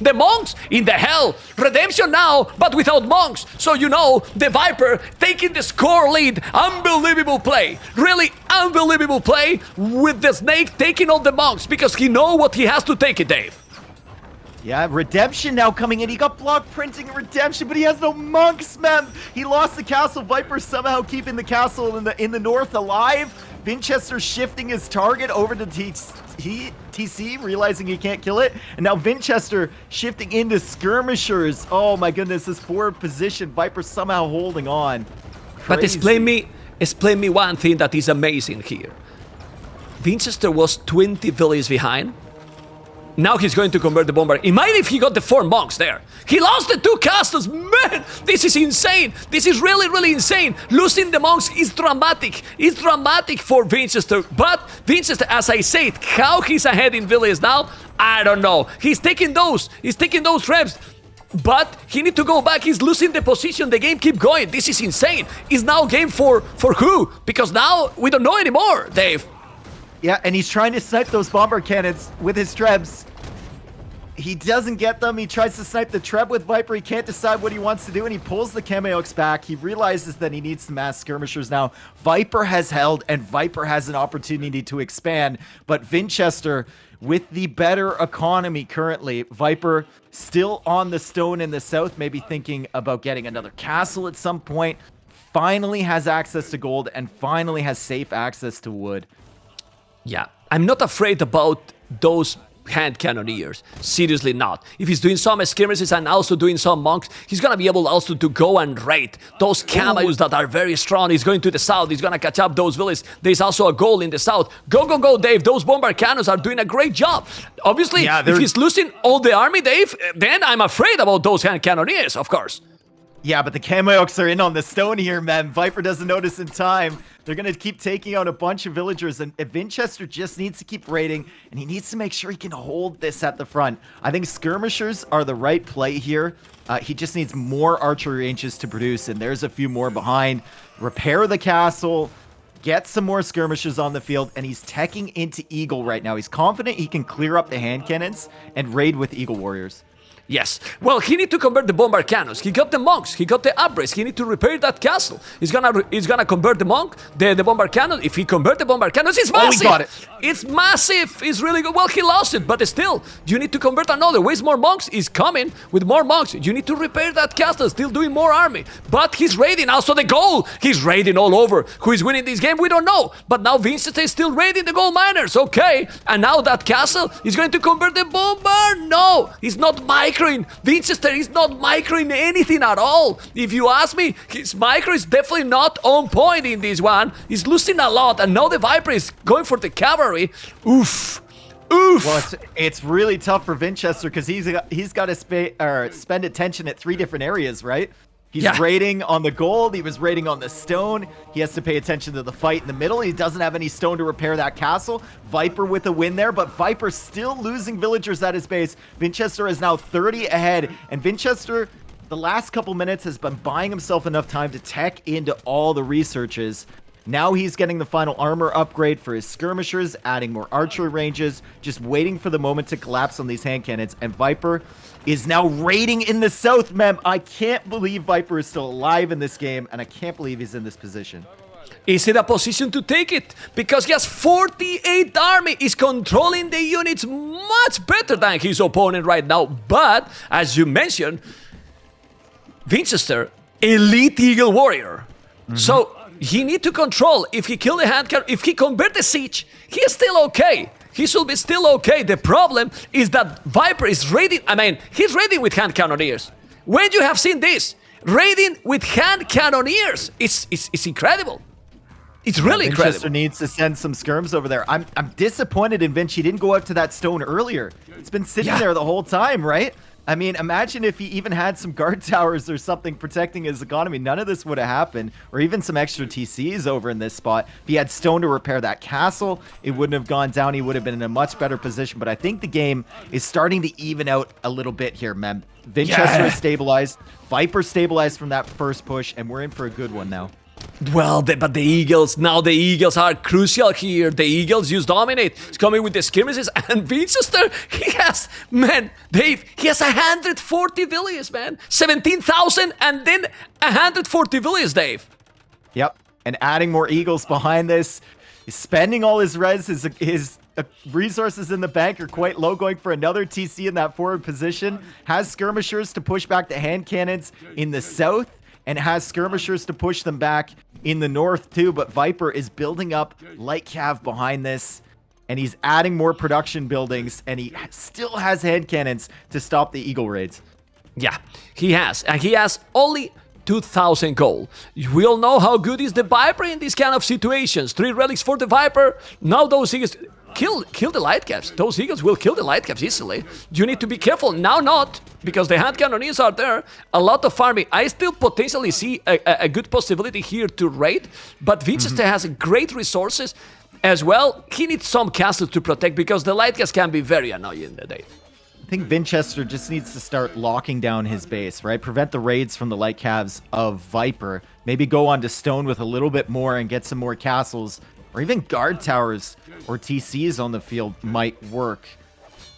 The monks in the hell. Redemption now, but without monks. So you know, the Viper taking the score lead. Unbelievable play. Really unbelievable play with the Snake taking all the monks because he know what he has to take it, Dave. Yeah, Redemption now coming in. He got block printing and Redemption, but he has no monks, man. He lost the castle. Viper somehow keeping the castle in the north alive. Vinchester shifting his target over to TC, realizing he can't kill it. And now Vinchester shifting into skirmishers. Oh my goodness, this forward position. Viper somehow holding on. Crazy. But explain me one thing that is amazing here. Vinchester was 20 villages behind. Now he's going to convert the bomber. Imagine if he got the 4 monks there. He lost the 2 castles. Man, this is insane. This is really, really insane. Losing the monks is dramatic. It's dramatic for Vinchester. But Vinchester, as I said, how he's ahead in villages now, I don't know. He's taking those reps. But he need to go back. He's losing the position. The game keep going. This is insane. It's now game for who? Because now we don't know anymore, Dave. Yeah, and he's trying to snipe those bomber cannons with his trebs. He doesn't get them. He tries to snipe the treb with Viper. He can't decide what he wants to do, and he pulls the Kameyuks back. He realizes that he needs to mass skirmishers now. Viper has held, and Viper has an opportunity to expand, but Vinchester, with the better economy currently, Viper still on the stone in the south, maybe thinking about getting another castle at some point, finally has access to gold, and finally has safe access to wood. Yeah, I'm not afraid about those hand cannoneers. Seriously not. If he's doing some skirmishes and also doing some monks, he's gonna be able also to go and raid those cameos that are very strong. He's going to the south. He's gonna catch up those villages. There's also a goal in the south. Go, go, go, Dave. Those bomber cannons are doing a great job. Obviously, if he's losing all the army, Dave, then I'm afraid about those hand cannoneers, of course. Yeah, but the Kamioks are in on the stone here, man. Viper doesn't notice in time. They're going to keep taking out a bunch of villagers, and Vinchester just needs to keep raiding, and he needs to make sure he can hold this at the front. I think skirmishers are the right play here. He just needs more archery ranges to produce, and there's a few more behind. Repair the castle, get some more skirmishers on the field, and he's teching into Eagle right now. He's confident he can clear up the hand cannons and raid with Eagle Warriors. Yes. Well, he need to convert the bombard cannons. He got the monks. He got the upgrades. He need to repair that castle. He's gonna convert the monk, the bombard cannon. If he convert the bombard cannons, it's massive. Oh, he got it. It's massive. It's really good. Well, he lost it, but still, you need to convert another. Where's more monks? He's coming with more monks. You need to repair that castle. Still doing more army, but he's raiding. Also the gold. He's raiding all over. Who is winning this game? We don't know. But now Vinchester is still raiding the gold miners. Okay, and now that castle is going to convert the bombard. No, he's not microing. Vinchester is not microing anything at all. If you ask me, his micro is definitely not on point in this one. He's losing a lot, and now the Viper is going for the cavalry. Oof. Oof. Well, it's really tough for Vinchester because he's got to spend attention at 3 different areas, right? He's raiding on the gold. He was raiding on the stone. He has to pay attention to the fight in the middle. He doesn't have any stone to repair that castle. Viper with a win there, but Viper still losing villagers at his base. Vinchester is now 30 ahead, and Vinchester, the last couple minutes, has been buying himself enough time to tech into all the researches. Now he's getting the final armor upgrade for his skirmishers, adding more archery ranges, just waiting for the moment to collapse on these hand cannons, and Viper is now raiding in the south, Mem. I can't believe Viper is still alive in this game, and I can't believe he's in this position. Is it a position to take it? Because he has 48 army, is controlling the units much better than his opponent right now. But, as you mentioned, Vinchester, elite Eagle Warrior. So, he need to control. If he kill the hand cannon, if he convert the siege, he is still okay. He should be still okay. The problem is that Viper is raiding. I mean, he's raiding with hand cannoneers. When you have seen this, raiding with hand cannoneers, it's incredible. It's really incredible. Vinchester needs to send some skirms over there. I'm disappointed in Vinch. He didn't go out to that stone earlier. It's been sitting there the whole time, right? I mean, imagine if he even had some guard towers or something protecting his economy. None of this would have happened, or even some extra TCs over in this spot. If he had stone to repair that castle, it wouldn't have gone down. He would have been in a much better position. But I think the game is starting to even out a little bit here, Mem. Vinchester is stabilized. Viper stabilized from that first push, and we're in for a good one now. Well, but the Eagles, now the Eagles are crucial here. The Eagles just dominate. It's coming with the skirmishes, and Vinchester, he has, man, Dave, he has 140 villages, man. 17,000 and then 140 villages, Dave. Yep, and adding more Eagles behind this. He's spending all his res, his resources in the bank are quite low, going for another TC in that forward position. Has skirmishers to push back the hand cannons in the south, and has skirmishers to push them back in the north too, but Viper is building up light cav behind this, and he's adding more production buildings, and he still has hand cannons to stop the Eagle raids. Yeah, he has, and he has only 2,000 gold. We all know how good is the Viper in these kind of situations. 3 relics for the Viper. Now those Eagles kill the light caps. Those Eagles will kill the light caps easily. You need to be careful. Now not, because the hand cannoneers are there. A lot of farming. I still potentially see a good possibility here to raid, but Vinchester has great resources as well. He needs some castles to protect, because the light caps can be very annoying today. I think Vinchester just needs to start locking down his base, right? Prevent the raids from the light calves of Viper. Maybe go on to stone with a little bit more and get some more castles, or even guard towers or TCs on the field might work.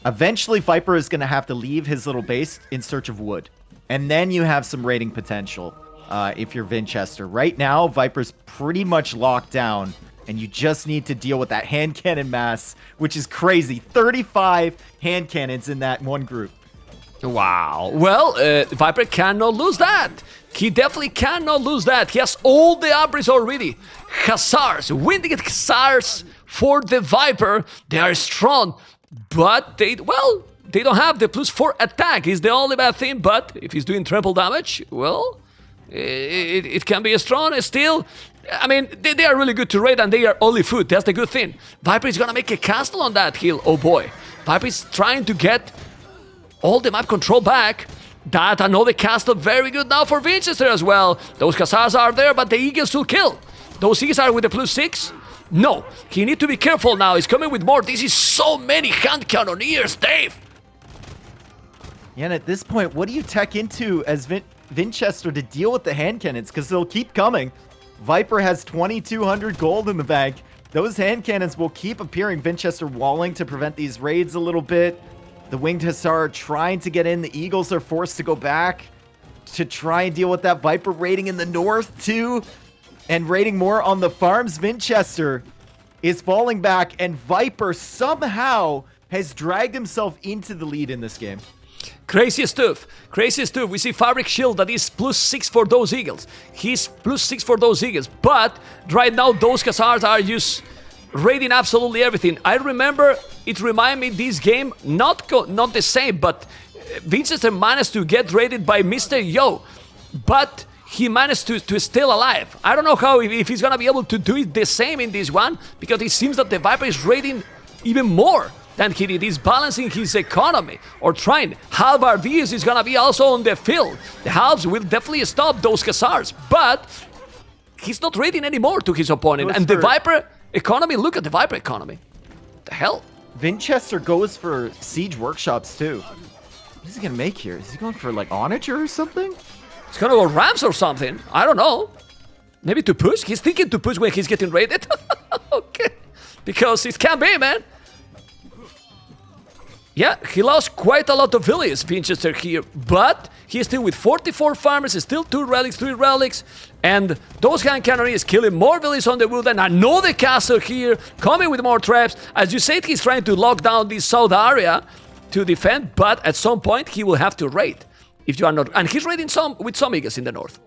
Eventually, Viper is going to have to leave his little base in search of wood. And then you have some raiding potential if you're Vinchester. Right now, Viper's pretty much locked down, and you just need to deal with that hand cannon mass, which is crazy. 35 hand cannons in that one group. Wow. Well, Viper cannot lose that. He definitely cannot lose that. He has all the upgrades already. Hussars, winded Hussars for the Viper. They are strong, but they don't have the +4 attack. Is the only bad thing, but if he's doing triple damage, well, it can be strong still. I mean, they are really good to raid, and they are only food. That's the good thing. Viper is gonna make a castle on that hill. Oh boy. Viper is trying to get all the map control back. That another castle, very good now for Vinchester as well. Those Hussars are there, but the Eagles will kill. Those Eagles are with the +6. No, he need to be careful now. He's coming with more. This is so many hand cannoneers, Dave. Yeah, and at this point, what do you tech into as Vinchester to deal with the hand cannons? Because they'll keep coming. Viper has 2,200 gold in the bank. Those hand cannons will keep appearing. Vinchester walling to prevent these raids a little bit. The Winged Hussar are trying to get in. The Eagles are forced to go back to try and deal with that Viper raiding in the north too. And raiding more on the farms. Vinchester is falling back, and Viper somehow has dragged himself into the lead in this game. Crazy stuff. Crazy stuff. We see Fabric Shield that is +6 for those Eagles. He's +6 for those Eagles. But right now, those Hussars are just raiding absolutely everything. I remember it reminded me this game, not the same, but Vinchester managed to get raided by Mr. Yo. But he managed to still alive. I don't know how, if he's gonna be able to do it the same in this one, because it seems that the Viper is raiding even more than he did. He's balancing his economy, or trying. Half RVs is gonna be also on the field. The halves will definitely stop those Hussars, but he's not raiding anymore to his opponent. And the Viper economy, look at the Viper economy. The hell? Vinchester goes for siege workshops too. What is he gonna make here? Is he going for like Onager or something? He's gonna go Rams or something. I don't know. Maybe to push? He's thinking to push when he's getting raided. Okay. Because it can be, man. Yeah, he lost quite a lot of villages, Vinchester here, but he's still with 44 farmers, still 2 relics, 3 relics, and those hand cannoneers killing more villages on the wood, and another castle here, coming with more traps. As you said, he's trying to lock down this south area to defend, but at some point he will have to raid. If you are not, and he's raiding with some Eagles in the north.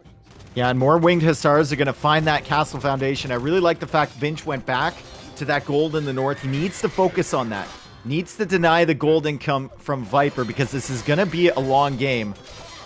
Yeah, and more Winged Hussars are going to find that castle foundation. I really like the fact Vinch went back to that gold in the north. He needs to focus on that. Needs to deny the gold income from Viper, because this is going to be a long game.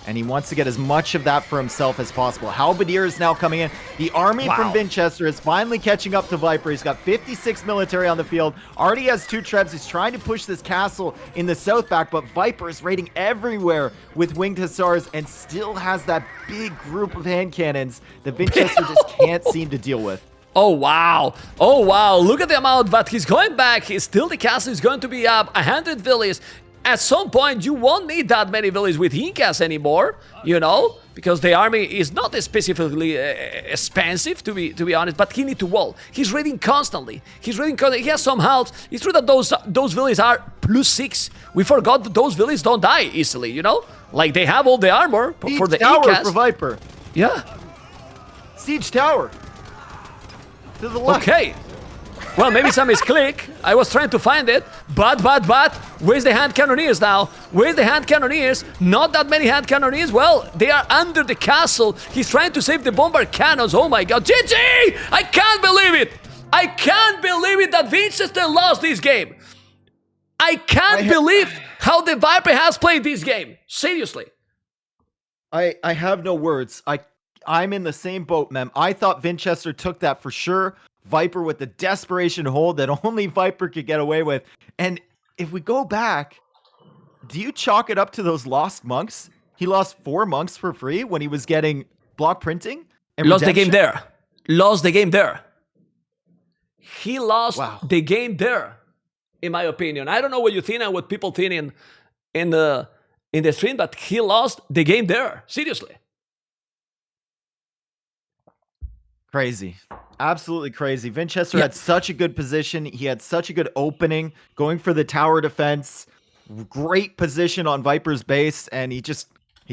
And he wants to get as much of that for himself as possible. Halberdier is now coming in. The army from Vinchester is finally catching up to Viper. He's got 56 military on the field. Already has 2 trebs. He's trying to push this castle in the south back, but Viper is raiding everywhere with Winged Hussars and still has that big group of hand cannons that Vinchester just can't seem to deal with. Oh, wow. Oh, wow. Look at the amount, but he's going back. He's still, the castle is going to be up 100 villages. At some point, you won't need that many villages with Incas anymore, you know, because the army is not specifically expensive, to be honest, but he needs to wall. He's raiding constantly. He's raiding constantly. He has some health. It's true that those villages are +6. We forgot that those villages don't die easily, you know? Like, they have all the armor for the Incas. For Viper. Yeah. Siege tower. To the left. Okay. Well, maybe some misclick. I was trying to find it. But, where's the hand cannoneers now? Where's the hand cannoneers? Not that many hand cannoneers. Well, they are under the castle. He's trying to save the bombard cannons. Oh my god. GG! I can't believe it! I can't believe it that Vinchester lost this game. I can't believe how the Viper has played this game. Seriously. I have no words. I'm in the same boat, mem. I thought Vinchester took that for sure. Viper with the desperation hold that only Viper could get away with. And if we go back, do you chalk it up to those lost monks? He lost 4 monks for free when he was getting block printing and lost redemption? the game there. Lost the game there. He lost the game there, in my opinion. I don't know what you think and what people think in the stream, but he lost the game there. Seriously. Crazy. Absolutely crazy. Vinchester had such a good position. He had such a good opening, going for the tower defense. Great position on Viper's base, and he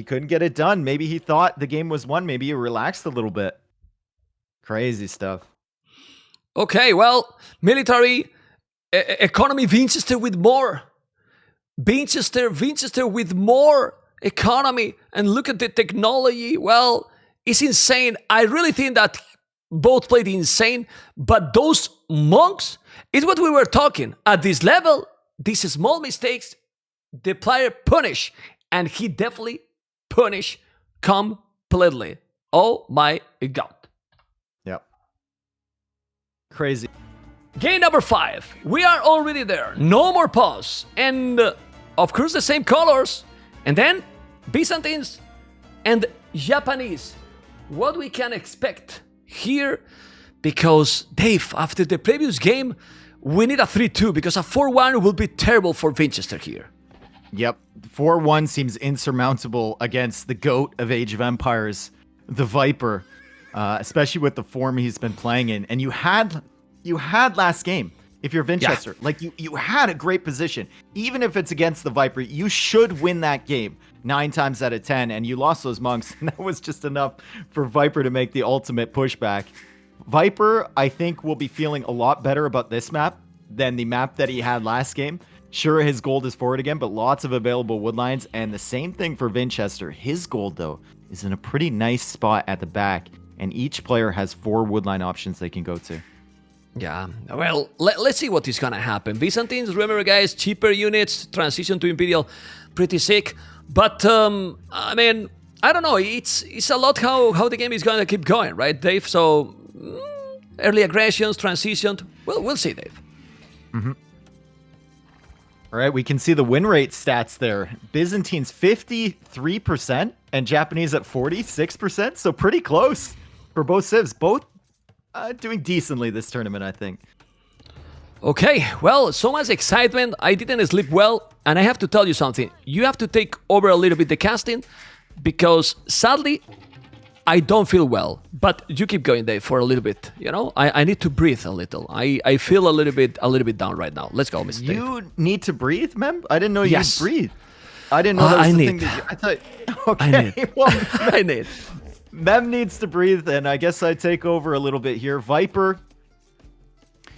couldn't get it done. Maybe he thought the game was won. Maybe he relaxed a little bit. Crazy stuff. Okay, well, military economy, Vinchester with more. Vinchester with more economy. And look at the technology. Well, it's insane. I really think that both played insane, but those monks is what we were talking. At this level, these small mistakes, the player punish, and he definitely punish completely. Oh my god. Yep. Crazy. Game number 5. We are already there. No more pause. And of course the same colors. And then Byzantines and Japanese. What we can expect here, because Dave, after the previous game, we need a 3-2 because a 4-1 will be terrible for Vinchester here. Yep, 4-1 seems insurmountable against the GOAT of Age of Empires, the Viper, especially with the form he's been playing in. And you had last game. If you're Vinchester, like you had a great position. Even if it's against the Viper, you should win that game 9 times out of 10. And you lost those monks, and that was just enough for Viper to make the ultimate pushback. Viper, I think, will be feeling a lot better about this map than the map that he had last game. Sure, his gold is forward again, but lots of available woodlines. And the same thing for Vinchester. His gold, though, is in a pretty nice spot at the back. And each player has 4 woodline options they can go to. Yeah, well, let's see what is gonna happen. Byzantines, remember guys, cheaper units, transition to Imperial, pretty sick. But, I mean, I don't know, it's a lot how the game is gonna keep going, right, Dave? So, early aggressions, transition, well, we'll see, Dave. Mm-hmm. All right, we can see the win rate stats there. Byzantines 53% and Japanese at 46%, so pretty close for both civs. Both doing decently this tournament, I think. Okay, well, so much excitement. I didn't sleep well, and I have to tell you something. You have to take over a little bit the casting, because sadly, I don't feel well. But you keep going, Dave, for a little bit. You know, I need to breathe a little. I feel a little bit down right now. Let's go, Mr. Dave. You need to breathe, Mem? I didn't know you Yes. breathe. I didn't know that was the thing that I thought. Okay, I need. well, I need. Mem needs to breathe, and I guess I take over a little bit here. Viper,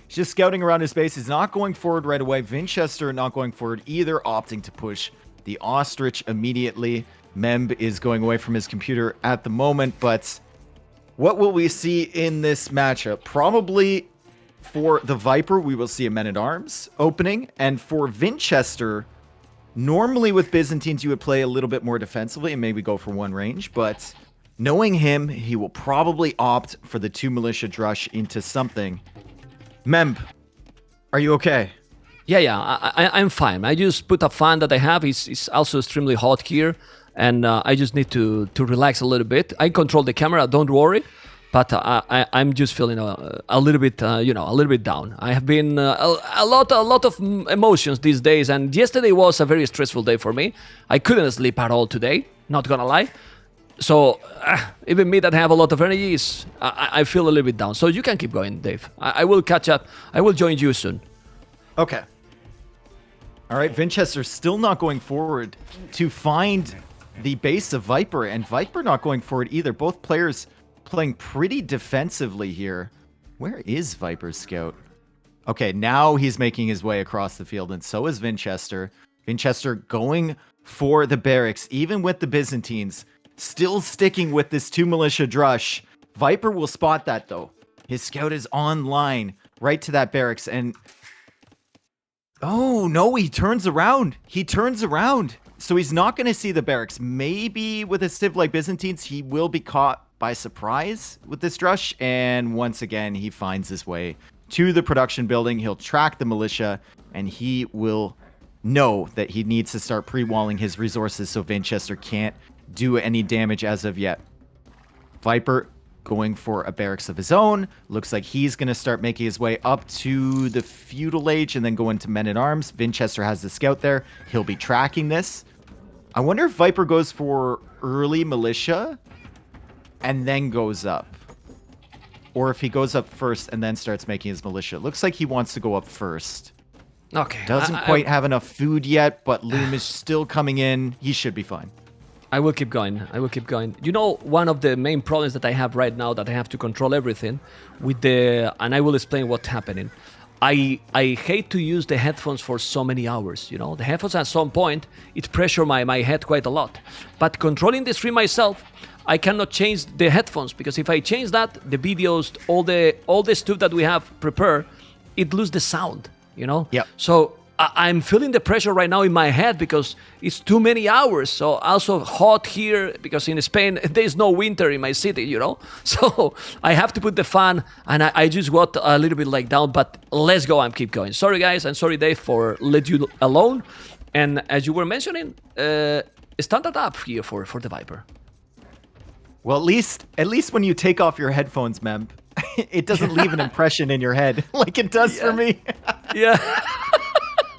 he's just scouting around his base. He's not going forward right away. Vinchester not going forward either, opting to push the Ostrich immediately. Mem is going away from his computer at the moment, but what will we see in this matchup? Probably for the Viper, we will see a Men-at-Arms opening, and for Vinchester, normally with Byzantines, you would play a little bit more defensively and maybe go for one range, but knowing him, he will probably opt for the 2 militia drush into something. Memb, are you okay? Yeah, I'm fine. I just put a fan that I have. It's also extremely hot here, and I just need to relax a little bit. I control the camera, don't worry, but I'm just feeling a little bit, a little bit down. I have been a lot of emotions these days, and yesterday was a very stressful day for me. I couldn't sleep at all today, not gonna lie. So, even me that have a lot of energies, I feel a little bit down. So you can keep going, Dave. I will catch up. I will join you soon. Okay. All right, Vinchester still not going forward to find the base of Viper, and Viper not going forward either. Both players playing pretty defensively here. Where is Viper's scout? Okay, now he's making his way across the field, and so is Vinchester. Vinchester going for the barracks, even with the Byzantines. Still sticking with this 2 militia drush. Viper will spot that, though. His scout is online, right to that barracks, and... Oh, no, he turns around. He turns around. So he's not going to see the barracks. Maybe with a civ like Byzantines, he will be caught by surprise with this drush. And once again, he finds his way to the production building. He'll track the militia, and he will know that he needs to start pre-walling his resources so Vinchester can't do any damage as of yet. Viper going for a barracks of his own. Looks like he's going to start making his way up to the feudal age and then go into Men-at-Arms. Vinchester has the scout there. He'll be tracking this. I wonder if Viper goes for early militia and then goes up. Or if he goes up first and then starts making his militia. Looks like he wants to go up first. Okay. Doesn't quite have enough food yet, but Loom is still coming in. He should be fine. I will keep going. I will keep going. You know, one of the main problems that I have right now, that I have to control everything with and I will explain what's happening. I hate to use the headphones for so many hours, you know. The headphones at some point, it pressure my head quite a lot. But controlling the stream myself, I cannot change the headphones, because if I change that, the videos, all the stuff that we have prepared, it lose the sound, you know. Yep. So I'm feeling the pressure right now in my head because it's too many hours. So also hot here, because in Spain there's no winter in my city, you know. So I have to put the fan, and I just got a little bit like down. But let's go and keep going. Sorry guys, and sorry Dave for let you alone. And as you were mentioning, standard up here for the Viper. Well, at least when you take off your headphones, Mem, it doesn't leave an impression in your head like it does for me. Yeah.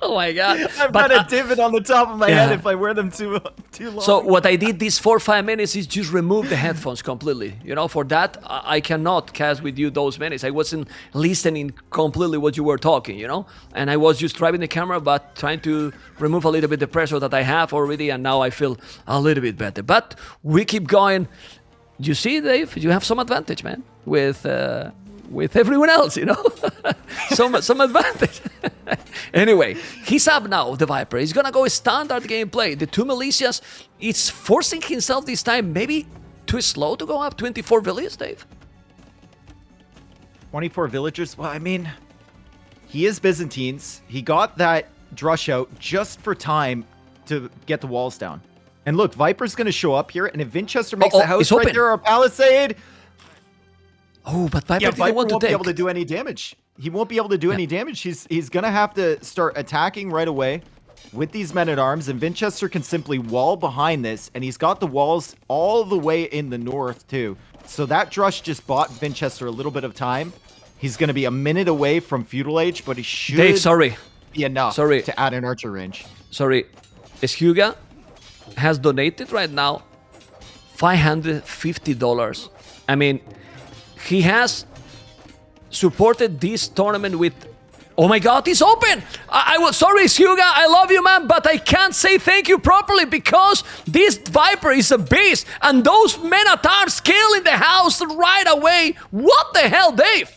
Oh my God. I've got a divot on the top of my head if I wear them too long. So what I did these 4 or 5 minutes is just remove the headphones completely. You know, for that, I cannot cast with you those minutes. I wasn't listening completely what you were talking, you know? And I was just driving the camera, but trying to remove a little bit the pressure that I have already, and now I feel a little bit better. But we keep going. You see, Dave, you have some advantage, man, with everyone else, you know? some advantage. Anyway, he's up now, the Viper. He's gonna go standard gameplay. The 2 militias, it's forcing himself this time maybe too slow to go up 24 villages, Dave. 24 villagers? Well, I mean, he is Byzantines. He got that drush out just for time to get the walls down. And look, Viper's going to show up here, and if Vinchester makes a house right there or a palisade... Oh, but Viper didn't Viper want to won't take. be able to do any damage. He won't be able to do any damage. He's going to have to start attacking right away with these men-at-arms, and Vinchester can simply wall behind this, and he's got the walls all the way in the north, too. So that drush just bought Vinchester a little bit of time. He's going to be a minute away from Feudal Age, but he should be enough to add an archer range. Sorry, Eshuga has donated right now $550. I mean, he has supported this tournament with... Oh my God, it's open! I was sorry, Eshuga, I love you, man, but I can't say thank you properly because this Viper is a beast, and those men-at-arms killing the house right away. What the hell, Dave?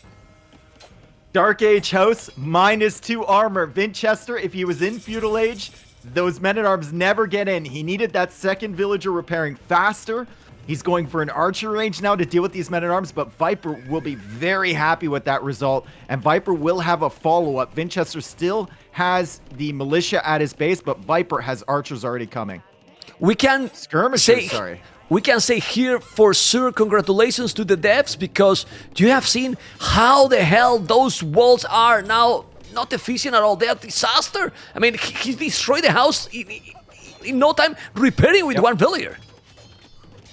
Dark Age house, -2 armor. Vinchester, if he was in Feudal Age, those men-at-arms never get in. He needed that second villager repairing faster. He's going for an archer range now to deal with these men-at-arms, but Viper will be very happy with that result, and Viper will have a follow-up. Vinchester still has the militia at his base, but Viper has archers already coming. We can We can say here for sure congratulations to the devs, because you have seen how the hell those walls are now not efficient at all. They are disaster. I mean, he destroyed the house in no time, repairing with one villager.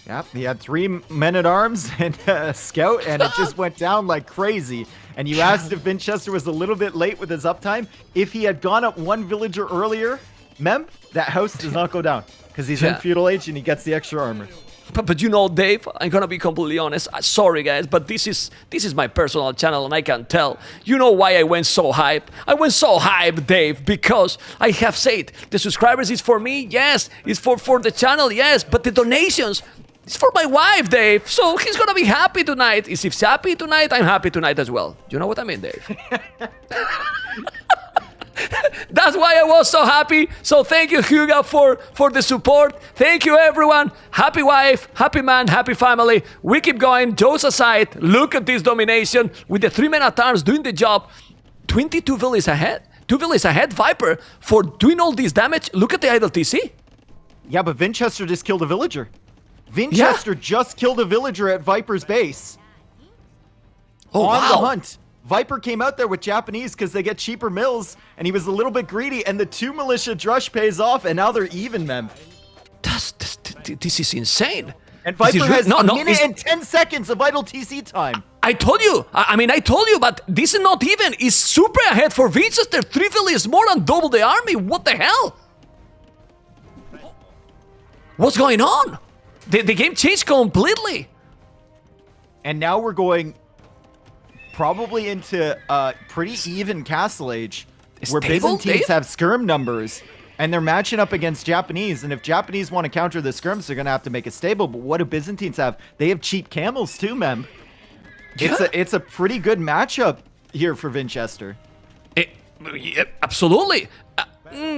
Yep, he had 3 men-at-arms and a scout, and it just went down like crazy. And you asked if Vinchester was a little bit late with his uptime. If he had gone up 1 villager earlier, that house does not go down, because he's in Feudal Age and he gets the extra armor. But you know, Dave, I'm gonna be completely honest. Sorry, guys, but this is my personal channel, and I can tell. You know why I went so hype? I went so hype, Dave, because I have said the subscribers is for me, yes. It's for the channel, yes. But the donations, it's for my wife, Dave. So he's gonna be happy tonight. If he's happy tonight, I'm happy tonight as well. You know what I mean, Dave? That's why I was so happy. So thank you, Hugo, for the support. Thank you, everyone. Happy wife, happy man, happy family. We keep going. Jokes aside, look at this domination with the 3 men-at-arms doing the job. 22 villages ahead. 2 villages ahead, Viper, for doing all this damage. Look at the idle TC. Yeah, but Vinchester just killed a villager. Vinchester just killed a villager at Viper's base. Oh, on the hunt. Viper came out there with Japanese because they get cheaper mills, and he was a little bit greedy, and the 2 militia drush pays off, and now they're even, man. This is insane. And Viper has a minute and 10 seconds of idle TC time. I told you. I mean, I told you, but this is not even. It's super ahead for Vinchester. 3 villages more than double the army. What the hell? What's going on? The game changed completely. And now we're going probably into pretty even Castle Age, where Byzantines have skirm numbers, and they're matching up against Japanese. And if Japanese want to counter the skirms, they're going to have to make it stable. But what do Byzantines have? They have cheap camels too, Mem. Yeah. It's a pretty good matchup here for Vinchester. Yeah, absolutely.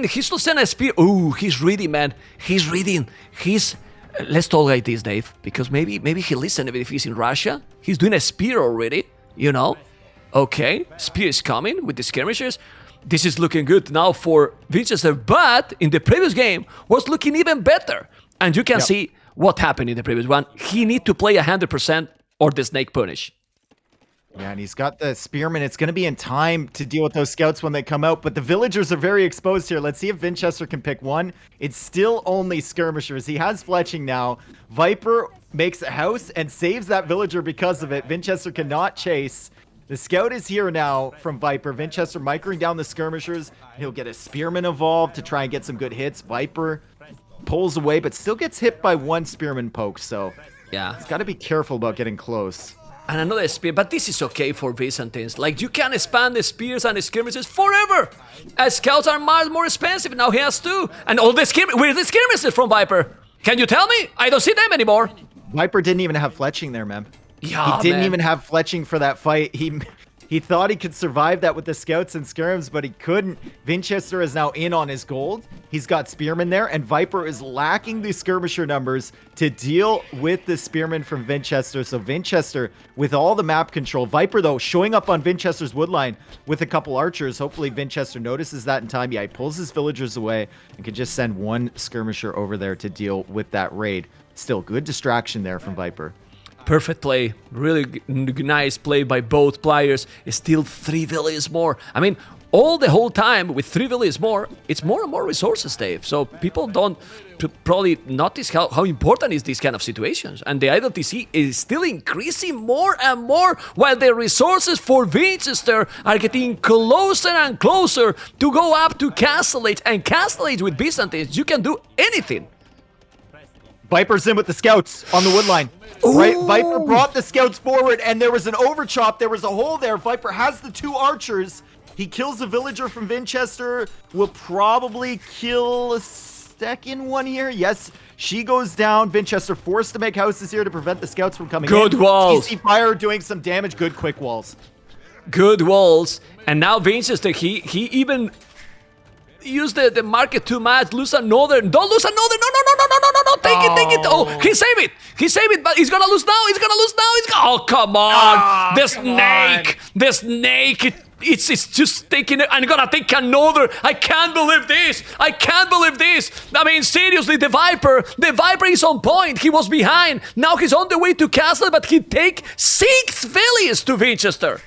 He's still sending a spear. Oh, he's reading, man. He's reading. Let's talk like this, Dave, because maybe he listened if he's in Russia. He's doing a spear already. You know, okay, spear is coming with the skirmishers. This is looking good now for Vinchester, but in the previous game was looking even better. And you can see what happened in the previous one. He need to play 100% or the snake punish. Yeah, and he's got the spearman. It's going to be in time to deal with those scouts when they come out, but the villagers are very exposed here. Let's see if Vinchester can pick one. It's still only skirmishers. He has fletching now. Viper makes a house and saves that villager because of it. Vinchester cannot chase. The scout is here now from Viper. Vinchester microing down the skirmishers. He'll get a spearman involved to try and get some good hits. Viper pulls away, but still gets hit by one spearman poke, so Yeah. he's got to be careful about getting close. And another spear, but this is okay for Byzantines. Like, you can expand the spears and the skirmishes forever. As scouts are much more expensive, now he has two. And all the where's the skirmishes from Viper? Can you tell me? I don't see them anymore. Viper didn't even have fletching there, man. Yeah, He didn't man. even have fletching for that fight. He thought he could survive that with the scouts and skirms, but he couldn't. Vinchester is now in on his gold. He's got spearmen there, and Viper is lacking the skirmisher numbers to deal with the spearmen from Vinchester. So Vinchester, with all the map control, Viper though showing up on Vinchester's woodline with a couple archers. Hopefully Vinchester notices that in time. Yeah, he pulls his villagers away and can just send one skirmisher over there to deal with that raid. Still good distraction there from Viper. Perfect play. Really nice play by both players. Still 3 villages more. I mean, all the whole time with 3 villages more, it's more and more resources, Dave. So people don't probably notice how important is these kind of situations. And the idle TC is still increasing more and more while the resources for Vinchester are getting closer and closer to go up to Castle Age. And Castle Age with Byzantines, you can do anything. Viper's in with the scouts on the woodline. Right, Viper brought the scouts forward, and there was an overchop. There was a hole there. Viper has the 2 archers. He kills a villager from Vinchester. Will probably kill a second one here. Yes, she goes down. Vinchester forced to make houses here to prevent the scouts from coming in. Good walls. TC Fire doing some damage. Good quick walls. Good walls. And now Vinchester, he even used the market too much. Lose another. Don't lose another. No. Take it. Oh, he saved it. He saved it, but he's gonna lose now. Oh, come on. The snake. The snake. It's just taking it. I'm gonna take another. I can't believe this. I mean, seriously, the Viper is on point. He was behind. Now he's on the way to Castle, but he take 6 villages to Vinchester.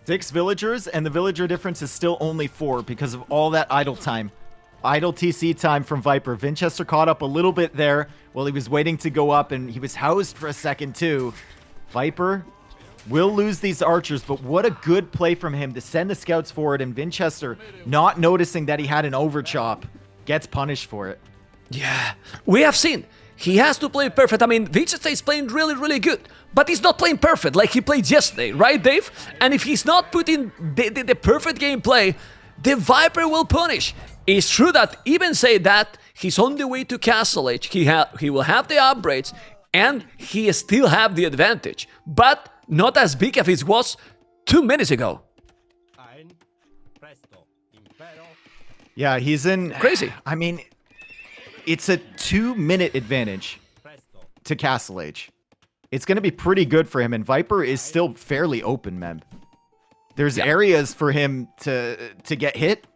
6 villagers, and the villager difference is still only 4 because of all that idle time. Idle TC time from Viper. Vinchester caught up a little bit there while he was waiting to go up, and he was housed for a second too. Viper will lose these archers, but what a good play from him to send the scouts forward, and Vinchester, not noticing that he had an overchop, gets punished for it. Yeah, we have seen. He has to play perfect. I mean, Vinchester is playing really, really good, but he's not playing perfect like he played yesterday, right, Dave? And if he's not putting the perfect gameplay, the Viper will punish. It's true that even say that he's on the way to Castle Age, he will have the upgrades, and he still have the advantage, but not as big as it was 2 minutes ago. Yeah, he's in... Crazy. I mean, it's a 2-minute advantage to Castle Age. It's going to be pretty good for him, and Viper is still fairly open, Mem. There's areas for him to get hit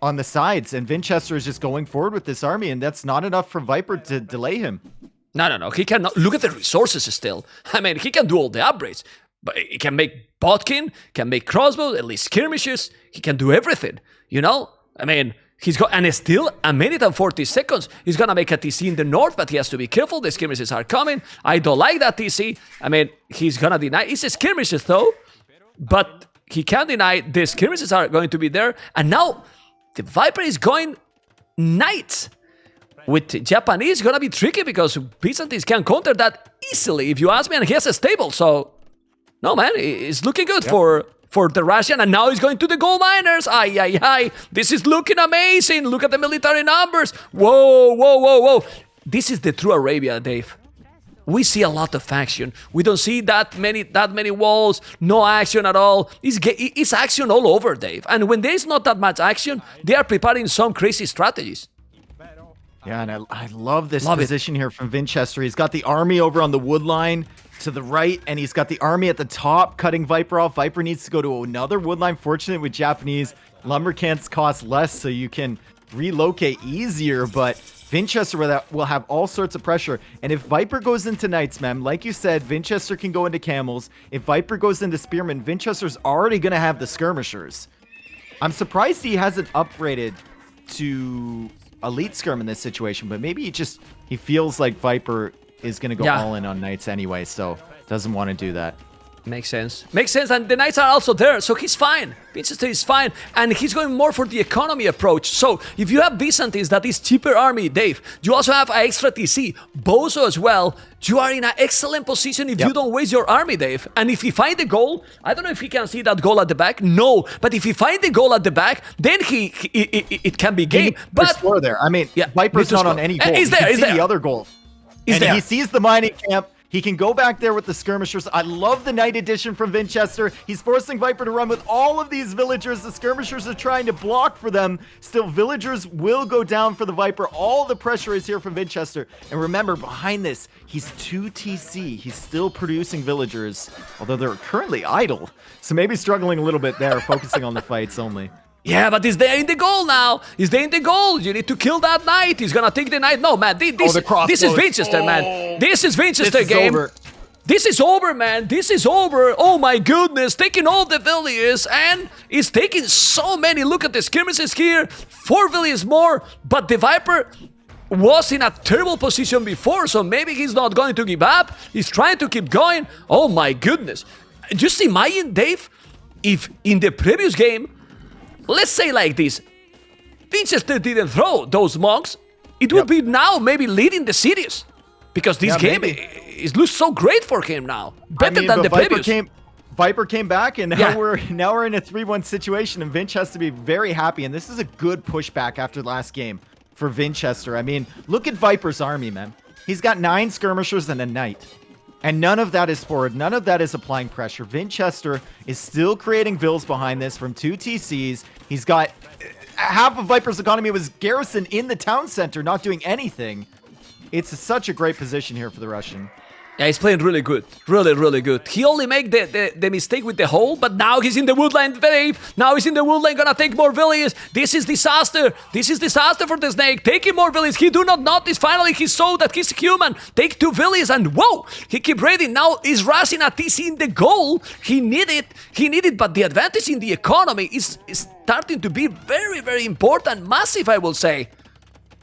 on the sides, and Vinchester is just going forward with this army, and that's not enough for Viper to delay him. No. He cannot. Look at the resources still. I mean, he can do all the upgrades, but he can make Botkin, can make crossbows, at least skirmishes. He can do everything, you know? I mean, he's got, and it's still 1 minute and 40 seconds. He's gonna make a TC in the north, but he has to be careful. The skirmishes are coming. I don't like that TC. I mean, he's gonna deny. It's skirmishes though, but he can't deny the skirmishes are going to be there. And now the Viper is going knights. With Japanese, gonna be tricky because Byzantines can counter that easily, if you ask me, and he has a stable, so... No, man, it's looking good for the Russian, and now he's going to the gold miners. Ay. This is looking amazing. Look at the military numbers. Whoa. This is the true Arabia, Dave. We see a lot of action. We don't see that many walls, no action at all. It's action all over, Dave. And when there's not that much action, they are preparing some crazy strategies. Yeah, and I love this position here from Vinchester. He's got the army over on the wood line to the right, and he's got the army at the top cutting Viper off. Viper needs to go to another wood line. Fortunate with Japanese, lumber can't cost less, so you can relocate easier, but Vinchester will have all sorts of pressure. And if Viper goes into Knights, Mem, like you said, Vinchester can go into Camels. If Viper goes into Spearmen, Vinchester's already going to have the Skirmishers. I'm surprised he hasn't upgraded to Elite Skirm in this situation, but maybe he feels like Viper is going to go all in on Knights anyway, so doesn't want to do that. Makes sense. Makes sense, and the Knights are also there, so he's fine. Vinchester is fine, and he's going more for the economy approach. So, if you have Byzantines, that is cheaper army, Dave, you also have an extra TC, Bozo as well, you are in an excellent position if you don't waste your army, Dave. And if he find the goal, I don't know if he can see that goal at the back, no, but if he find the goal at the back, then it can be game. But score there. I mean, Viper's not on any goal. He's there, he's there. The other goal. He's there. He sees the mining camp. He can go back there with the Skirmishers. I love the Knight edition from Vinchester. He's forcing Viper to run with all of these villagers. The Skirmishers are trying to block for them. Still, villagers will go down for the Viper. All the pressure is here from Vinchester. And remember, behind this, he's 2 TC. He's still producing villagers, although they're currently idle. So maybe struggling a little bit there, focusing on the fights only. Yeah, but he's there in the goal now. He's there in the goal. You need to kill that knight. He's gonna take the knight. No, man. This is Vinchester, man. This is Vinchester game. Over. This is over, man. This is over. Oh my goodness. Taking all the villages, and he's taking so many. Look at the skirmishes here. 4 villages more, but the Viper was in a terrible position before, so maybe he's not going to give up. He's trying to keep going. Oh my goodness. Just imagine, Dave, if in the previous game, let's say like this, Vinchester didn't throw those monks, it would be now maybe leading the cities. Because this game looks so great for him now. Better than the previous. Viper came back, and now we're in a 3-1 situation, and Vinch has to be very happy. And this is a good pushback after the last game for Vinchester. I mean, look at Viper's army, man. He's got 9 skirmishers and a knight. And none of that is forward. None of that is applying pressure. Vinchester is still creating vills behind this from 2 TCs. He's got half of Viper's economy was garrisoned in the town center, not doing anything. It's such a great position here for the Russian. Yeah, he's playing really good. Really, really good. He only made the mistake with the hole, but now he's in the woodland, Dave. Now he's in the woodland, gonna take more villages. This is disaster. This is disaster for the snake. Taking more villages. He do not notice. Finally, he saw that he's human. Take 2 villages, and whoa! He keep raiding. Now he's rushing a TC in the goal. He need it, but the advantage in the economy is starting to be very, very important. Massive, I will say.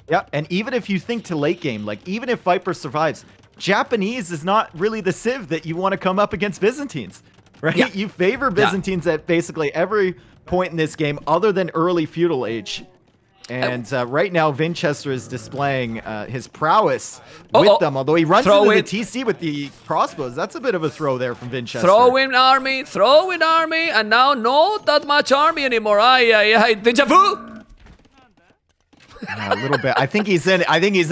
Yeah, and even if you think to late game, like even if Viper survives, Japanese is not really the civ that you want to come up against Byzantines, right? Yeah. You favor Byzantines at basically every point in this game other than early feudal age. And right now, Vinchester is displaying his prowess with them, although he runs into the TC with the crossbows. That's a bit of a throw there from Vinchester. Throw in army, and now not that much army anymore. Deja vu! A little bit. I think he's in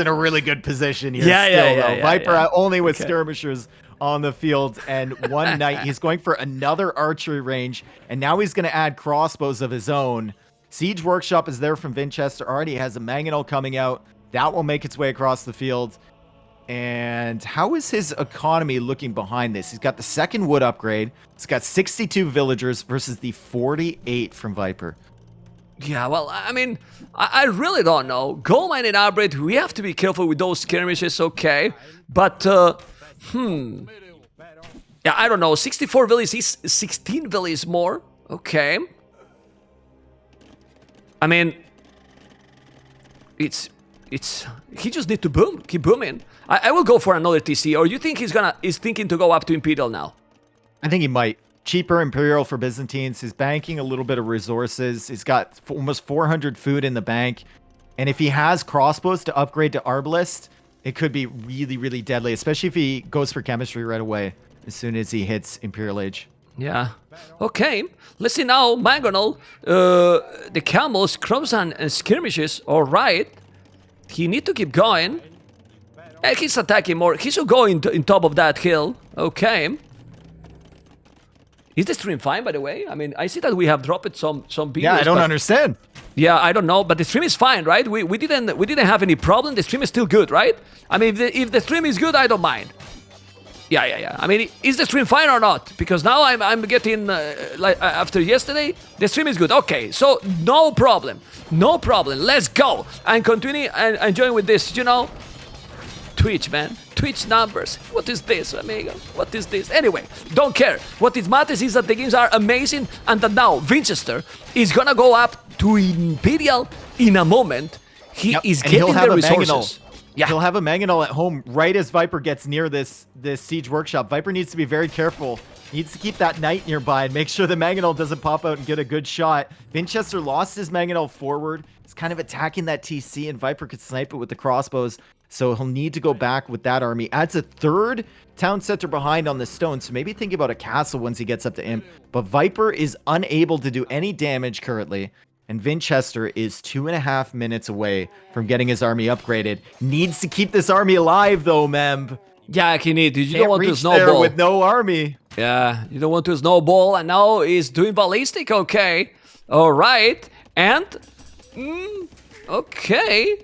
a really good position here. Yeah, Viper only with skirmishers on the field and 1 knight. He's going for another archery range, and now he's going to add crossbows of his own. Siege Workshop is there from Vinchester. Already has a mangonel coming out. That will make its way across the field. And how is his economy looking behind this? He's got the 2nd wood upgrade. He's got 62 villagers versus the 48 from Viper. Yeah, well, I mean, I really don't know. Gold mining outbreak, we have to be careful with those skirmishes, okay? But, yeah, I don't know. 64 villages is 16 villages more. Okay. I mean, he just need to keep booming. I will go for another TC, or you think he's thinking to go up to Imperial now? I think he might. Cheaper Imperial for Byzantines. He's banking a little bit of resources. He's got almost 400 food in the bank. And if he has crossbows to upgrade to Arbalist, it could be really, really deadly, especially if he goes for chemistry right away as soon as he hits Imperial Age. Yeah. Okay. Let's see now. Mangonel, the camels, crumbs, and skirmishes. All right. He need to keep going. He's attacking more. He should go in top of that hill. Okay. Is the stream fine, by the way? I mean, I see that we have dropped some videos. Yeah, I don't understand. Yeah, I don't know, but the stream is fine, right? We didn't have any problem. The stream is still good, right? I mean, if the stream is good, I don't mind. Yeah. I mean, is the stream fine or not? Because now I'm getting like after yesterday, the stream is good. Okay, so no problem. Let's go and continue and enjoying with this. You know, Twitch, man. Twitch numbers. What is this, amigo? What is this? Anyway, don't care. What it matters is that the games are amazing and that now Vinchester is gonna go up to Imperial in a moment. He is and getting the resources. Yeah. He'll have a Mangonel at home right as Viper gets near this siege workshop. Viper needs to be very careful. He needs to keep that knight nearby and make sure the Mangonel doesn't pop out and get a good shot. Vinchester lost his Mangonel forward. He's kind of attacking that TC, and Viper could snipe it with the crossbows. So he'll need to go back with that army. Adds a third town center behind on the stone. So maybe think about a castle once he gets up to Imp. But Viper is unable to do any damage currently. And Vinchester is 2.5 minutes away from getting his army upgraded. Needs to keep this army alive though, Memb. Yeah, he needs. You don't want to there snowball with no army. Yeah, you don't want to snowball, and now he's doing ballistic. Okay, all right, and okay.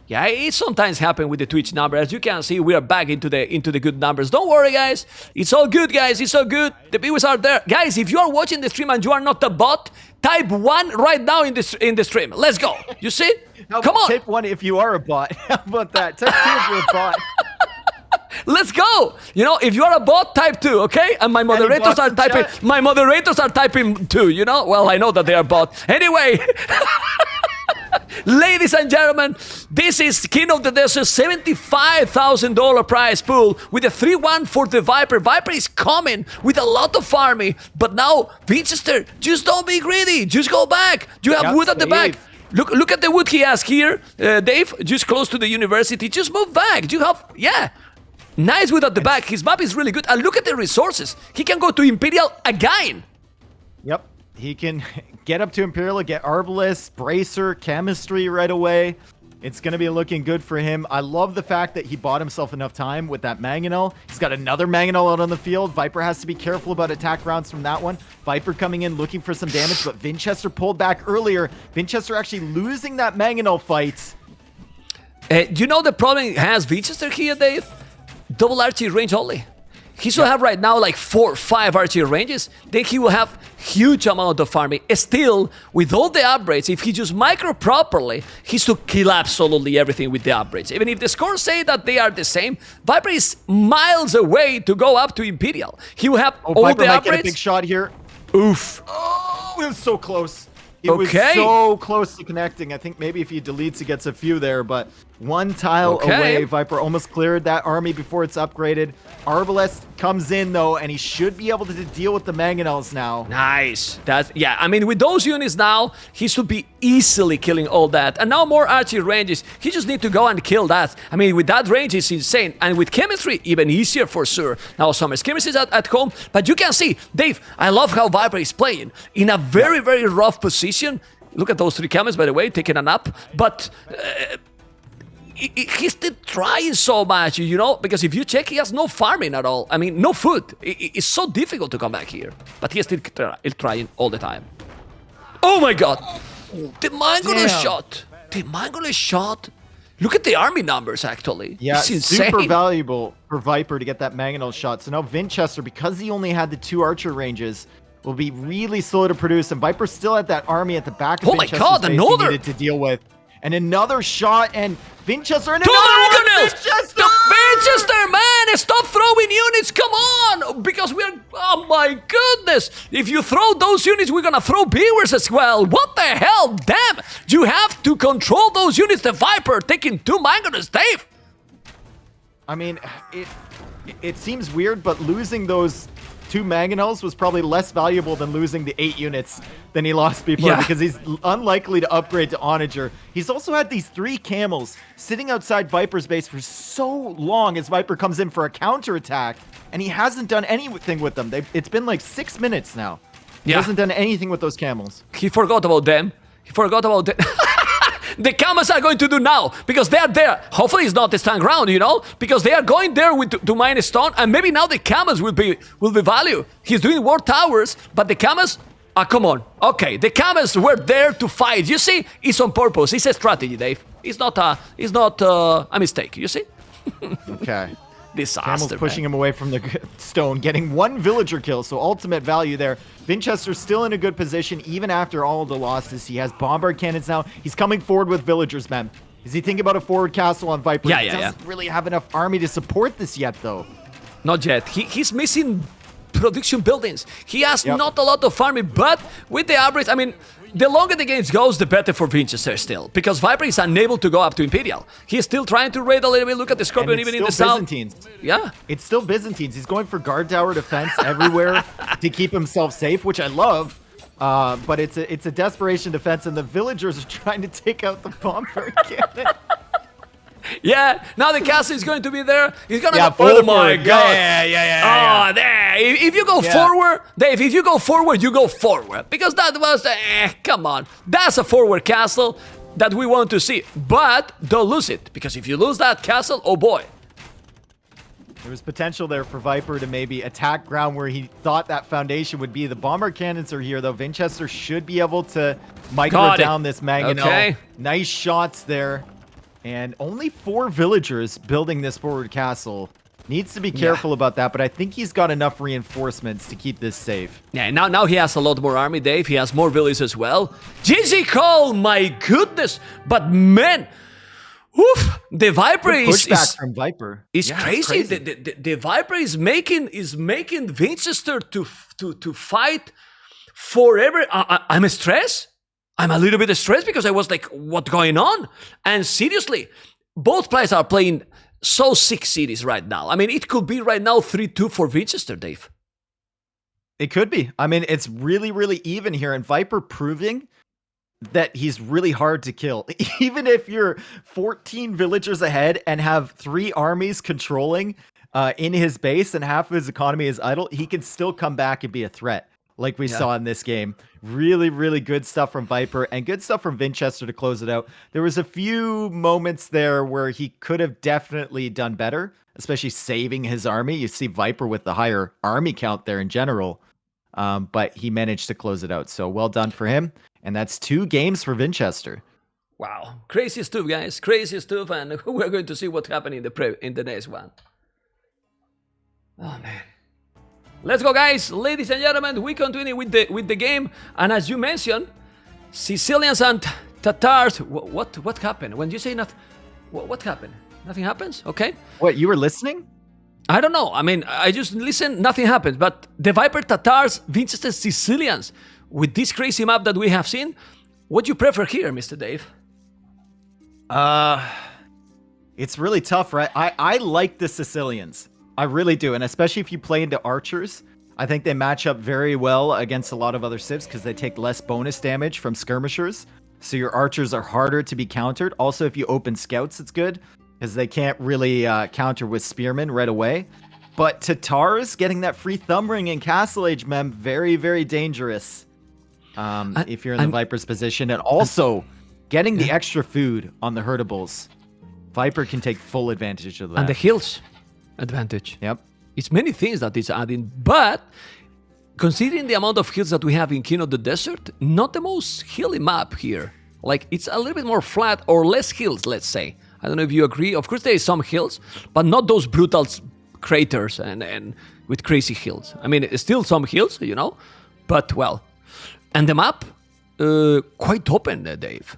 Yeah, it sometimes happens with the Twitch number. As you can see, we are back into the good numbers. Don't worry, guys. It's all good, guys. It's all good. The viewers are there. Guys, if you are watching the stream and you are not a bot, type 1 right now in the stream. Let's go. You see? Come on. Type 1 if you are a bot. How about that? Type 2 if you're a bot. Let's go. You know, if you are a bot, type 2, okay? And my moderators are typing. My moderators are typing 2. You know? Well, I know that they are bots. Anyway. Ladies and gentlemen, this is King of the Desert, $75,000 prize pool with a 3-1 for the Viper. Viper is coming with a lot of army, but now Vinchester, just don't be greedy. Just go back. You have wood at the back. Look at the wood he has here, Dave. Just close to the university. Just move back. You have nice wood at the back. His map is really good, and look at the resources. He can go to Imperial again. Yep. He can get up to Imperial, get Arbalest, Bracer, Chemistry right away. It's going to be looking good for him. I love the fact that he bought himself enough time with that Mangonel. He's got another Mangonel out on the field. Viper has to be careful about attack rounds from that one. Viper coming in looking for some damage, but Vinchester pulled back earlier. Vinchester actually losing that Mangonel fight. You know the problem has Vinchester here, Dave? Double archery range only. He should have right now like 4 or 5 archery ranges. Then he will have huge amount of farming. Still, with all the upgrades, if he just micro properly, he should kill absolutely everything with the upgrades. Even if the scores say that they are the same, Viper is miles away to go up to Imperial. He will have all Viper the might upgrades. Get a big shot here. Oof. Oh, it was so close. It was so close to connecting. I think maybe if he deletes, he gets a few there, but one tile away. Viper almost cleared that army before it's upgraded. Arbalest comes in, though, and he should be able to deal with the Mangonels now. Nice. I mean, with those units now, he should be easily killing all that. And now more archery ranges. He just need to go and kill that. I mean, with that range, it's insane. And with chemistry, even easier for sure. Now, Summer's chemistry is at home, but you can see, Dave, I love how Viper is playing in a very, very rough position. Look at those 3 camels, by the way, taking a nap. But he's still trying so much, you know, because if you check, he has no farming at all. I mean, no food. It's so difficult to come back here. But he's still trying all the time. Oh my god! The Mangonel shot! The Mangonel shot! Look at the army numbers, actually. Yeah, it's insane. Super valuable for Viper to get that Mangonel shot. So now Vinchester, because he only had the 2 archer ranges, will be really slow to produce. And Viper still had that army at the back of Vinchester's base he needed to deal with. And another shot, and Vinchester, and another one! Vinchester, man! Stop throwing units, come on! Because we are... Oh my goodness! If you throw those units, we're gonna throw viewers as well. What the hell? Damn! You have to control those units. The Viper taking 2 Mangonels, Dave! I mean, it seems weird, but losing those 2 Mangonels was probably less valuable than losing the 8 units than he lost before, because he's unlikely to upgrade to Onager. He's also had these 3 camels sitting outside Viper's base for so long as Viper comes in for a counterattack, and he hasn't done anything with them. It's been like 6 minutes now. He hasn't done anything with those camels. He forgot about them. He forgot about them. The camels are going to do now, because they are there. Hopefully it's not the stand ground, you know, because they are going there to mine stone, and maybe now the camels will be value. He's doing war towers, but the camels, come on. Okay, the camels were there to fight. You see, it's on purpose. It's a strategy, Dave. It's not a mistake. You see? Okay. Disaster, Camel's pushing him away from the stone, getting 1 villager kill, so ultimate value there. Vinchester's still in a good position, even after all of the losses. He has bombard cannons now. He's coming forward with villagers, man. Is he thinking about a forward castle on Viper? Yeah, he doesn't really have enough army to support this yet, though. Not yet. He's missing production buildings. He has not a lot of army, but with the average, I mean, the longer the game goes, the better for Vinchester still, because Viper is unable to go up to Imperial. He's still trying to raid a little bit. Look at the Scorpion even in the south. Byzantines. Yeah. It's still Byzantines. He's going for guard tower defense everywhere to keep himself safe, which I love. But it's a desperation defense, and the villagers are trying to take out the bombard cannon. Yeah, now the castle is going to be there. He's gonna go, oh my god. Yeah. Oh, there. If you go forward, Dave, if you go forward, you go forward. Because that was, come on. That's a forward castle that we want to see. But don't lose it. Because if you lose that castle, oh boy. There was potential there for Viper to maybe attack ground where he thought that foundation would be. The bomber cannons are here, though. Vinchester should be able to micro down this mangonel. Okay. Nice shots there. And only 4 villagers building this forward castle. Needs to be careful about that, but I think he's got enough reinforcements to keep this safe. Yeah, now he has a lot more army, Dave. He has more villages as well. GG call, my goodness. But man, oof, the Viper pushback from Viper. It's crazy. The Viper is making Vinchester to fight forever. I'm stressed. I'm a little bit stressed because I was like, what's going on? And seriously, both players are playing so sick cities right now. I mean, it could be right now 3-2 for Vinchester, Dave. It could be. I mean, it's really, really even here. And Viper proving that he's really hard to kill. Even if you're 14 villagers ahead and have 3 armies controlling in his base and half of his economy is idle, he can still come back and be a threat. Like we saw in this game. Really, really good stuff from Viper and good stuff from Vinchester to close it out. There was a few moments there where he could have definitely done better, especially saving his army. You see Viper with the higher army count there in general, but he managed to close it out. So well done for him. And that's 2 games for Vinchester. Wow. Crazy stuff, guys. Crazy stuff. And we're going to see what happened in the next one. Oh, man. Let's go, guys. Ladies and gentlemen, we continue with the game. And as you mentioned, Sicilians and Tatars. What happened? When you say nothing, what happened? Nothing happens? Okay. What, you were listening? I don't know. I mean, I just listen, nothing happens. But the Viper Tatars, Vinchester Sicilians, with this crazy map that we have seen, what do you prefer here, Mr. Dave? It's really tough, right? I like the Sicilians. I really do, and especially if you play into archers, I think they match up very well against a lot of other civs because they take less bonus damage from skirmishers, so your archers are harder to be countered. Also, if you open scouts, it's good because they can't really counter with spearmen right away. But Tatars, getting that free thumb ring in Castle Age, mem, very, very dangerous if you're in the Viper's position. And also, getting the extra food on the herdables. Viper can take full advantage of that. And the hills advantage. Yep. It's many things that it's adding, but considering the amount of hills that we have in King of the Desert, not the most hilly map here. Like, it's a little bit more flat or less hills, let's say. I don't know if you agree. Of course, there is some hills, but not those brutal craters and with crazy hills. I mean, it's still some hills, you know, but well. And the map, quite open, Dave.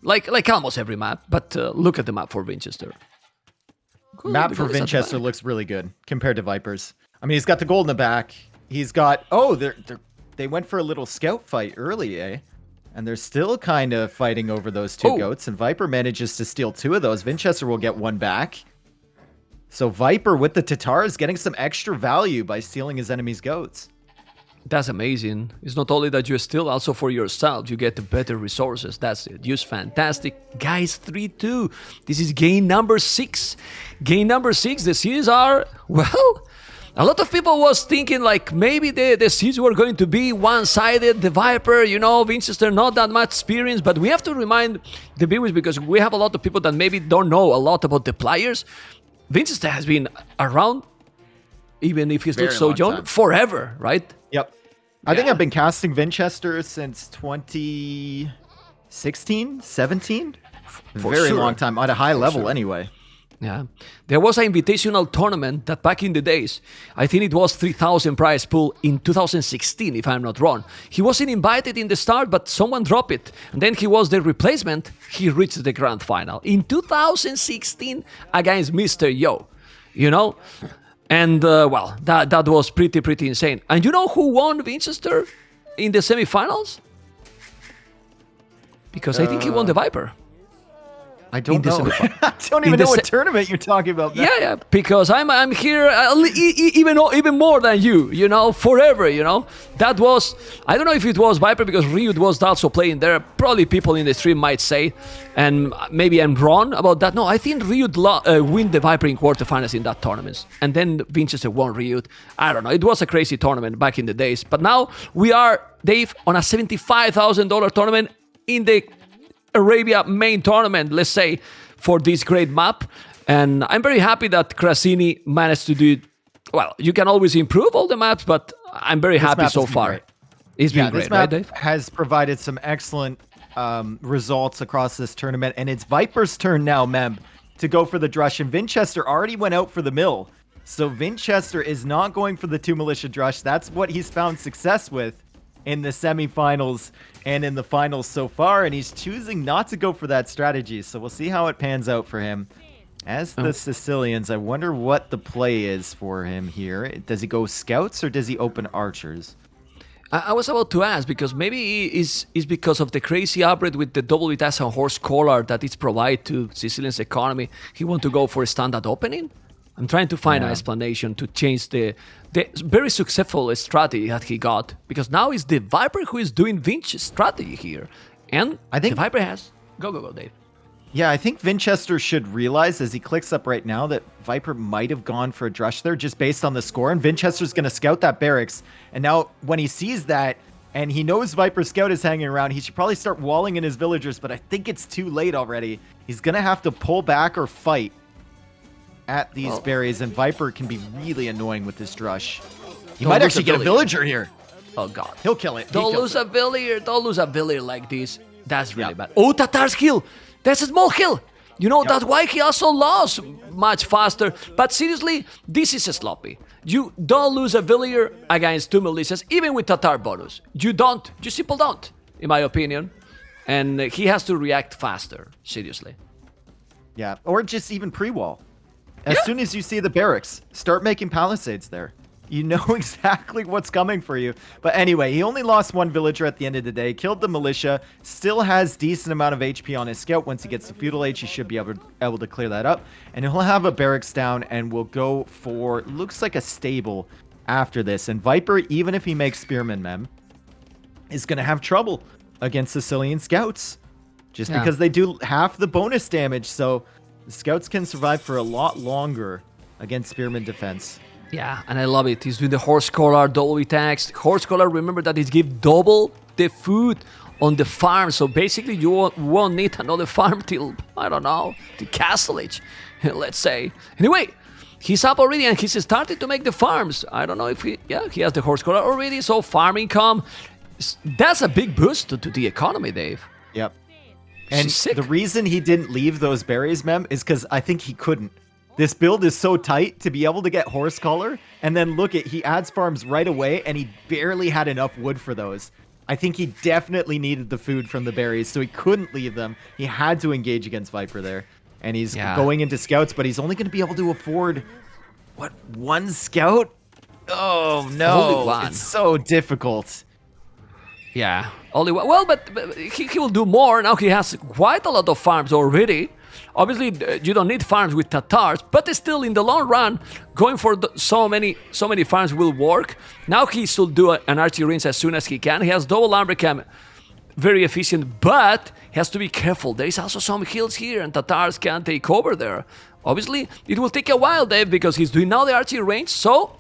Like almost every map, but look at the map for Vinchester. Good, map for Vinchester looks really good compared to Vipers. I mean, he's got the gold in the back. He's got... Oh, they went for a little scout fight early, eh? And they're still kind of fighting over those 2 goats, and Viper manages to steal 2 of those. Vinchester will get 1 back. So Viper with the Tatars getting some extra value by stealing his enemy's goats. That's amazing. It's not only that you steal, also for yourself, you get the better resources. That's it. Just fantastic. Guys, 3-2. This is game number 6. Game number 6. The series are, well, a lot of people was thinking like maybe the series were going to be one-sided. The Viper, you know, Vinchester, not that much experience. But we have to remind the viewers, because we have a lot of people that maybe don't know a lot about the players. Vinchester has been around, even if he's not so young, forever, right? Yep. I think I've been casting Vinchester since 2016, 17. Very long time, at a high level anyway. Yeah, there was an invitational tournament that back in the days, I think it was 3,000 prize pool in 2016, if I'm not wrong. He wasn't invited in the start, but someone dropped it. And then he was the replacement. He reached the grand final in 2016 against Mr. Yo, you know? And, well, that was pretty insane. And you know who won Vinchester in the semifinals? Because I think he won the Viper. I don't know. I don't even know what tournament you're talking about. Yeah, because I'm here even more than you, you know, forever, you know. That was, I don't know if it was Viper because Ryut was also playing there. Probably people in the stream might say, and maybe I'm wrong about that. No, I think Ryut win the Viper in quarterfinals in that tournament. And then Vinchester won Ryut. I don't know. It was a crazy tournament back in the days. But now we are, Dave, on a $75,000 tournament in the Arabia main tournament, let's say, for this great map. And I'm very happy that Krasini managed to do it. Well, you can always improve all the maps, but I'm very happy so far. It's been great, right, Dave? Has provided some excellent results across this tournament, and it's Viper's turn now, Mem, to go for the Drush. And Vinchester already went out for the mill. So Vinchester is not going for the 2 Militia Drush. That's what he's found success with in the semifinals and in the finals so far, and he's choosing not to go for that strategy. So we'll see how it pans out for him. As the Sicilians, I wonder what the play is for him here. Does he go scouts or does he open archers? I was about to ask, because maybe it's because of the crazy upgrade with the double task and horse collar that it's provide to Sicilian's economy. He want to go for a standard opening? I'm trying to find an explanation to change the very successful strategy that he got, because now it's the Viper who is doing Vinch's strategy here. And I think the Viper has... Go, Dave. Yeah, I think Vinchester should realize as he clicks up right now that Viper might have gone for a Drush there just based on the score, and Vinchester's going to scout that barracks. And now when he sees that, and he knows Viper Scout is hanging around, he should probably start walling in his villagers, but I think it's too late already. He's going to have to pull back or fight at these berries, and Viper can be really annoying with this Drush. He might actually get a villager here. Oh god. He'll kill it. Don't lose a villager. Don't lose a villager like this. That's really bad. Oh, Tatar's kill. That's a small kill. You know, that's why he also lost much faster. But seriously, this is sloppy. You don't lose a villager against 2 militias, even with Tatar bonus. You don't. You simply don't, in my opinion. And he has to react faster, seriously. Yeah, or just even pre-wall. As soon as you see the barracks, start making palisades there. You know exactly what's coming for you. But anyway, he only lost 1 villager at the end of the day, killed the militia, still has decent amount of HP on his scout. Once he gets to feudal age, he should be able to clear that up. And he'll have a barracks down and will go for, looks like a stable after this. And Viper, even if he makes Spearman Mem, is going to have trouble against Sicilian scouts. Just because they do half the bonus damage, so the scouts can survive for a lot longer against Spearman defense. Yeah, and I love it. He's doing the horse collar, double attacks. Horse collar, remember that it gives double the food on the farm. So basically, you won't need another farm till, I don't know, till Castle Age, let's say. Anyway, he's up already and he's started to make the farms. I don't know if he has the horse collar already. So farm income, that's a big boost to the economy, Dave. Yep. And the reason he didn't leave those berries, Mem, is because I think he couldn't. This build is so tight to be able to get horse collar, and then look at, he adds farms right away, and he barely had enough wood for those. I think he definitely needed the food from the berries, so he couldn't leave them. He had to engage against Viper there. And he's going into scouts, but he's only going to be able to afford, what, 1 scout? Oh, no. Only 1. It's so difficult. Yeah, only 1. Well, but he will do more. Now he has quite a lot of farms already. Obviously, you don't need farms with Tatars, but still, in the long run, going for so many farms will work. Now he should do an archery range as soon as he can. He has double Lumbercam, very efficient, but he has to be careful. There is also some hills here, and Tatars can take over there. Obviously, it will take a while, Dave, because he's doing now the archery range, so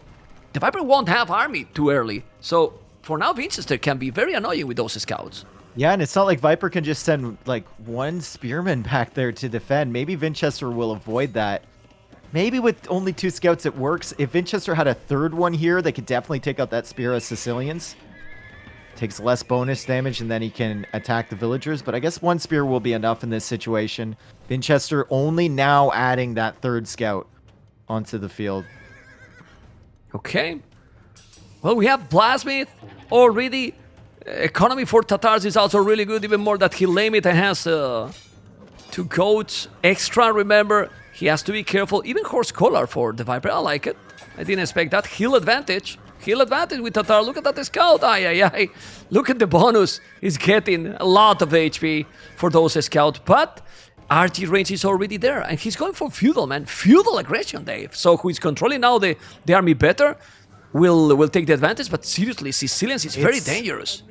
the Viper won't have army too early. So, for now, Vinchester can be very annoying with those scouts. Yeah, and it's not like Viper can just send, like, 1 spearman back there to defend. Maybe Vinchester will avoid that. Maybe with only 2 scouts it works. If Vinchester had a 3rd one here, they could definitely take out that spear as Sicilians. takes less bonus damage, and then he can attack the villagers. But I guess one spear will be enough in this situation. Vinchester only now adding that third scout onto the field. Okay. Well, we have Blasmith already. Economy for Tatars is also really good, even more that he limit and has 2 goats extra. Remember, he has to be careful. Even Horse Collar for the Viper. I like it. I didn't expect that. Heal advantage. Heal advantage with Tatar. Look at that scout. Ay, ay, ay. Look at the bonus. He's getting a lot of HP for those scouts. But RG range is already there. And he's going for feudal, man. Feudal aggression, Dave. So who is controlling now the army better will take the advantage. But seriously, Sicilians is very dangerous.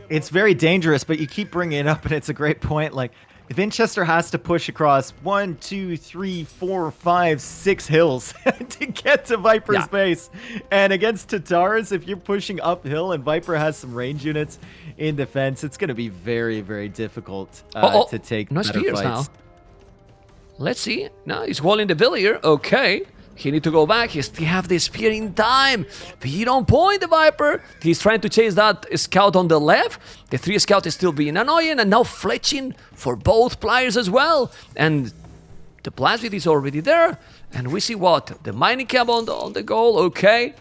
It's very dangerous, but you keep bringing it up, and it's a great point. Like, Vinchester has to push across 1, 2, 3, 4, 5, 6 hills to get to Viper's base. And against Tatars, if you're pushing uphill and Viper has some range units in defense, it's going to be very, very difficult to take no better spears fights. now. Let's see. Now he's walling the villager. Okay. He need to go back. He still have the spear in time. Beat on point, the Viper. He's trying to chase that scout on the left. The 3 scout is still being annoying and now fletching for both players as well. And the Blasphemy is already there. And we see what? The mining camp on the goal. Okay.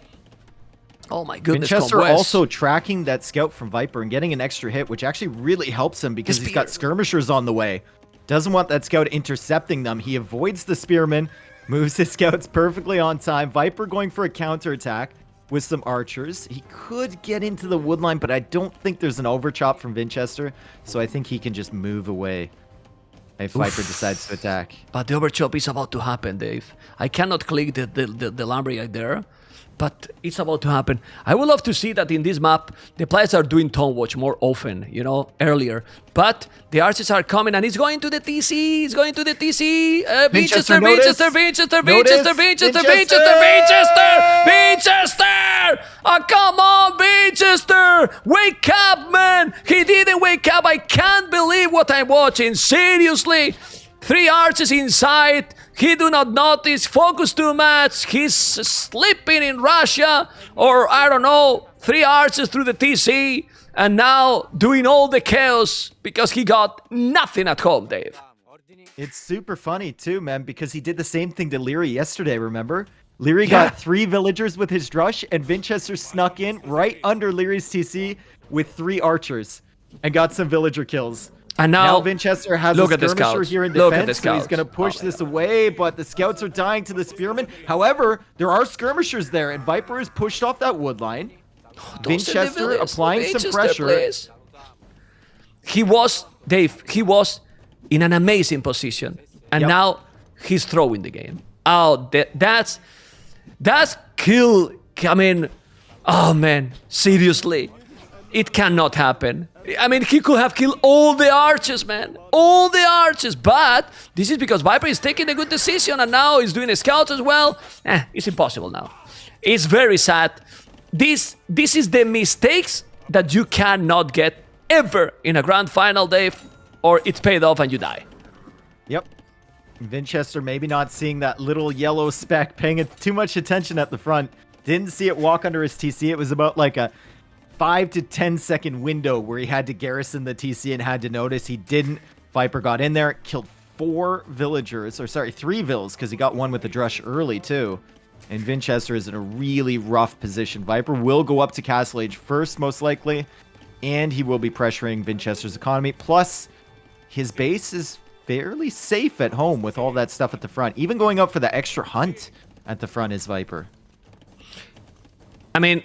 Oh my goodness. Vinchester also tracking that scout from Viper and getting an extra hit, which actually really helps him because he's got skirmishers on the way. Doesn't want that scout intercepting them. He avoids the spearmen. Moves his scouts perfectly on time. Viper going for a counterattack with some archers. He could get into the wood line, but I don't think there's an overchop from Vinchester, so I think he can just move away if Viper decides to attack. But the overchop is about to happen, Dave. I cannot click the Lambria there, but it's about to happen. I would love to see that in this map, the players are doing Tone Watch more often, you know, earlier. But the archers are coming, and he's going to the TC. He's going to the TC. Vinchester. Oh, come on, Vinchester. Wake up, man. He didn't wake up. I can't believe what I'm watching. Seriously. 3 archers inside. He do not notice. Focus too much. He's sleeping in Russia. Or, I don't know, 3 archers through the TC. And now doing all the chaos because he got nothing at home, Dave. It's super funny too, man, because he did the same thing to Liereyy yesterday, remember? Liereyy got 3 villagers with his drush, and Vinchester snuck in right under Lierey's TC with 3 archers and got some villager kills. And now Vinchester has a skirmisher here in defense, so he's going to push this away, but the scouts are dying to the spearmen. However, there are skirmishers there, and Viper is pushed off that wood line. Vinchester applying some pressure. Please. He was, Dave, he was in an amazing position. And now he's throwing the game. Oh, that's kill. I mean, oh man, seriously. It cannot happen. I mean, he could have killed all the archers, man. All the archers. But this is because Viper is taking a good decision, and now he's doing a scout as well. It's impossible now. It's very sad. This is the mistakes that you cannot get ever in a grand final, Dave, or it's paid off and you die. Yep. Vinchester maybe not seeing that little yellow speck, paying too much attention at the front. Didn't see it walk under his TC. It was about like a 5 to 10 second window where he had to garrison the TC and had to notice. He didn't. Viper got in there, killed 4 villagers, or sorry, 3 vills, because he got one with the drush early too. And Vinchester is in a really rough position. Viper will go up to Castle Age first, most likely, and he will be pressuring Vinchester's economy. Plus, his base is fairly safe at home with all that stuff at the front. Even going up for the extra hunt at the front is Viper. I mean,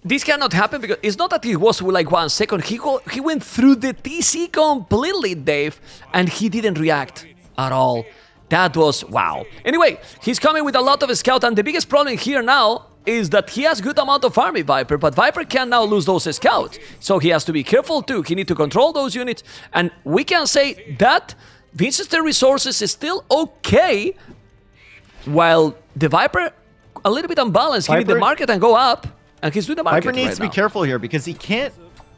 this cannot happen because it's not that it was like 1 second. He went through the TC completely, Dave, and he didn't react at all. That was wow. Anyway, he's coming with a lot of scout, and the biggest problem here now is that he has good amount of army, Viper, but Viper can now lose those scouts. So he has to be careful too. He need to control those units, and we can say that Vinchester resources is still okay, while the Viper a little bit unbalanced. He need the market and go up, and he's doing the market. Viper needs to be careful here because he can't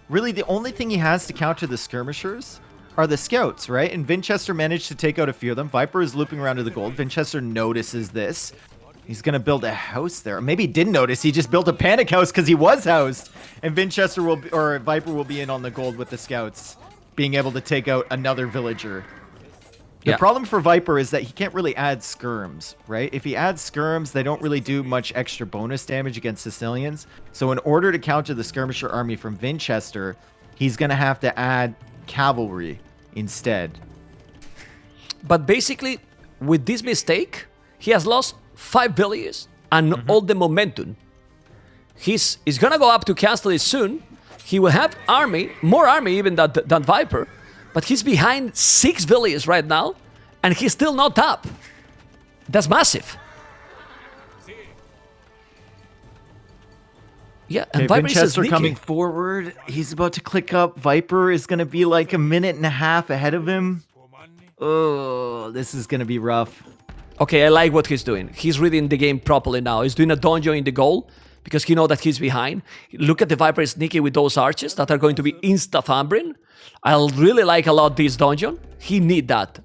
really. The only thing he has to counter the skirmishers are the scouts, right? And Vinchester managed to take out a few of them. Viper is looping around to the gold. Vinchester notices this. He's going to build a house there. Maybe he didn't notice. He just built a panic house because he was housed. And Vinchester or Viper will be in on the gold with the scouts, being able to take out another villager. The problem for Viper is that he can't really add skirms, right? If he adds skirms, they don't really do much extra bonus damage against Sicilians. So in order to counter the skirmisher army from Vinchester, he's going to have to add cavalry instead. But basically, with this mistake, he has lost 5 villages and all the momentum. He's gonna go up to Castle soon. He will have army, more army even than Viper, but he's behind 6 villages right now, and he's still not up. That's massive. Yeah, and okay, Viper Vinchester is coming forward. He's about to click up. Viper is gonna be like a minute and a half ahead of him. Oh, this is gonna be rough. Okay, I like what he's doing. He's reading the game properly now. He's doing a donjon in the goal because he knows that he's behind. Look at the Viper sneaky with those arches that are going to be insta-fambrin. I really like a lot this donjon. He need that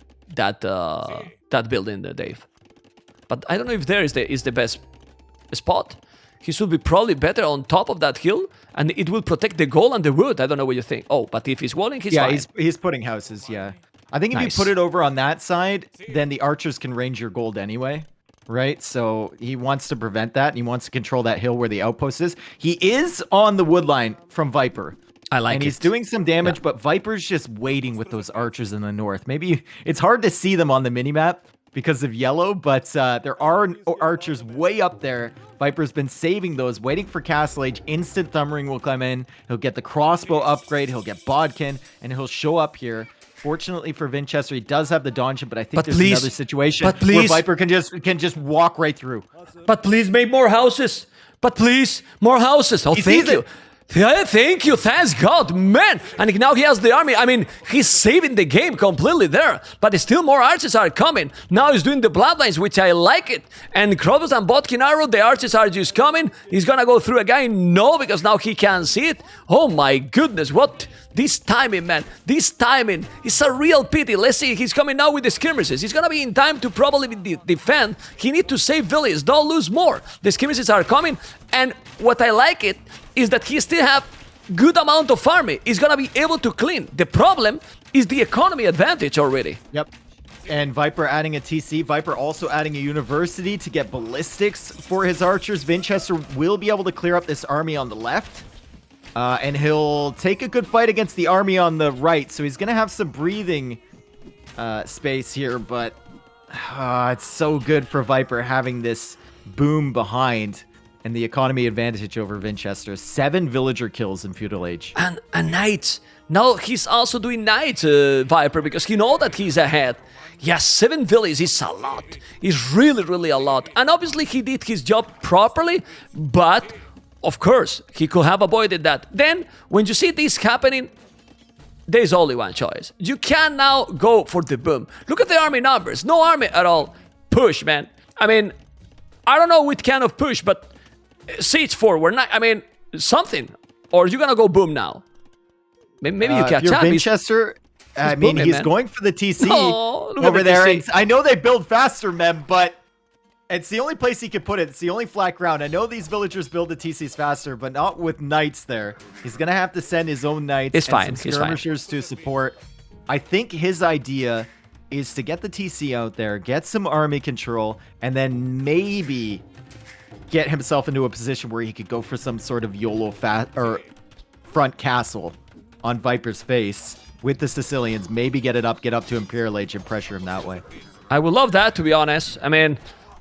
building, Dave. But I don't know if there is the best spot. He should be probably better on top of that hill, and it will protect the goal and the wood. I don't know what you think. Oh, but if he's walling, he's fine. Yeah, he's putting houses, yeah. I think if Nice. you put it over on that side, then the archers can range your gold anyway, right? So he wants to prevent that, and he wants to control that hill where the outpost is. He is on the wood line from Viper. I like it. And he's doing some damage, but Viper's just waiting with those archers in the north. Maybe it's hard to see them on the minimap because of yellow, but there are archers way up there. Viper's been saving those, waiting for Castle Age. Instant Thumb Ring will come in. He'll get the crossbow upgrade. He'll get Bodkin, and he'll show up here. Fortunately for Vinchester, he does have the donjon, but I think there's another situation where Viper can just walk right through. But please make more houses. But please, more houses. Oh, thank you. Yeah, thank you. Thanks God, man. And now he has the army. I mean, he's saving the game completely there. But still more archers are coming. Now he's doing the bloodlines, which I like it. And Krobos and Bodkin arrow, the archers are just coming. He's gonna go through again. No, because now he can't see it. Oh my goodness, what? This timing, man. This timing. It's a real pity. Let's see. He's coming now with the skirmishes. He's gonna be in time to probably defend. He needs to save villages. Don't lose more. The skirmishes are coming. And what I like it is that he still have good amount of army. He's gonna be able to clean. The problem is the economy advantage already. Yep. And Viper adding a TC. Viper also adding a university to get ballistics for his archers. Vinchester will be able to clear up this army on the left. And he'll take a good fight against the army on the right. So he's going to have some breathing space here. But it's so good for Viper having this boom behind and the economy advantage over Vinchester. 7 villager kills in Feudal Age. And knights. Now he's also doing knights, Viper, because he knows that he's ahead. Yes, 7 villages is a lot. It's really, really a lot. And obviously he did his job properly, but of course, he could have avoided that. Then, when you see this happening, there's only one choice. You can now go for the boom. Look at the army numbers. No army at all. Push, man. I mean, I don't know which kind of push, but siege forward. I mean, something. Or you're gonna go boom now. Maybe you catch up. Vinchester, I mean, booming, he's man. going for the TC look at over the there. TC. And I know they build faster, Mem, but it's the only place he could put it. It's the only flat ground. I know these villagers build the TCs faster, but not with knights there. He's going to have to send his own knights It's and fine. some skirmishers to support. I think his idea is to get the TC out there, get some army control, and then maybe get himself into a position where he could go for some sort of YOLO front castle on Viper's face with the Sicilians. Maybe get up to Imperial Age and pressure him that way. I would love that, to be honest. I mean,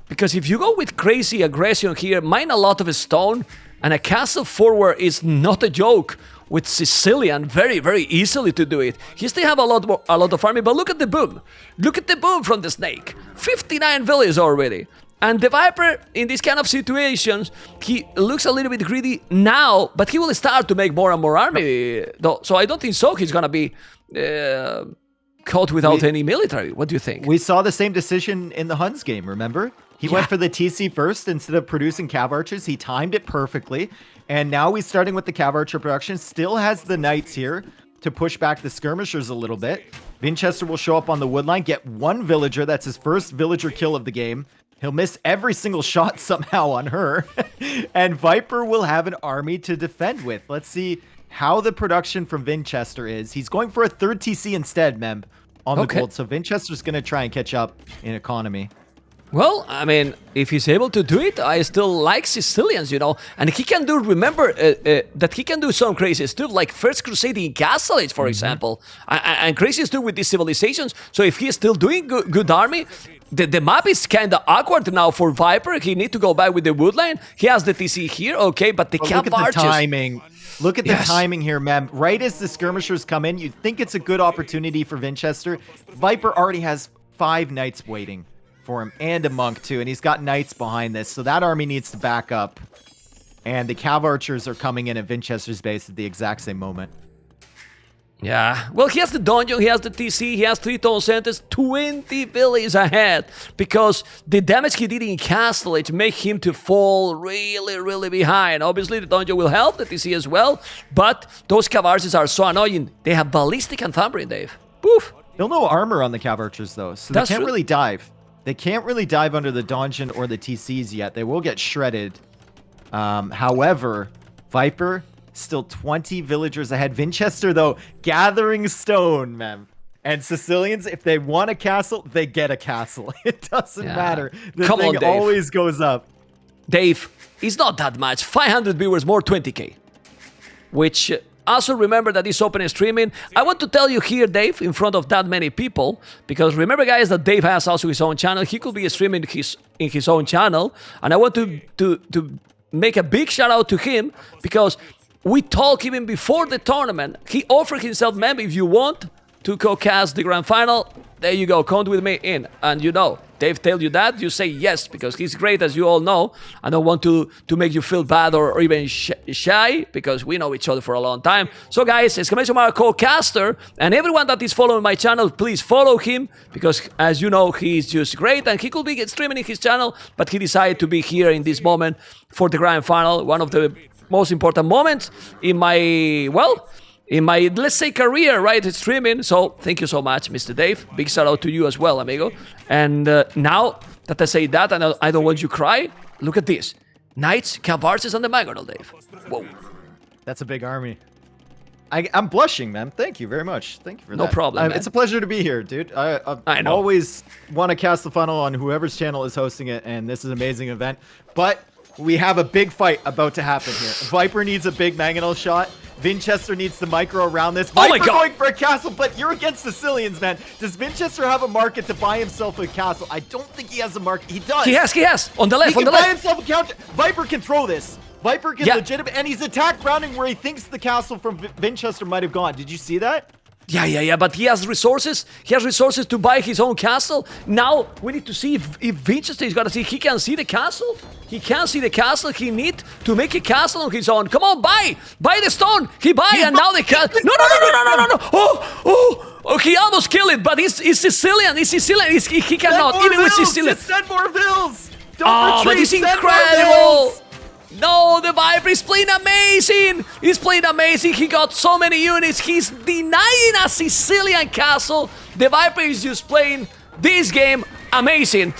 because if you go with crazy aggression here, mine a lot of stone, and a castle forward is not a joke. With Sicilian, very, very easily to do it. He still have a lot of army, but look at the boom. Look at the boom from the snake. 59 villages already. And the Viper, in this kind of situations, he looks a little bit greedy now, but he will start to make more and more army. Though, so I don't think so he's gonna be caught without any military. What do you think? We saw the same decision in the Huns game, remember? He went for the TC first instead of producing Cav Archers. He timed it perfectly. And now he's starting with the Cav Archer production. Still has the Knights here to push back the skirmishers a little bit. Vinchester will show up on the woodline, get 1 villager. That's his first villager kill of the game. He'll miss every single shot somehow on her. And Viper will have an army to defend with. Let's see how the production from Vinchester is. He's going for a third TC instead, Mem, on the gold. So Vinchester's going to try and catch up in economy. Well, I mean, if he's able to do it, I still like Sicilians, and he can do, remember, that he can do some crazy stuff, like First Crusade in Castle Age, for example, and crazy stuff with these civilizations. So if he's still doing good army, the map is kind of awkward now for Viper. He need to go back with the woodline. He has the TC here, okay, but the camp look at archers... the timing. Look at the timing here, Mem. Right as the skirmishers come in, you'd think it's a good opportunity for Vinchester. Viper already has 5 knights waiting for him, and a monk too, and he's got knights behind this, so that army needs to back up. And the cav archers are coming in at Vinchester's base at the exact same moment. Yeah, well, he has the dungeon, he has the TC, he has 3 town centers, 20 villages ahead, because the damage he did in Castle Age make him to fall really behind. Obviously, the dungeon will help, the TC as well, but those cav archers are so annoying. They have ballistic and thundering, Dave. Poof. Still no armor on the cav archers, though, so they can't really dive. They can't really dive under the dungeon or the TCs yet. They will get shredded. However, Viper, still 20 villagers ahead. Vinchester, though, gathering stone, man. And Sicilians, if they want a castle, they get a castle. It doesn't matter. The thing always goes up. Dave, it's not that much. 500 viewers more 20k. Which... Also remember that he's open streaming. I want to tell you here, Dave, in front of that many people, because remember, guys, that Dave has also his own channel. He could be streaming in his own channel, and I want to make a big shout out to him, because we talked even before the tournament. He offered himself, man, if you want to co-cast the grand final, there you go, come with me in. And Dave tell you that, you say yes, because he's great, as you all know. I don't want to make you feel bad or even shy, because we know each other for a long time. So guys, exclamation mark co-caster, and everyone that is following my channel, please follow him, because as you know, he's just great, and he could be streaming in his channel, but he decided to be here in this moment for the grand final, one of the most important moments in my, let's say, career, right, streaming. So thank you so much, Mr. Dave. Big shout out to you as well, amigo. And now that I say that, and I don't want you to cry, look at this. Knights, cav archers, and the Mangonel, Dave. Whoa. That's a big army. I'm blushing, man. Thank you very much. Thank you for that. No problem, man. It's a pleasure to be here, dude. I know. Always want to cast the funnel on whoever's channel is hosting it, and this is an amazing event. But we have a big fight about to happen here. Viper needs a big Mangonel shot. Vinchester needs to micro around this. Viper going for a castle, but you're against Sicilians, man. Does Vinchester have a market to buy himself a castle? I don't think he has a market. He does. He has. On the left, he can buy himself a counter. Viper can throw this. Viper can legitimate, and he's attacked Browning where he thinks the castle from Vinchester might have gone. Did you see that? Yeah, but he has resources. He has resources to buy his own castle. Now, we need to see if Vinchester is gonna see. He can see the castle. He can't see the castle. He need to make a castle on his own. Come on, buy the stone. He buy, and now the castle. No. Oh, he almost killed it, but he's Sicilian. He's Sicilian. He cannot, even with Sicilian. Send more vills. Don't retreat. But he's incredible. No, the Viper is playing amazing! He's playing amazing, he got so many units, he's denying a Sicilian castle. The Viper is just playing this game amazing.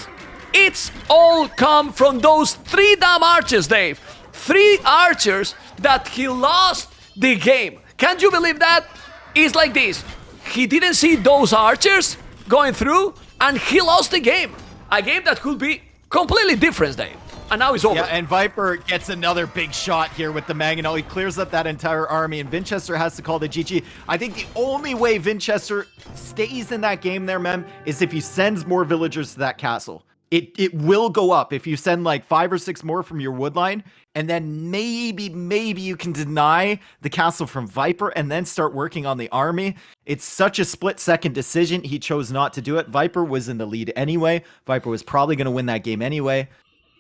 It's all come from those 3 damn archers, Dave. 3 archers that he lost the game. Can't you believe that? It's like this. He didn't see those archers going through, and he lost the game. A game that could be completely different, Dave. And now it's over. Yeah, and Viper gets another big shot here with the Mangonel. He clears up that entire army, and Vinchester has to call the GG. I think the only way Vinchester stays in that game there, Mem, is if he sends more villagers to that castle. It will go up if you send like 5 or 6 more from your woodline, and then maybe you can deny the castle from Viper and then start working on the army. It's such a split-second decision. He chose not to do it. Viper was in the lead anyway. Viper was probably going to win that game anyway.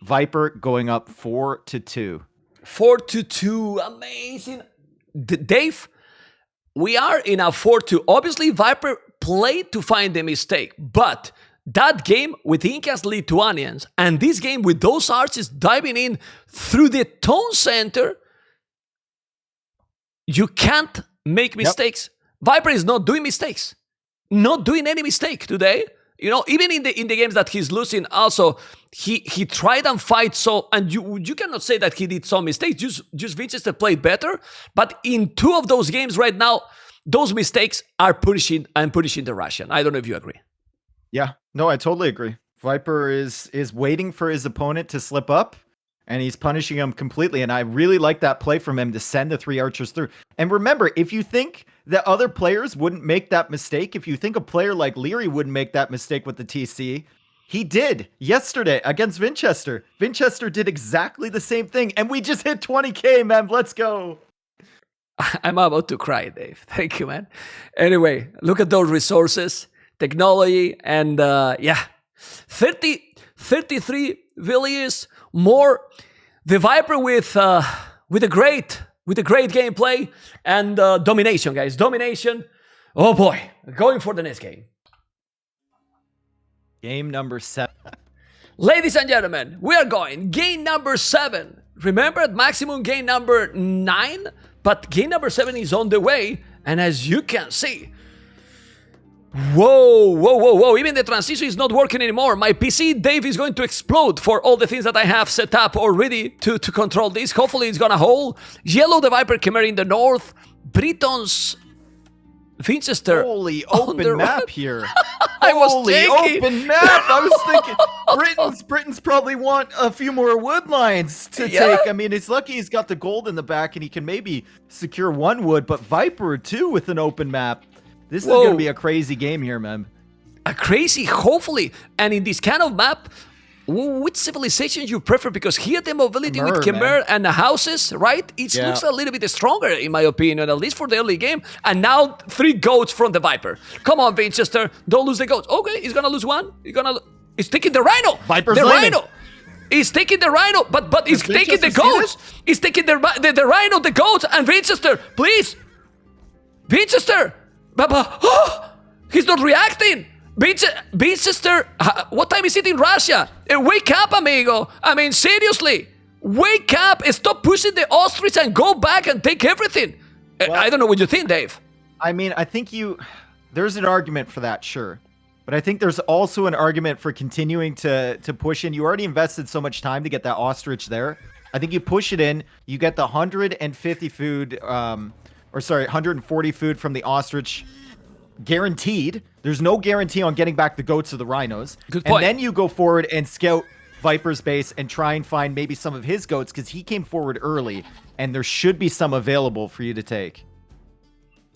Viper going up 4-2. 4-2, amazing. Dave, we are in a 4-2. Obviously, Viper played to find the mistake, but that game with Incas Lithuanians and this game with those archers diving in through the town center, you can't make mistakes. Viper is not doing mistakes. Not doing any mistake today. You know, even in the games that he's losing, also he tried and fight. So, and you cannot say that he did some mistakes. Just Vinchester played better. But in 2 of those games right now, those mistakes are punishing the Russian. I don't know if you agree. Yeah, no, I totally agree. Viper is waiting for his opponent to slip up, and he's punishing him completely. And I really like that play from him to send the 3 archers through. And remember, if you think that other players wouldn't make that mistake, if you think a player like Liereyy wouldn't make that mistake with the TC, he did yesterday against Vinchester. Vinchester did exactly the same thing, and we just hit 20K, man. Let's go. I'm about to cry, Dave. Thank you, man. Anyway, look at those resources, technology, and 33 villages more. The Viper with a great gameplay and domination, guys. Domination. Oh boy, going for the next game. Game number 7. Ladies and gentlemen, we are going game number 7. Remember, at maximum game number 9, but game number 7 is on the way. And as you can see, whoa, even the transition is not working anymore. My PC, Dave, is going to explode for all the things that I have set up already to control this. Hopefully it's gonna hold. Yellow, the Viper Chimera in the north. Britons, Vinchester. Holy open map here. I was Holy thinking. open map. I was thinking Britons probably want a few more wood lines to take. I mean, it's lucky he's got the gold in the back and he can maybe secure 1 wood, but Viper 2 with an open map. This is going to be a crazy game here, man. A crazy, hopefully. And in this kind of map, which civilization you prefer? Because here the mobility with Chimera and the houses, right? It looks a little bit stronger, in my opinion, at least for the early game. And now 3 goats from the Viper. Come on, Vinchester. Don't lose the goats. Okay, he's going to lose 1. He's taking the Rhino. Viper's the landing. Rhino. He's taking the Rhino, but he's taking the goats. He's taking the Rhino, the goats, and Vinchester, please. Vinchester. He's not reacting. Vinchester, what time is it in Russia? Wake up, amigo. I mean, seriously. Wake up. Stop pushing the ostrich and go back and take everything. Well, I don't know what you think, Dave. I mean, I think there's an argument for that, sure. But I think there's also an argument for continuing to push in. You already invested so much time to get that ostrich there. I think you push it in, you get the 150 food, 140 food from the ostrich guaranteed. There's no guarantee on getting back the goats or the rhinos. Good point. And then you go forward and scout Viper's base and try and find maybe some of his goats because he came forward early and there should be some available for you to take.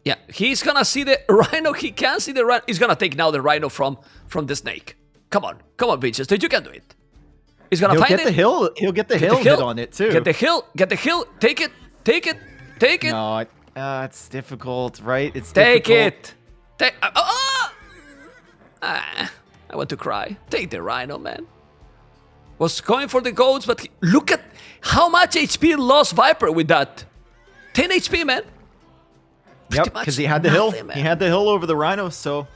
Yeah, he's gonna see the rhino. He can see the rhino. He's gonna take now the rhino from the snake. Come on, Vinchester, you can do it. He's gonna find it. He'll get the hill hit on it too. Get the hill. Take it. No, it's difficult, right? It's take difficult. it. I want to cry. Take the rhino, man. Was going for the goats, but look at how much HP lost Viper with that. 10 HP, man. Yep, because he had the hill. Man. He had the hill over the rhino, so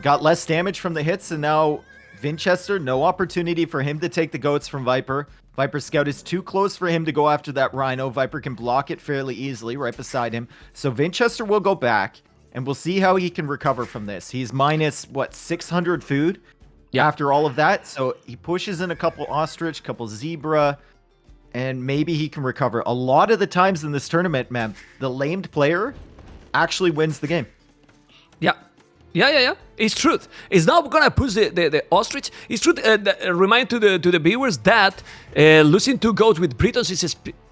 got less damage from the hits, and now Vinchester, no opportunity for him to take the goats from Viper. Viper Scout is too close for him to go after that rhino. Viper can block it fairly easily right beside him. So Vinchester will go back, and we'll see how he can recover from this. He's minus, 600 food after all of that. So he pushes in a couple ostrich, couple zebra, and maybe he can recover. A lot of the times in this tournament, man, the lamed player actually wins the game. Yeah. It's truth. It's not gonna push the ostrich. It's truth. Remind to the viewers that losing 2 goats with Britons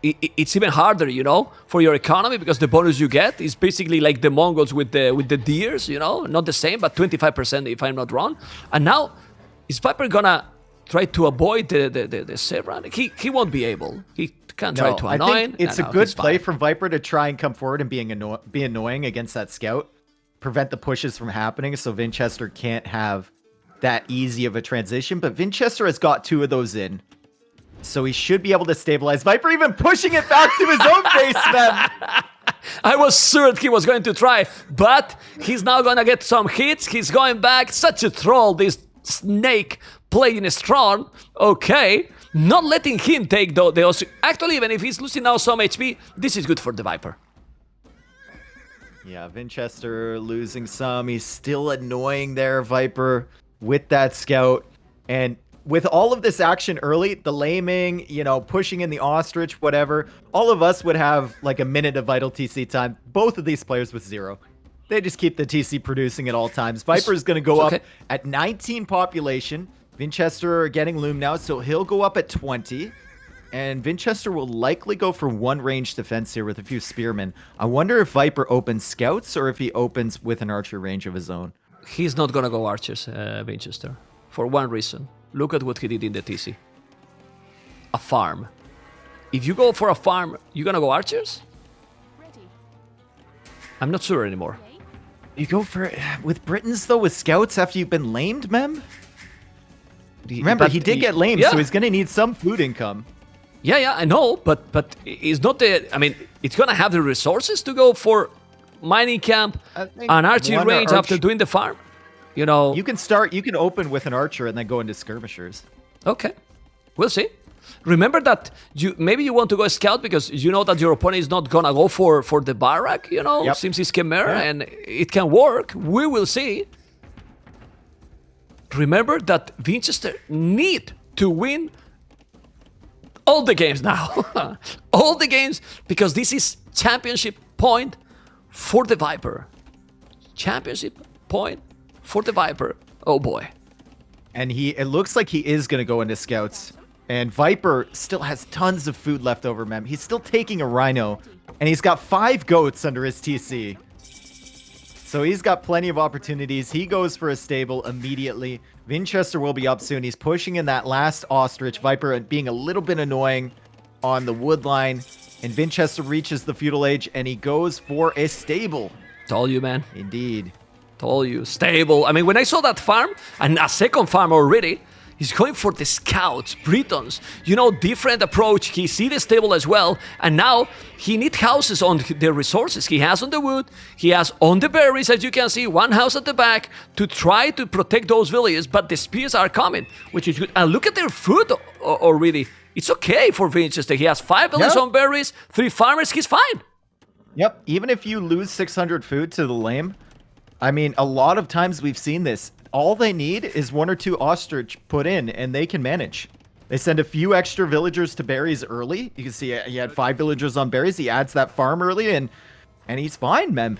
it's even harder, you know, for your economy because the bonus you get is basically like the Mongols with the deers, you know, not the same, but 25% if I'm not wrong. And now is Viper gonna try to avoid the Sevran? He won't be able. He can try to annoy. I think it's a good play from Viper to try and come forward and be annoying against that scout. Prevent the pushes from happening so Vinchester can't have that easy of a transition. But Vinchester has got 2 of those in. So he should be able to stabilize. Viper even pushing it back to his own base, man. I was certain he was going to try, but he's now going to get some hits. He's going back. Such a troll, this snake playing strong. Okay. Not letting him take the actually, even if he's losing now some HP, this is good for the Viper. Yeah, Vinchester losing some. He's still annoying there, Viper. with that scout. And with all of this action early, the laming, you know, pushing in the ostrich, whatever, all of us would have like a minute of vital TC time. Both of these players with 0. They just keep the TC producing at all times. Viper is going to go up at 19 population. Vinchester getting loom now, so he'll go up at 20. And Vinchester will likely go for one range defense here with a few spearmen. I wonder if Viper opens scouts or if he opens with an archer range of his own. He's not gonna go archers, Vinchester, for one reason. Look at what he did in the TC. A farm. If you go for a farm, you gonna go archers? I'm not sure anymore. You go for with Britons though, with scouts after you've been lamed, Mem? Remember, he did get lamed, so he's gonna need some food income. Yeah, I know, but it's not the. I mean, it's gonna have the resources to go for mining camp, an archery range after doing the farm. You know, you can open with an archer and then go into skirmishers. Okay, we'll see. Remember that maybe you want to go scout because you know that your opponent is not gonna go for the barrack. You know, since it's Chimera and it can work. We will see. Remember that Vinchester need to win all the games now. All the games, because this is championship point for the Viper. Championship point for the Viper. Oh boy. And it looks like he is going to go into scouts. And Viper still has tons of food left over, Mem. He's still taking a rhino. And he's got 5 goats under his TC. So he's got plenty of opportunities. He goes for a stable immediately. Vinchester will be up soon. He's pushing in that last ostrich. Viper being a little bit annoying on the wood line. And Vinchester reaches the feudal age and he goes for a stable. Told you, man. Indeed. Told you. Stable. I mean, when I saw that farm, and a second farm already, he's going for the scouts, Britons. You know, different approach. He see the stable as well. And now he needs houses on the resources. He has on the wood. He has on the berries, as you can see. One house at the back to try to protect those villages. But the spears are coming, which is good. And look at their food already. It's okay for Vinchester. He has 5 villages on berries, 3 farmers. He's fine. Yep. Even if you lose 600 food to the lame, I mean, a lot of times we've seen this. All they need is 1 or 2 ostrich put in, and they can manage. They send a few extra villagers to berries early. You can see he had 5 villagers on berries. He adds that farm early, and he's fine, Mem.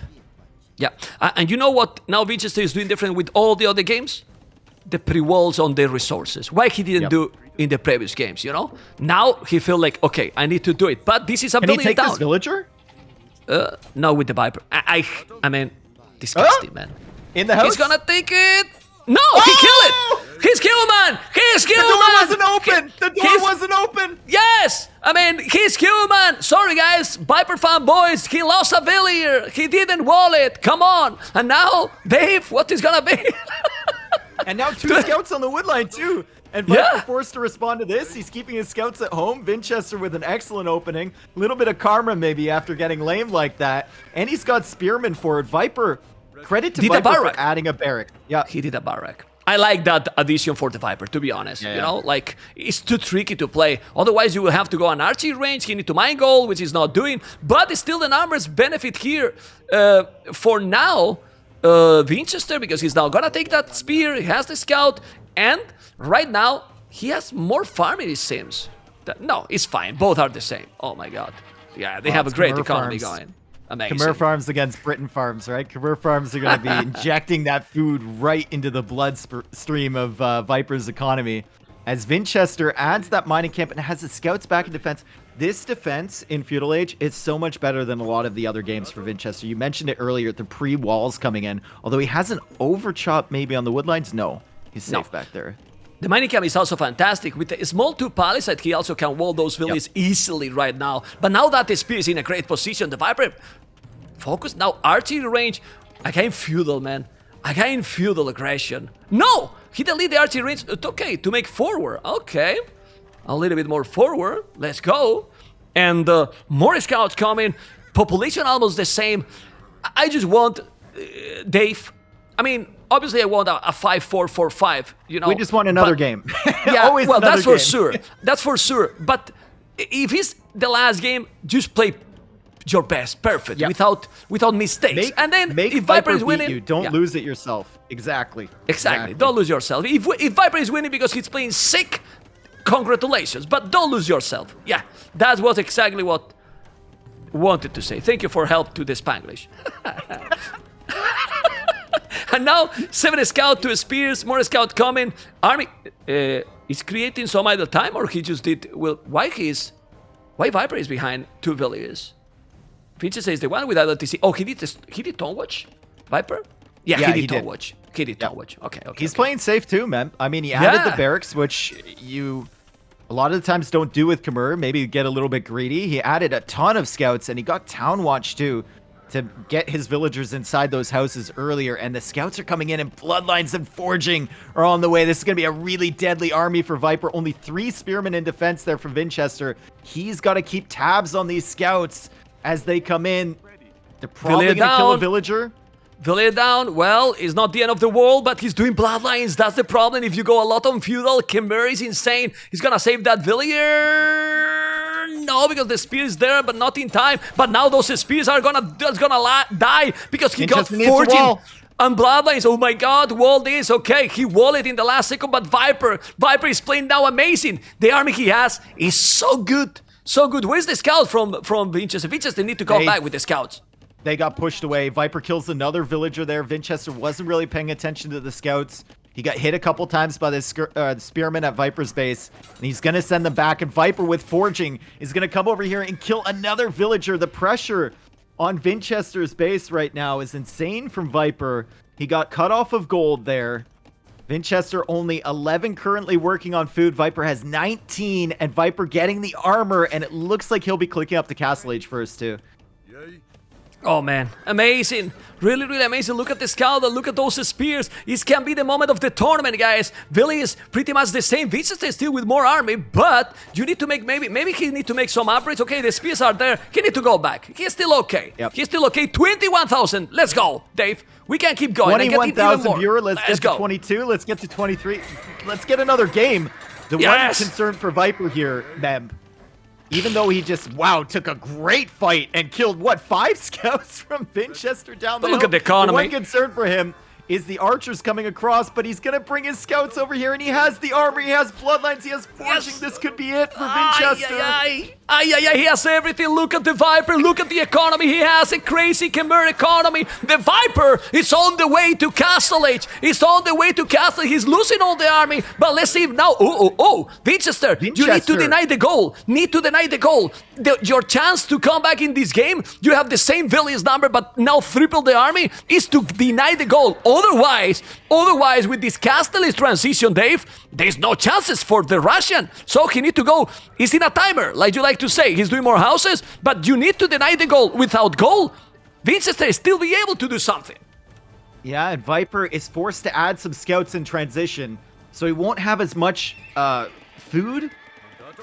Yeah, and you know what now Vinchester is doing different with all the other games? The pre-walls on the resources. Why he didn't do in the previous games, you know? Now he feel like, okay, I need to do it. But this is a Can he take this villager? No, with the Viper. I mean, disgusting, man. In the house? He's gonna take it. No, he killed it. He's killed, man. He's killed, man. The door wasn't open. The door wasn't open. Yes. I mean, he's killed, man. Sorry, guys. Viper fanboys. He lost a villager. He didn't wall it. Come on. And now, Dave, what is gonna be? And now 2 scouts on the wood line, too. And Viper forced to respond to this. He's keeping his scouts at home. Vinchester with an excellent opening. A little bit of karma, maybe, after getting lamed like that. And he's got spearmen for it. Viper, credit to Viper for adding a barrack. Yeah, he did a barrack. I like that addition for the Viper, to be honest. You know, like, it's too tricky to play. Otherwise, you will have to go on archery range. He need to mine gold, which he's not doing. But it's still the numbers benefit here for now. Vinchester, because he's now gonna take that spear. He has the scout. And right now, he has more farming, it seems. No, it's fine. Both are the same. Oh my god. Yeah, they have a great economy going. Amazing. Chimera farms against Britain farms, right? Chimera farms are going to be injecting that food right into the bloodstream of Viper's economy. As Vinchester adds that mining camp and has his scouts back in defense. This defense in Feudal Age is so much better than a lot of the other games for Vinchester. You mentioned it earlier, the pre-walls coming in. Although he hasn't overchopped maybe on the woodlines, no. He's safe back there. The mining camp is also fantastic. With the small 2 palisades, he also can wall those villages easily right now. But now that the spear is in a great position, the Viper focus now archery range. Again, feudal, man. Again, feudal aggression. No! He deleted the archery range. It's okay to make forward. Okay. A little bit more forward. Let's go. And more scouts coming. Population almost the same. I just want Dave. I mean, obviously I want a 5-4-4-5, you know. We just want another game. Yeah, always well, that's for game. sure. That's for sure. But if it's the last game, just play your best, perfect, Yep. without mistakes. And then make if Viper is beat winning, you. Don't yeah. lose it yourself. Exactly. Don't lose yourself. If Viper is winning because he's playing sick, congratulations. But don't lose yourself. Yeah, that was exactly what wanted to say. Thank you for help to the Spanglish. And now 7 scout, 2 spears, more scout coming. Army is creating some idle time, or he just did well. Why Viper is behind 2 villages? Vinchester is the one with idle TC. Oh, he did Tone Watch? Viper? Yeah, he did Tone Watch. He did Tone Watch. Okay. He's playing safe too, man. I mean, he added the barracks, which you a lot of the times don't do with Khmer. Maybe get a little bit greedy. He added a ton of scouts, and he got Town Watch too, to get his villagers inside those houses earlier. And the scouts are coming in, and Bloodlines and Forging are on the way. This is going to be a really deadly army for Viper. Only 3 spearmen in defense there for Vinchester. He's got to keep tabs on these scouts as they come in. They're probably going to kill a villager. Villiers down. Well, it's not the end of the world, but he's doing Bloodlines. That's the problem. If you go a lot on Feudal, Khmer is insane. He's going to save that Villiers. No, because the spear is there, but not in time. But now those spears are gonna die because he got Forging and Bloodlines. Oh my God, wall is okay. He walled it in the last second, but Viper is playing now amazing. The army he has is so good, so good. Where's the scout from Vinchester? Vinchester need to go back with the scouts. They got pushed away. Viper kills another villager there. Vinchester wasn't really paying attention to the scouts. He got hit a couple times by the spearman at Viper's base, and he's going to send them back. And Viper with Forging is going to come over here and kill another villager. The pressure on Vinchester's base right now is insane from Viper. He got cut off of gold there. Vinchester only 11 currently working on food. Viper has 19, and Viper getting the armor, and it looks like he'll be clicking up the Castle Age first too. Oh man, amazing. Really, really amazing. Look at the scout, look at those spears. This can be the moment of the tournament, guys. Billy is pretty much the same. Vinchester is still with more army, but you need to make, maybe he need to make some upgrades. Okay, the spears are there. He need to go back. He's still okay. Yep. He's still okay. 21,000. Let's go, Dave. We can keep going. 21,000 viewer. Let's get to 22. Let's get to 23. Let's get another game. The one concern for Viper here, Mem, even though he just, took a great fight and killed, 5 scouts from Vinchester down the hill. Look at the economy. The one concern for him is the archers coming across, but he's going to bring his scouts over here, and he has the armor, he has Bloodlines, he has Forging. This could be it for Vinchester. He has everything. Look at the Viper. Look at the economy. He has a crazy Khmer economy. The Viper is on the way to Castle Age. He's on the way to Castle. He's losing all the army. But let's see now. Vinchester, you need to deny the goal. Your chance to come back in this game, you have the same villains number, but now triple the army, is to deny the goal. Otherwise, with this Castle Age transition, Dave, there's no chances for the Russian. So he need to go. He's in a timer, like you like to say. He's doing more houses, but you need to deny the goal. Without goal, Vinchester still be able to do something. Yeah, and Viper is forced to add some scouts in transition, so he won't have as much food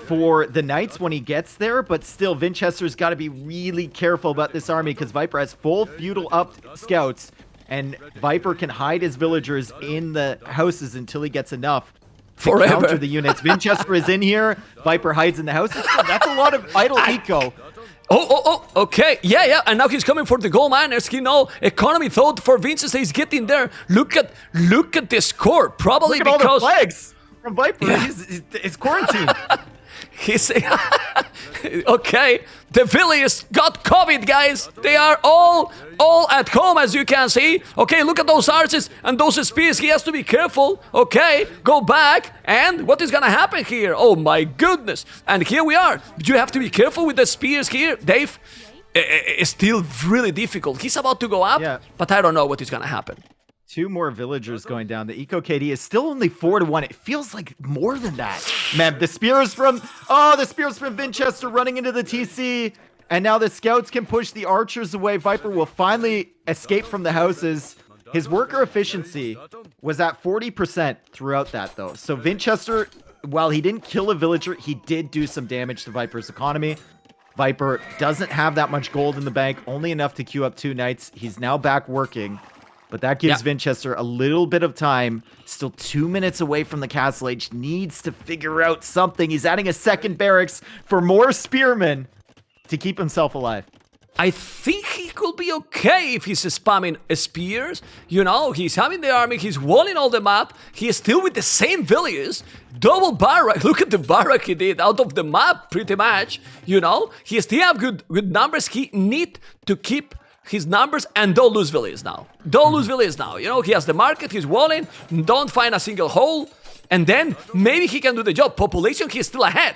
for the Knights when he gets there, but still, Vinchester's got to be really careful about this army because Viper has full feudal up scouts, and Viper can hide his villagers in the houses until he gets enough to counter the units. Vinchester is in here. Viper hides in the houses. That's a lot of idle eco. Okay. Yeah. And now he's coming for the gold miners. Economy thought for Vinchester is getting there. Look at the score. Probably look at because all the flags from Viper. Yeah. He's quarantined. He's okay. The villagers got COVID, guys. They are all at home, as you can see. Okay, look at those archers and those spears. He has to be careful. Okay, go back. And what is gonna happen here? Oh my goodness. And here we are. You have to be careful with the spears here, Dave. It's still really difficult. He's about to go up, but I don't know what is gonna happen. 2 more villagers going down. The eco KD is still only 4-1. It feels like more than that. Man, the spears from Vinchester running into the TC. And now the scouts can push the archers away. Viper will finally escape from the houses. His worker efficiency was at 40% throughout that, though. So Vinchester, while he didn't kill a villager, he did do some damage to Viper's economy. Viper doesn't have that much gold in the bank, only enough to queue up 2 knights. He's now back working. But that gives Vinchester a little bit of time. Still 2 minutes away from the Castle Age. Needs to figure out something. He's adding a second barracks for more spearmen to keep himself alive. I think he could be okay if he's spamming spears. You know, he's having the army, he's walling all the map, he is still with the same villagers. Double barrack, look at the barrack he did out of the map pretty much. You know, he still have good numbers, he need to keep his numbers and don't lose villages now. Don't lose villages now. You know, he has the market, he's walling, don't find a single hole. And then maybe he can do the job. Population, he's still ahead.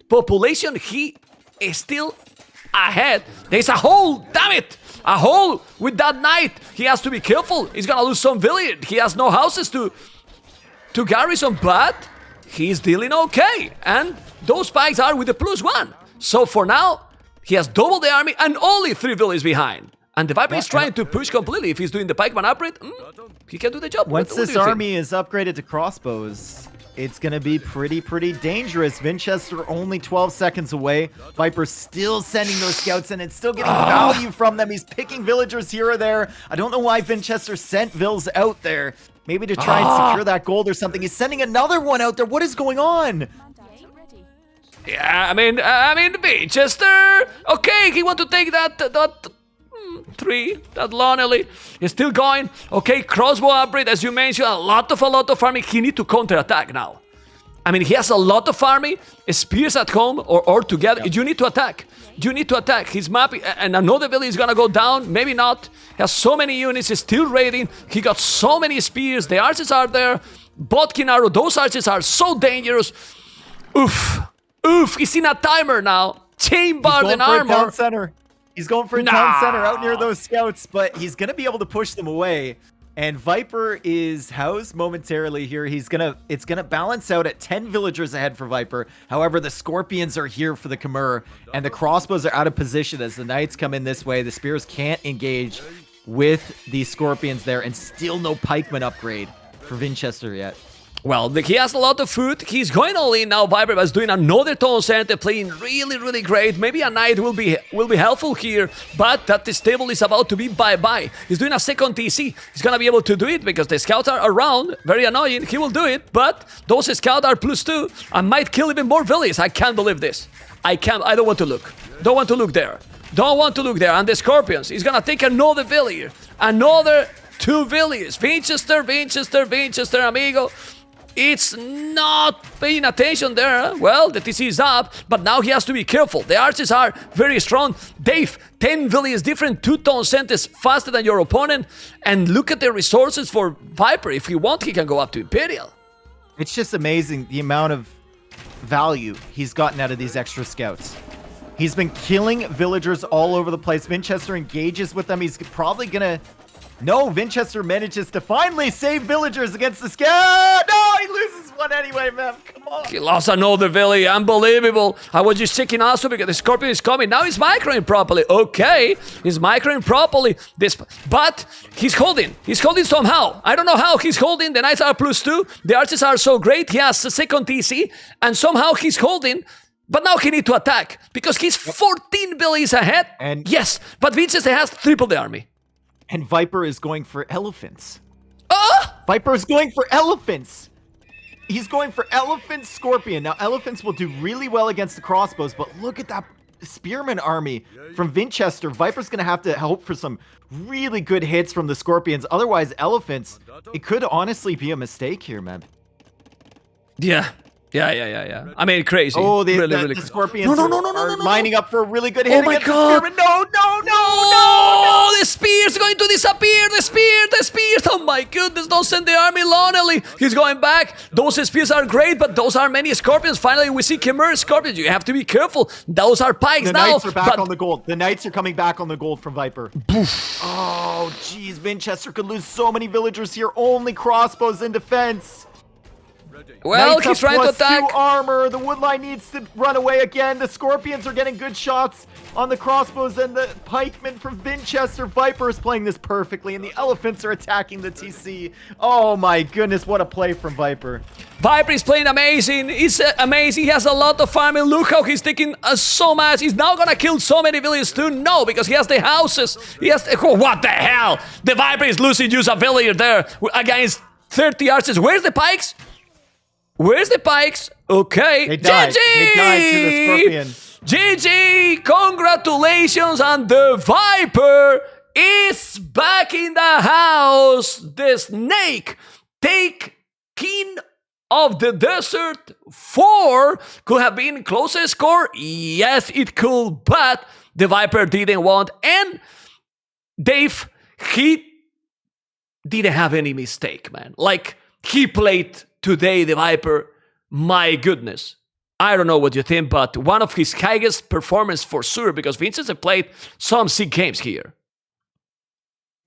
Population, he is still ahead. There's a hole, damn it! A hole with that knight. He has to be careful. He's gonna lose some village. He has no houses to garrison, but he's dealing okay. And those pikes are with the +1. So for now, he has doubled the army and only 3 villages behind. And the Viper is trying to push completely. If he's doing the pikeman upgrade, he can do the job. Once this army is upgraded to crossbows, it's going to be pretty dangerous. Vinchester only 12 seconds away. Viper's still sending those scouts in and still getting value from them. He's picking villagers here or there. I don't know why Vinchester sent Vills out there. Maybe to try and secure that gold or something. He's sending another one out there. What is going on? Yeah, I mean, Vinchester. Okay, he want to take that 3, that Lonely is still going. Okay, crossbow upgrade, as you mentioned, a lot of farming. He need to counter-attack now. I mean, he has a lot of farming, spears at home or together. You need to attack. You need to attack. His map, and another village is gonna go down, maybe not. He has so many units, he's still raiding. He got so many spears, the archers are there. Botkin arrow, those archers are so dangerous. Oof, he's in a timer now. Chain bar and armor. He's going for a town center out near those scouts, but he's going to be able to push them away. And Viper is housed momentarily here. It's going to balance out at 10 villagers ahead for Viper. However, the Scorpions are here for the Khmer, and the crossbows are out of position as the Knights come in this way. The Spears can't engage with the Scorpions there, and still no pikeman upgrade for Vinchester yet. Well, he has a lot of food. He's going all in now. Viper was doing another town center, playing really great. Maybe a knight will be helpful here, but that this table is about to be bye-bye. He's doing a second TC. He's gonna be able to do it because the scouts are around. Very annoying. He will do it, but those scouts are +2. I might kill even more villages. I can't believe this. I don't want to look. Don't want to look there. Don't want to look there. And the Scorpions, he's gonna take another village. Another 2 villages. Vinchester, amigo. It's not paying attention there. Well, the TC is up, but now he has to be careful. The archers are very strong. Dave, 10 villages different, 2 town centers faster than your opponent. And look at the resources for Viper. If he wants, he can go up to Imperial. It's just amazing the amount of value he's gotten out of these extra scouts. He's been killing villagers all over the place. Vinchester engages with them. He's probably gonna... No, Vinchester manages to finally save villagers against the scout. No, he loses one anyway, man. Come on. He lost another village. Unbelievable. I was just checking also because the Scorpion is coming. Now he's microing properly. Okay, he's microing properly. But he's holding. He's holding somehow. I don't know how he's holding. The Knights are +2. The archers are so great. He has the second TC. And somehow he's holding. But now he needs to attack because he's 14 villages ahead. And yes, but Vinchester has tripled the army. And Viper is going for elephants. Viper is going for elephants. He's going for elephant Scorpion. Now, elephants will do really well against the crossbows, but look at that spearman army from Vinchester. Viper's going to have to hope for some really good hits from the Scorpions. Otherwise, elephants, it could honestly be a mistake here, man. Yeah. I mean, crazy. Oh, really the Scorpions are lining up for a really good hit. Oh my God! No! The spear's going to disappear. The spears. Oh my goodness! Don't send the army lonely. He's going back. Those spears are great, but those are many Scorpions. Finally, we see Khmer Scorpions. You have to be careful. Those are pikes the now. The Knights are back on the gold. The Knights are coming back on the gold from Viper. Oh, jeez. Vinchester could lose so many villagers here. Only crossbows in defense. Well, Knights he's trying to attack. +2 armor. The Woodline needs to run away again. The Scorpions are getting good shots on the crossbows and the pikemen from Vinchester. Viper is playing this perfectly, and the elephants are attacking the TC. Oh my goodness, what a play from Viper. Viper is playing amazing. He's amazing. He has a lot of farming. Look how he's taking so much. He's now gonna kill so many villages too. No, because he has the houses. He has what the hell? The Viper is losing use a villager there against 30 archers. Where's the pikes? Okay. They died. They died to the Scorpion. GG! Congratulations, and the Viper is back in the house. The Snake take King of the Desert 4. Could have been closest score. Yes, it could, but the Viper didn't want. And Dave, he didn't have any mistake, man. Like, he played today, the Viper. My goodness. I don't know what you think, but one of his highest performance for sure, because Vinchester played some sick games here.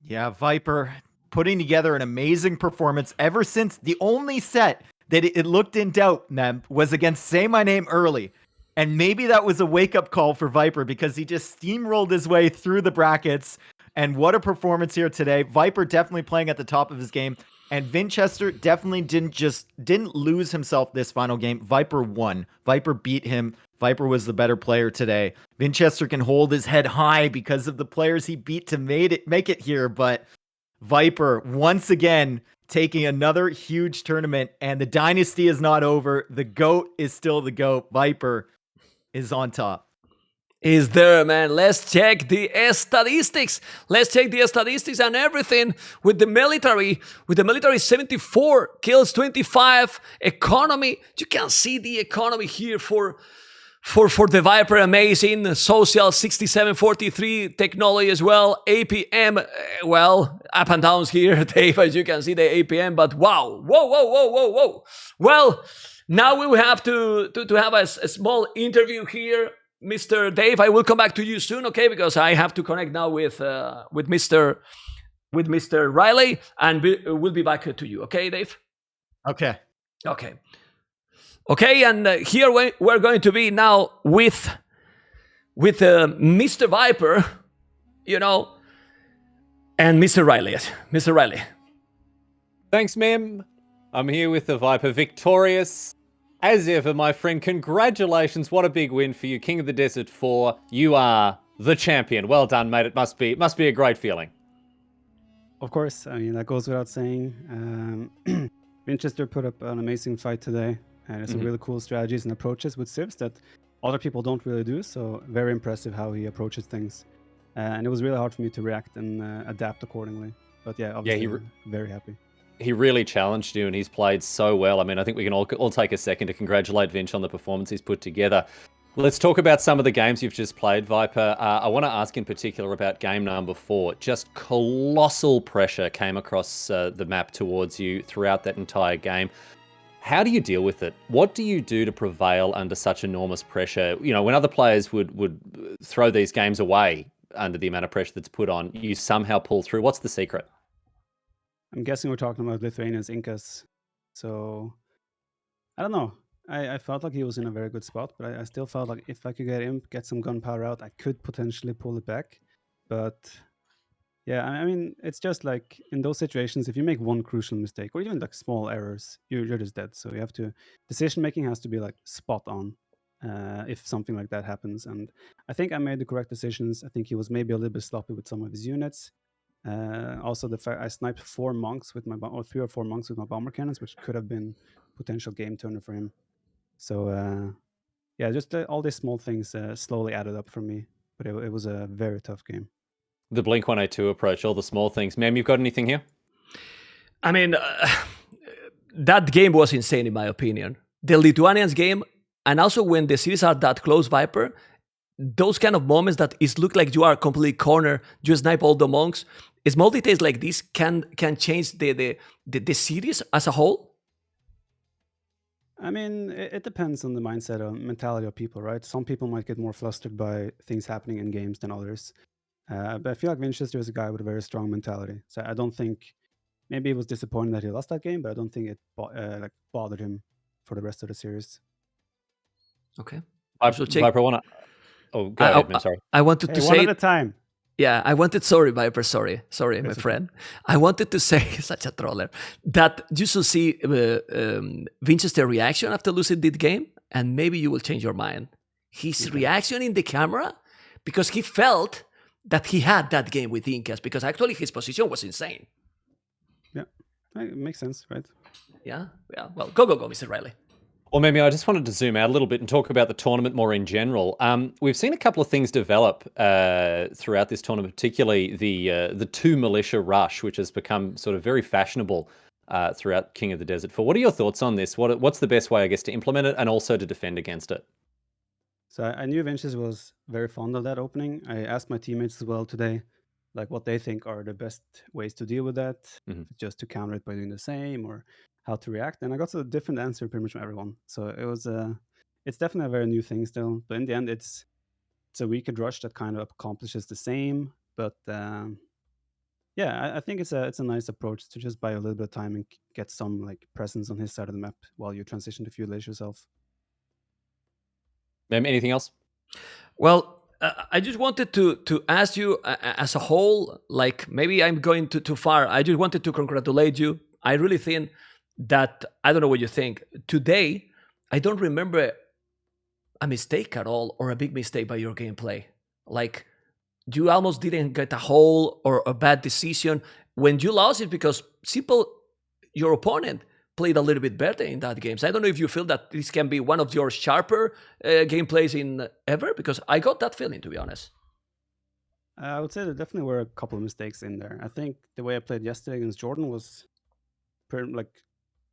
Yeah, Viper putting together an amazing performance ever since the only set that it looked in doubt, Mem, was against Say My Name early. And maybe that was a wake-up call for Viper because he just steamrolled his way through the brackets. And what a performance here today. Viper definitely playing at the top of his game. And Vinchester definitely didn't lose himself this final game. Viper won. Viper beat him. Viper was the better player today. Vinchester can hold his head high because of the players he beat to make it here. But Viper, once again, taking another huge tournament. And the dynasty is not over. The GOAT is still the GOAT. Viper is on top. Is there, man. Let's check the statistics. Let's check the statistics and everything with the military. With the military, 74 kills, 25 economy. You can see the economy here for the Viper. Amazing. Social, 67, 43. Technology as well. APM, well, up and downs here, Dave, as you can see the APM. But wow, whoa. Well, now we will have to have a small interview here. Mr. Dave, I will come back to you soon, okay? Because I have to connect now with Mr. Riley, and we'll be back to you, okay, Dave? Okay. And here we're going to be now with Mr. Viper, you know, and Mr. Riley. Mr. Riley. Thanks, Mem. I'm here with the Viper, victorious. As ever, my friend, congratulations. What a big win for you. King of the Desert 4. You are the champion. Well done, mate. It must be a great feeling. Of course. I mean, that goes without saying. Vinchester put up an amazing fight today. And there's some really cool strategies and approaches with civs that other people don't really do. So very impressive how he approaches things. And it was really hard for me to react and adapt accordingly. But yeah, obviously, very happy. He really challenged you, and he's played so well. I mean, I think we can all take a second to congratulate Vinch on the performance he's put together. Let's talk about some of the games you've just played, Viper. I want to ask in particular about game number 4. Just colossal pressure came across the map towards you throughout that entire game. How do you deal with it? What do you do to prevail under such enormous pressure? You know, when other players would throw these games away under the amount of pressure that's put on, you somehow pull through. What's the secret? I'm guessing we're talking about Lithuanians, Incas. So, I don't know. I felt like he was in a very good spot, but I still felt like if I could get some gunpowder out, I could potentially pull it back. But, yeah, I mean, it's just like in those situations, if you make one crucial mistake, or even like small errors, you're just dead. So you have to, decision-making has to be like spot on if something like that happens. And I think I made the correct decisions. I think he was maybe a little bit sloppy with some of his units. Also, the fact I sniped 3 or 4 monks with my bomber cannons, which could have been potential game turner for him. So yeah, just all these small things slowly added up for me, but it was a very tough game. The Blink 182 approach, all the small things. Ma'am, you've got anything here? I mean, that game was insane in my opinion. The Lithuanians game, and also when the cities are that close, Viper, those kind of moments that it look like you are completely cornered, you snipe all the monks. Small details like this can change the series as a whole. I mean, it depends on the mindset or mentality of people, right? Some people might get more flustered by things happening in games than others. But I feel like Vinchester is a guy with a very strong mentality. So I don't think, maybe it was disappointing that he lost that game, but I don't think it bothered him for the rest of the series. Okay. Viper, go ahead, man, sorry. I wanted to say one at a time. Yeah, sorry, Viper, sorry, my friend. I wanted to say, such a troller, that you should see Vinchester's reaction after losing this game, and maybe you will change your mind. His reaction in the camera, because he felt that he had that game with Incas, because actually his position was insane. Yeah, it makes sense, right? Yeah. Well, go, Mr. Riley. Well, maybe I just wanted to zoom out a little bit and talk about the tournament more in general. We've seen a couple of things develop throughout this tournament, particularly the two militia rush, which has become sort of very fashionable throughout King of the Desert 4. What are your thoughts on this? What's the best way, I guess, to implement it and also to defend against it? So I knew Vinchester was very fond of that opening. I asked my teammates as well today, like what they think are the best ways to deal with that, just to counter it by doing the same or how to react. And I got a different answer pretty much from everyone. So it was it's definitely a very new thing still, but in the end, it's a wicked rush that kind of accomplishes the same. But yeah, I think it's a nice approach to just buy a little bit of time and get some like presence on his side of the map while you transition to feudalise yourself. Anything else? Well, I just wanted to ask you as a whole, like maybe I'm going too far. I just wanted to congratulate you. I really think that, I don't know what you think. Today, I don't remember a mistake at all or a big mistake by your gameplay. Like, you almost didn't get a hole or a bad decision. When you lost it because your opponent played a little bit better in that game. So I don't know if you feel that this can be one of your sharper gameplays in ever, because I got that feeling, to be honest. I would say there definitely were a couple of mistakes in there. I think the way I played yesterday against Jordan was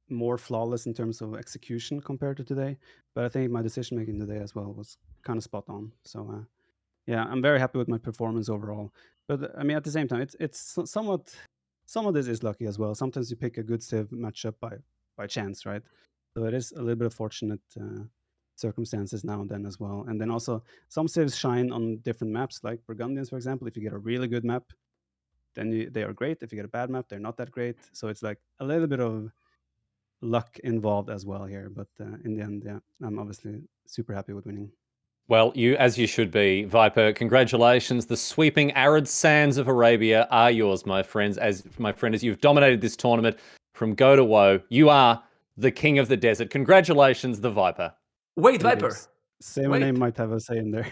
more flawless in terms of execution compared to today. But I think my decision making today as well was kind of spot on. So yeah, I'm very happy with my performance overall. But I mean, at the same time, it's somewhat, some of this is lucky as well. Sometimes you pick a good Civ matchup by chance, right? So it is a little bit of fortunate circumstances now and then as well. And then also some Civs shine on different maps, like Burgundians, for example. If you get a really good map, then they are great. If you get a bad map, they're not that great. So it's like a little bit of luck involved as well here. But in the end, yeah, I'm obviously super happy with winning. Well, as you should be, Viper. Congratulations. The sweeping arid sands of Arabia are yours, my friends. As you've dominated this tournament from go to woe. You are the king of the desert. Congratulations, the Viper. Wait, Viper. Say my name might have a say in there.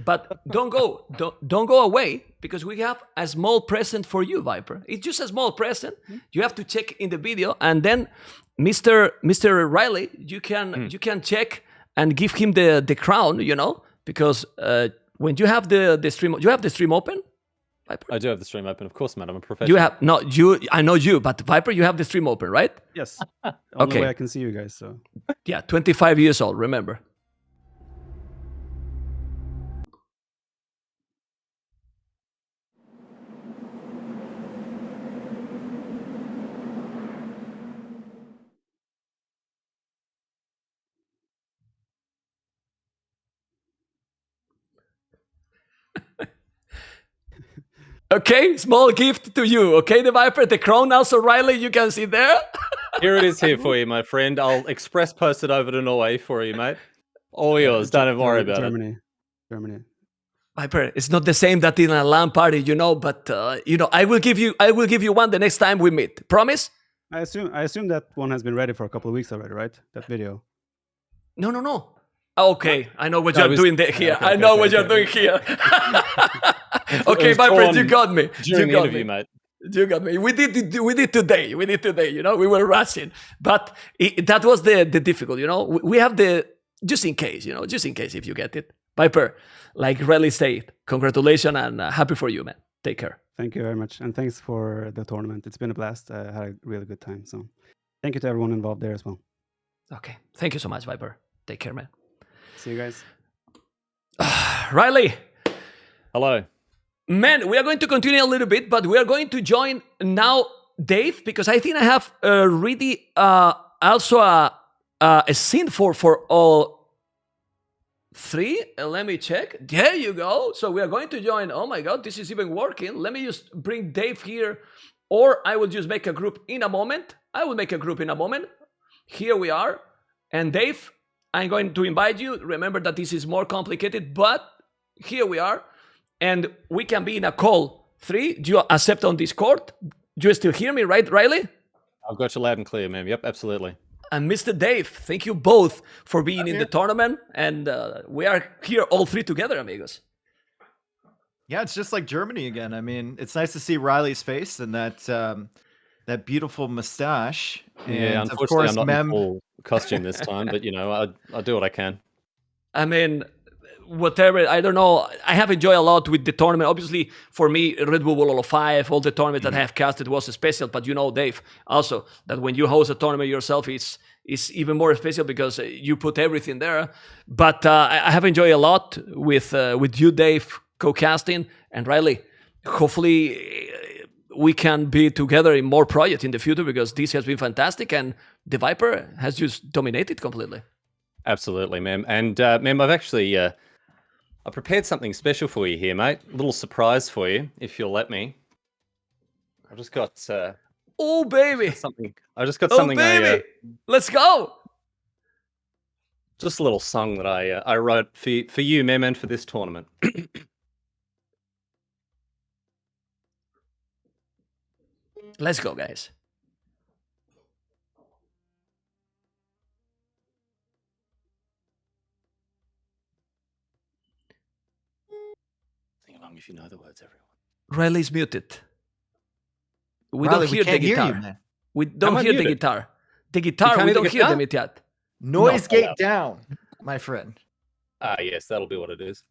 But don't go away, because we have a small present for you, Viper. It's just a small present. You have to check in the video, and then Mr. Liereyy, you can check and give him the crown, because when you have the stream, you have the stream open, Viper? I do have the stream open, of course, man. I'm a professional. I know you, but Viper, you have the stream open, right? Yes. Only way I can see you guys, so. Yeah, 25 years old, remember. Okay, small gift to you. Okay, the Viper, the crown also, Liereyy, you can see there. Here it is here for you, my friend. I'll express post it over to Norway for you, mate. All yours. Don't even worry about it. Germany. Viper, it's not the same that in a LAN party, but I will give you one the next time we meet. Promise? I assume that one has been ready for a couple of weeks already, right? That video. No. Okay, I know what you're doing here. I know what you're doing here. Okay, Viper, you got me. During the interview, mate. You got me. We did today. We were rushing, but that was the difficult. We have just in case. Just in case if you get it, Viper. Like Liereyy said, congratulations and happy for you, man. Take care. Thank you very much, and thanks for the tournament. It's been a blast. I had a really good time. So, thank you to everyone involved there as well. Okay, thank you so much, Viper. Take care, man. See you guys. Liereyy. Hello. Man, we are going to continue a little bit, but we are going to join now Dave, because I think I have really also a scene for all three. Let me check. There you go. So we are going to join. Oh my God, this is even working. Let me just bring Dave here, or I will just make a group in a moment. Here we are. And Dave, I'm going to invite you. Remember that this is more complicated, but here we are. And we can be in a call 3. Do you accept on Discord? Do you still hear me, right, Liereyy? I've got you loud and clear, man. Yep, absolutely. And Mr. Dave, thank you both for being in the tournament. And we are here all 3 together, amigos. Yeah, it's just like Germany again. I mean, it's nice to see Lierey's face and that beautiful mustache. Yeah, and unfortunately, of course, I'm not in full costume this time, but I'll do what I can. I mean, whatever, I don't know. I have enjoyed a lot with the tournament. Obviously, for me, Red Bull World of 5, all the tournaments that I have casted was special. But Dave, also, that when you host a tournament yourself, it's even more special because you put everything there. But I have enjoyed a lot with you, Dave, co-casting, and Riley. Hopefully, we can be together in more projects in the future because this has been fantastic, and TheViper has just dominated completely. Absolutely, Mem. And Mem, I've actually I prepared something special for you here, mate. A little surprise for you, if you'll let me. I've just got oh baby, something. I just got something. Baby, let's go. Just a little song that I wrote for you, Mem, and for this tournament. Let's go, guys. Sing along if you know the words, everyone. Riley's muted. We Riley, don't hear the can't guitar. you, man. We don't hear the muted? guitar. The guitar, we don't hear them yet. Noise No, gate down, my friend. Ah, yes, that'll be what it is.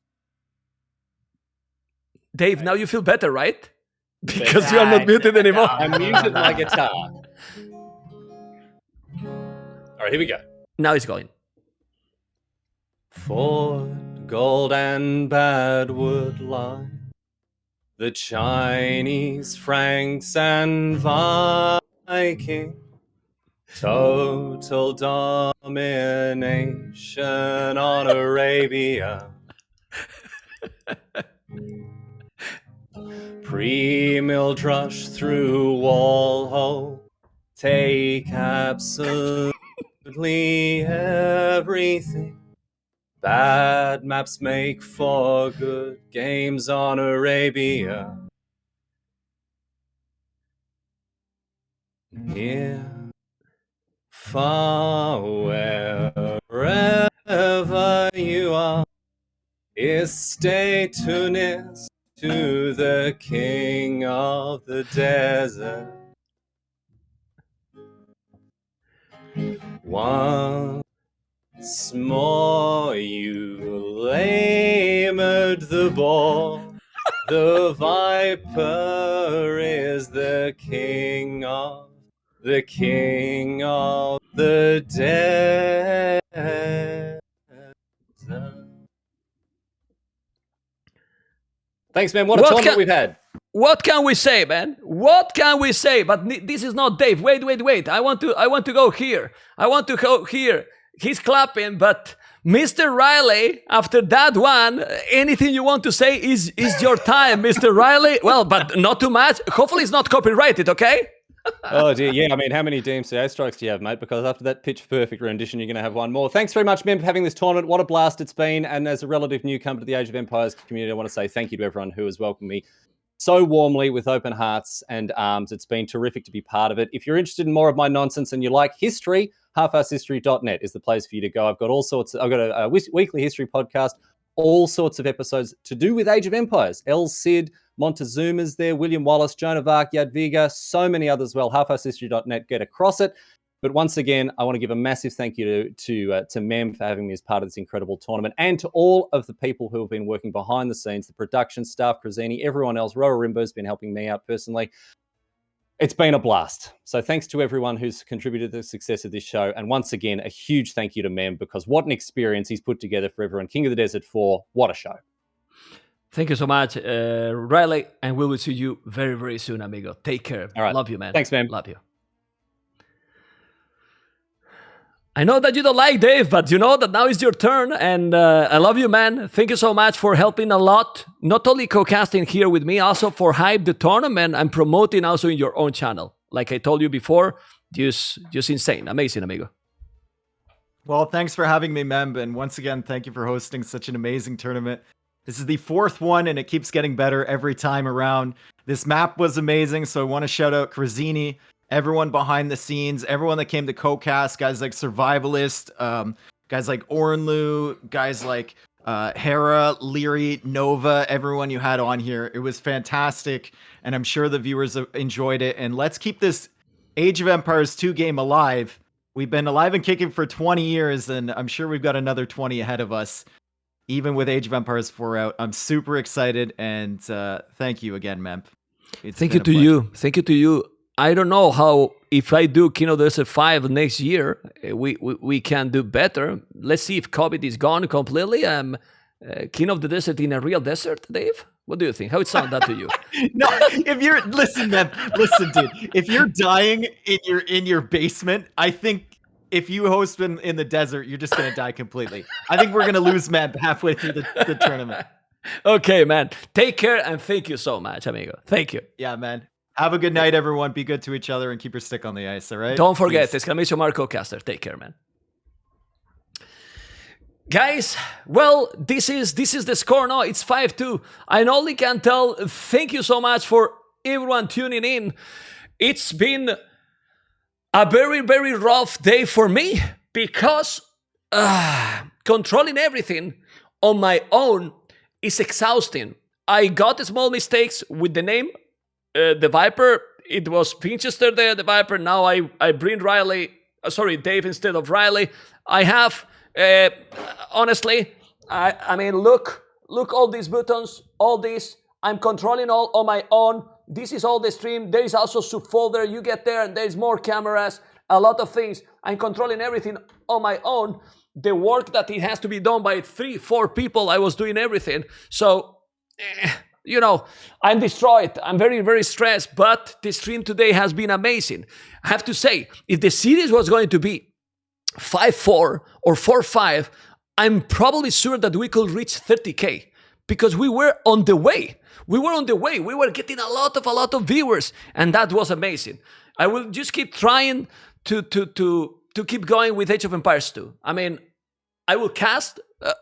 Dave, now you feel better, right? Because you are not muted anymore. I muted my guitar. All right, here we go. Now it's going. Ford, gold and bad wood lie. The Chinese, Franks and Viking. Total domination on Arabia. Pre-milled rush through wall hole. Take absolutely everything. Bad maps make for good games on Arabia. Near, far, wherever you are, is statunist to the king of the desert. Once more you lamed the ball. The Viper is the king of the desert. Thanks, man. What a tournament we've had. What can we say, man? What can we say? But this is not Dave. Wait. I want to go here. I want to go here. He's clapping, but Mr. Riley, after that one, anything you want to say is your time, Mr. Riley. Well, but not too much. Hopefully it's not copyrighted, okay? Oh dear, yeah. I mean, how many DMCA strikes do you have, mate? Because after that pitch perfect rendition, you're going to have one more. Thanks very much, Mem, for having this tournament. What a blast it's been. And as a relative newcomer to the Age of Empires community, I want to say thank you to everyone who has welcomed me so warmly with open hearts and arms. It's been terrific to be part of it. If you're interested in more of my nonsense and you like history, halfasshistory.net is the place for you to go. I've got a weekly history podcast, all sorts of episodes to do with Age of Empires. El Cid, Montezuma's there, William Wallace, Joan of Arc, Jadwiga, so many others as well. halfasshistory.net, get across it. But once again, I want to give a massive thank you to Mem for having me as part of this incredible tournament, and to all of the people who have been working behind the scenes, the production staff, Crazini, everyone else. Roa Rimbo's been helping me out personally. It's been a blast. So thanks to everyone who's contributed to the success of this show. And once again, a huge thank you to Mem, because what an experience he's put together for everyone. King of the Desert 4, what a show. Thank you so much, Riley, and we will see you very, very soon, amigo. Take care. All right. Love you, man. Thanks, Mem. Love you. I know that you don't like Dave, but you know that now is your turn, and I love you, man. Thank you so much for helping a lot, not only co-casting here with me, also for hype the tournament and promoting also in your own channel. Like I told you before, just insane. Amazing, amigo. Well, thanks for having me, Mem, and once again, thank you for hosting such an amazing tournament. This is the 4th one, and it keeps getting better every time around. This map was amazing, so I want to shout out Crazini, everyone behind the scenes, everyone that came to co-cast, guys like Survivalist, guys like Ornlu, guys like Hera, Liereyy, Nova, everyone you had on here. It was fantastic, and I'm sure the viewers enjoyed it. And let's keep this Age of Empires 2 game alive We've been alive and kicking for 20 years, and I'm sure we've got another 20 ahead of us, even with Age of Empires 4 out. I'm super excited, and thank you again, Memp. Thank you to you. Thank you to you. I don't know how, if I do King of the Desert 5 next year, we can do better. Let's see if COVID is gone completely. King of the Desert in a real desert, Dave? What do you think? How it sound that to you? No, if you're listen, man, listen, dude. If you're dying in your basement, I think if you host in the desert, you're just gonna die completely. I think we're gonna lose Matt halfway through the tournament. Okay, man. Take care and thank you so much, amigo. Thank you. Yeah, man. Have a good night, everyone. Be good to each other and keep your stick on the ice. All right. Don't forget, Peace. exclamation mark Caster. Take care, man. Guys, well, this is the score now. It's 5-2. I only can tell thank you so much for everyone tuning in. It's been a very, very rough day for me because controlling everything on my own is exhausting. I got small mistakes with the name, TheViper. It was Vinchester there, TheViper. Now I bring Dave instead of Riley. I have... honestly, I mean, look all these buttons, all this. I'm controlling all on my own. This is all the stream. There is also subfolder. You get there and there's more cameras, a lot of things. I'm controlling everything on my own. The work that it has to be done by 3-4 people, I was doing everything. So, you know, I'm destroyed. I'm very, very stressed, but the stream today has been amazing. I have to say, if the series was going to be 5-4 or 4-5, I'm probably sure that we could reach 30K because we were on the way. We were getting a lot of viewers, and that was amazing. I will just keep trying to keep going with Age of Empires 2. I mean, I will cast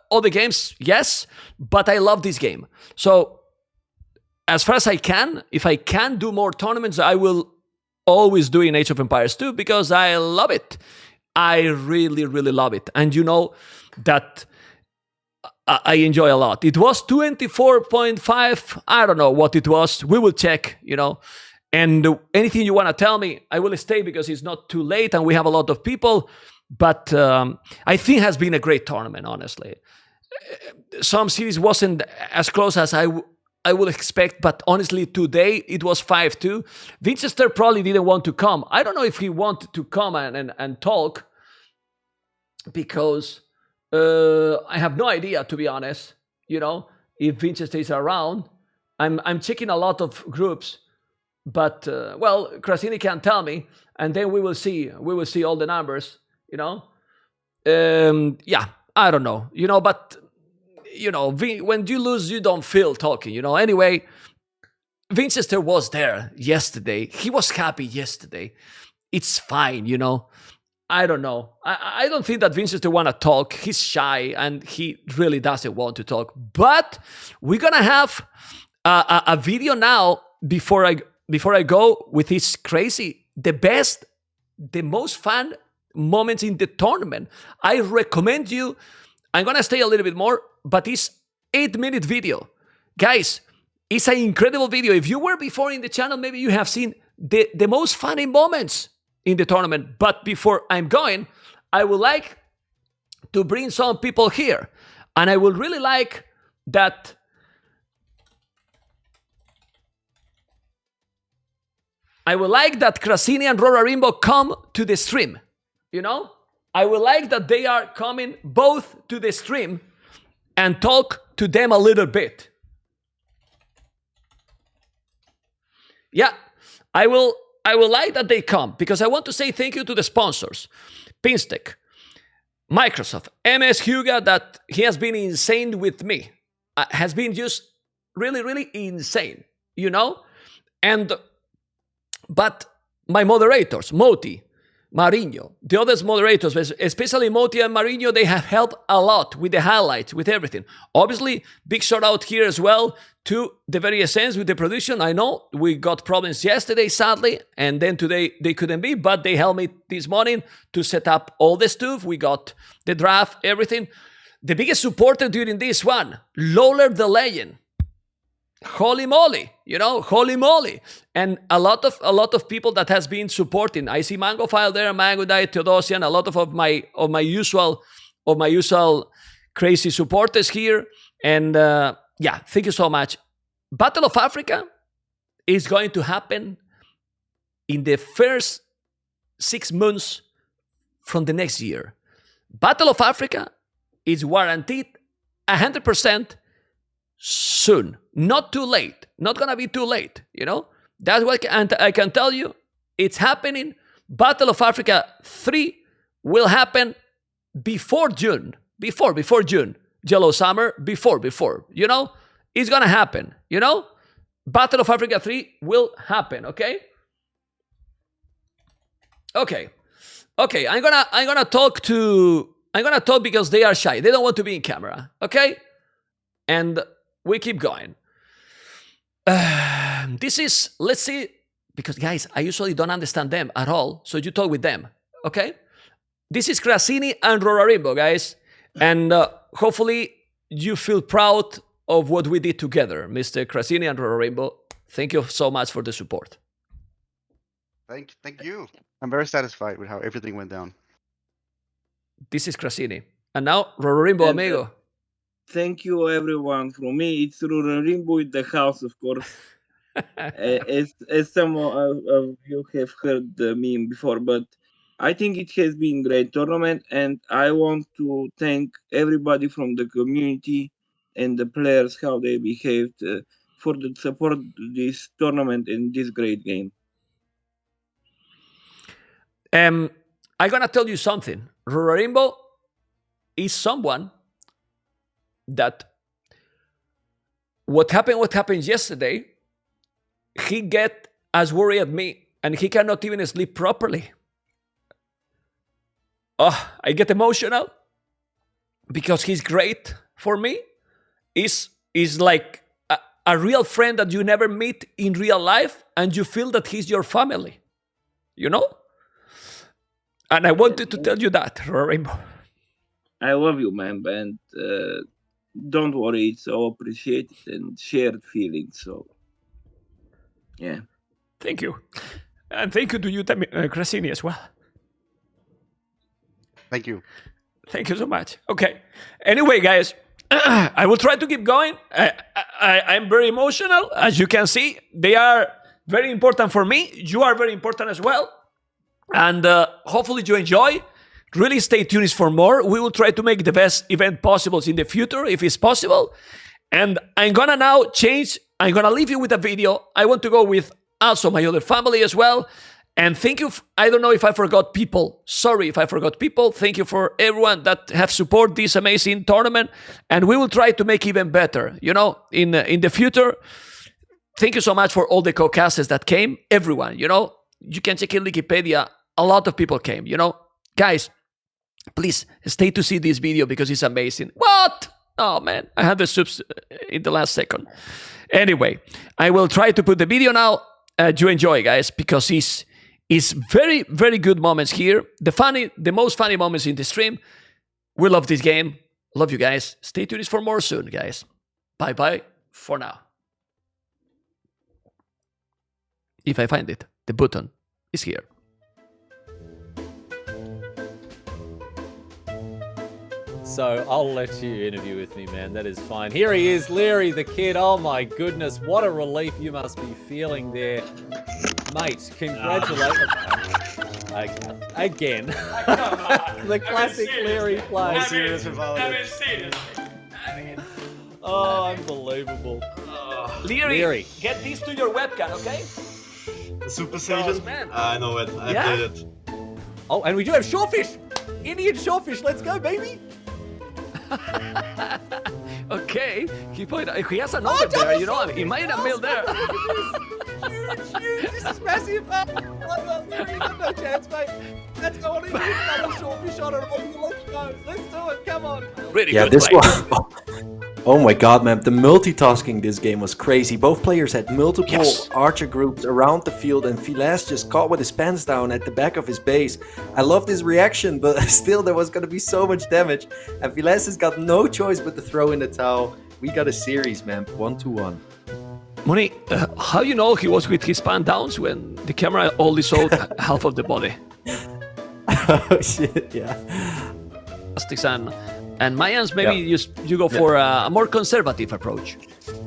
all the games, yes, but I love this game. So as far as I can, if I can do more tournaments, I will always do in Age of Empires 2 because I love it. I really, really love it. And you know that I enjoy a lot. It was 24.5. I don't know what it was. We will check, you know. And anything you want to tell me, I will stay because it's not too late and we have a lot of people. But I think it has been a great tournament, honestly. Some series wasn't as close as I would expect, but honestly, today it was 5-2. Vinchester probably didn't want to come. I don't know if he wanted to come and talk because I have no idea, to be honest. You know, if Vinchester is around, I'm checking a lot of groups, but well, Krasini can tell me, and then we will see. We will see all the numbers. You know, yeah, I don't know. You know, but. You know, when you lose, you don't feel talking, you know. Anyway, Vinchester was there yesterday. He was happy yesterday. It's fine, you know. I don't know. I don't think that Vinchester want to talk. He's shy and he really doesn't want to talk. But we're going to have a video now before I go with this crazy, the most fun moments in the tournament. I recommend you. I'm going to stay a little bit more, but it's 8-minute video. Guys, it's an incredible video. If you were before in the channel, maybe you have seen the most funny moments in the tournament. But before I'm going, I would like to bring some people here. And I would really like that Krasini and Rorarimbo come to the stream, you know? I would like that they are coming both to the stream and talk to them a little bit. Yeah, I will like that they come because I want to say thank you to the sponsors. Pinstick, Microsoft, MS Huga, that he has been insane with me. Has been just really, really insane, you know? But my moderators, Moti, Marinho, the other moderators, especially Moti and Marinho, they have helped a lot with the highlights, with everything. Obviously, big shout out here as well to the very sense with the production. I know we got problems yesterday, sadly, and then today they couldn't be, but they helped me this morning to set up all the stuff. We got the draft, everything. The biggest supporter during this one, Lawler the Legend. holy moly, holy moly. And a lot of people that has been supporting. I see Mango File there, Mango Diet, Theodosian, a lot of my usual crazy supporters here. And yeah, thank you so much. Battle of Africa is going to happen in the first 6 months from the next year. Battle of Africa is guaranteed 100% soon. Not too late. Not gonna be too late, That's what I can tell you. It's happening. Battle of Africa 3 will happen before June. Before June. Yellow Summer, before. It's gonna happen, Battle of Africa 3 will happen, okay? Okay, I'm gonna talk because they are shy. They don't want to be in camera, okay? And we keep going. Let's see, because guys, I usually don't understand them at all, so you talk with them, okay? This is Krasini and Rorarimbo, guys, and hopefully you feel proud of what we did together, Mr. Krasini and Rorarimbo. Thank you so much for the support. Thank you. I'm very satisfied with how everything went down. This is Krasini. And now, Rorarimbo, amigo. Thank you, everyone. From me, it's Rorarimbo in the house, of course. As some of you have heard the meme before, but I think it has been a great tournament, and I want to thank everybody from the community and the players, how they behaved for the support this tournament and this great game. I'm gonna tell you something. Rorarimbo is someone that what happened yesterday, he get as worried as me, and he cannot even sleep properly. Oh, I get emotional because he's great for me. Is like a real friend that you never meet in real life, and you feel that he's your family, And I wanted to tell you that, Rorarimbo. I love you, man, and don't worry, it's all appreciated and shared feelings. So, yeah. Thank you. And thank you to you, Krasini, as well. Thank you. Thank you so much. Okay. Anyway, guys, I will try to keep going. I'm very emotional. As you can see, they are very important for me. You are very important as well. And hopefully you enjoy. Really stay tuned for more. We will try to make the best event possible in the future, if it's possible. And I'm gonna now change. I'm gonna leave you with a video. I want to go with also my other family as well. And thank you. I don't know if I forgot people. Sorry if I forgot people. Thank you for everyone that have supported this amazing tournament. And we will try to make even better, in the future. Thank you so much for all the co-casters that came. Everyone, you can check in Wikipedia. A lot of people came, Guys, please stay to see this video because it's amazing. What? Oh, man. I had the subs in the last second. Anyway, I will try to put the video now. You enjoy, guys, because it's very, very good moments here. The most funny moments in the stream. We love this game. Love you guys. Stay tuned for more soon, guys. Bye-bye for now. If I find it, the button is here. So I'll let you interview with me, man. That is fine. Here he is, Liereyy the kid. Oh my goodness, what a relief you must be feeling there. Mate, congratulations. Again. The classic Liereyy play. Oh, unbelievable. Liereyy, get this to your webcam, okay? The Super Saiyan? I know it. I played it. Oh, and we do have Shawfish. Indian Shawfish. Let's go, baby. Okay, he has a number there, he might have mailed there. Huge. This is massive. You got no chance, mate. Let's go on in. Double Shawfish on it. Let's go. Let's do it. Come on. Really yeah, good this play. one. Oh my god, man. The multitasking this game was crazy. Both players had multiple archer groups around the field, and Vilas just caught with his pants down at the back of his base. I loved his reaction, but still there was going to be so much damage. And Vilas has got no choice but to throw in the towel. We got a series, man. 1-1. Moni, how you know he was with his pants down when the camera only showed half of the body? Oh shit, yeah. And Mayans, maybe you go for a more conservative approach.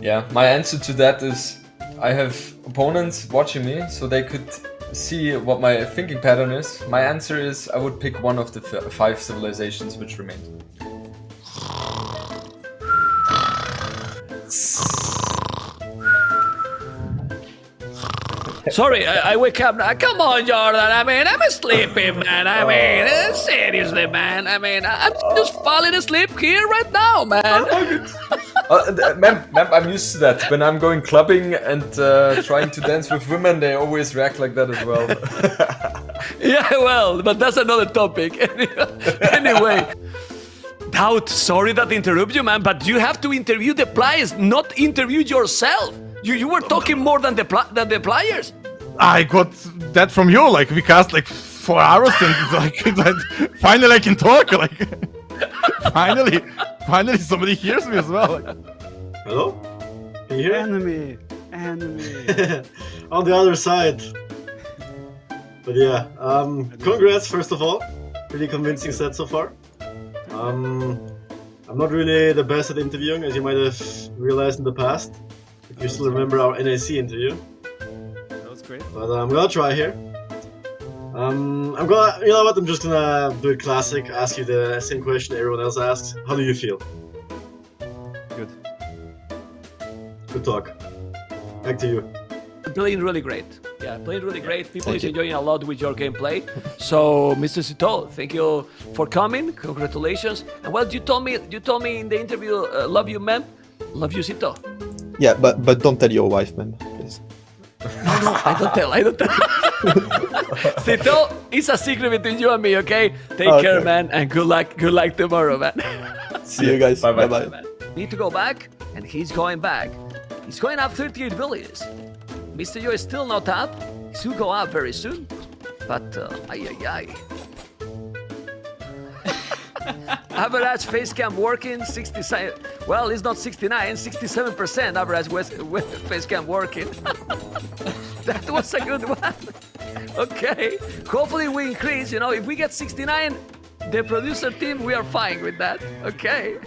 Yeah, my answer to that is I have opponents watching me, so they could see what my thinking pattern is. My answer is I would pick one of the 5 civilizations which remained. Sorry, I wake up now. Come on, Jordan. I mean, I'm sleeping, man. I mean, seriously, man. I mean, I'm just falling asleep here right now, man. Ma'am, I'm used to that. When I'm going clubbing and trying to dance with women, they always react like that as well. Yeah, well, but that's another topic. Anyway, Doubt, sorry that I interrupt you, man, but you have to interview the players, not interview yourself. You were talking more than the players. I got that from you. Like we cast like 4 hours, and like finally I can talk. Like finally somebody hears me as well. Like, Hello? Can you hear Enemy. On the other side. But yeah, congrats first of all. Pretty convincing set so far. I'm not really the best at interviewing, as you might have realized in the past. If you still remember our NAC interview. That was great. But I'm gonna try here. You know what, I'm just gonna do it classic, ask you the same question everyone else asks. How do you feel? Good. Good talk. Back to you. Playing really great. Yeah, playing really great. People is enjoying a lot with your gameplay. So, Mr. Sito, thank you for coming. Congratulations. And well, you told me in the interview, love you, ma'am. Love you, Sito. Yeah, but don't tell your wife, man, please. No, I don't tell. Sito, it's a secret between you and me, okay? Take care, man, and good luck tomorrow, man. See you guys. Bye-bye. Need to go back, and he's going back. He's going up 38 villages. Mr. Yo is still not up. He'll go up very soon. But, ay. Average face cam working, 67. Well, it's not 69, 67% average with face cam working. That was a good one. Okay. Hopefully we increase, if we get 69, the producer team, we are fine with that. Okay.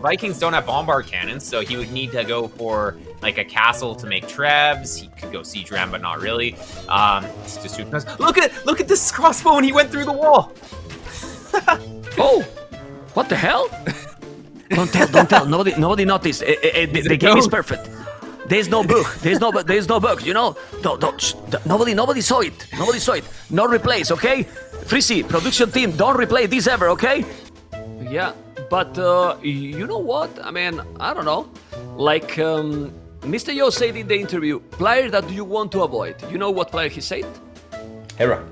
Vikings don't have bombard cannons, so he would need to go for like a castle to make trebs. He could go siege ram, but not really. Look at this crossbow, and he went through the wall. Oh, what the hell? Don't tell. Nobody noticed. The game is perfect. There's no bug. There's no bug. Nobody saw it. No replays, okay? Freezy, production team, don't replay this ever, okay? Yeah, but you know what? I mean, I don't know. Like Mr. Yo said in the interview, player that you want to avoid. You know what player he said? Hera.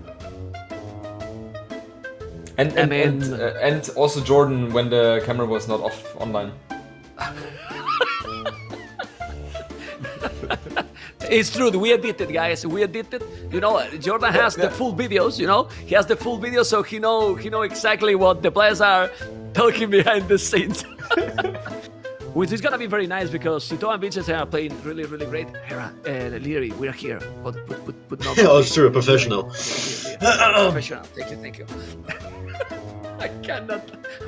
And also Jordan when the camera was not off online. It's true. We edited, guys. We edited. Jordan has the full videos. He has the full video, so he know exactly what the players are talking behind the scenes. Which is gonna be very nice because Sito and Vinchester are playing really, really great. Hera, Liereyy, we're here. Put no. Oh, it's true. Professional. Professional. Thank you. I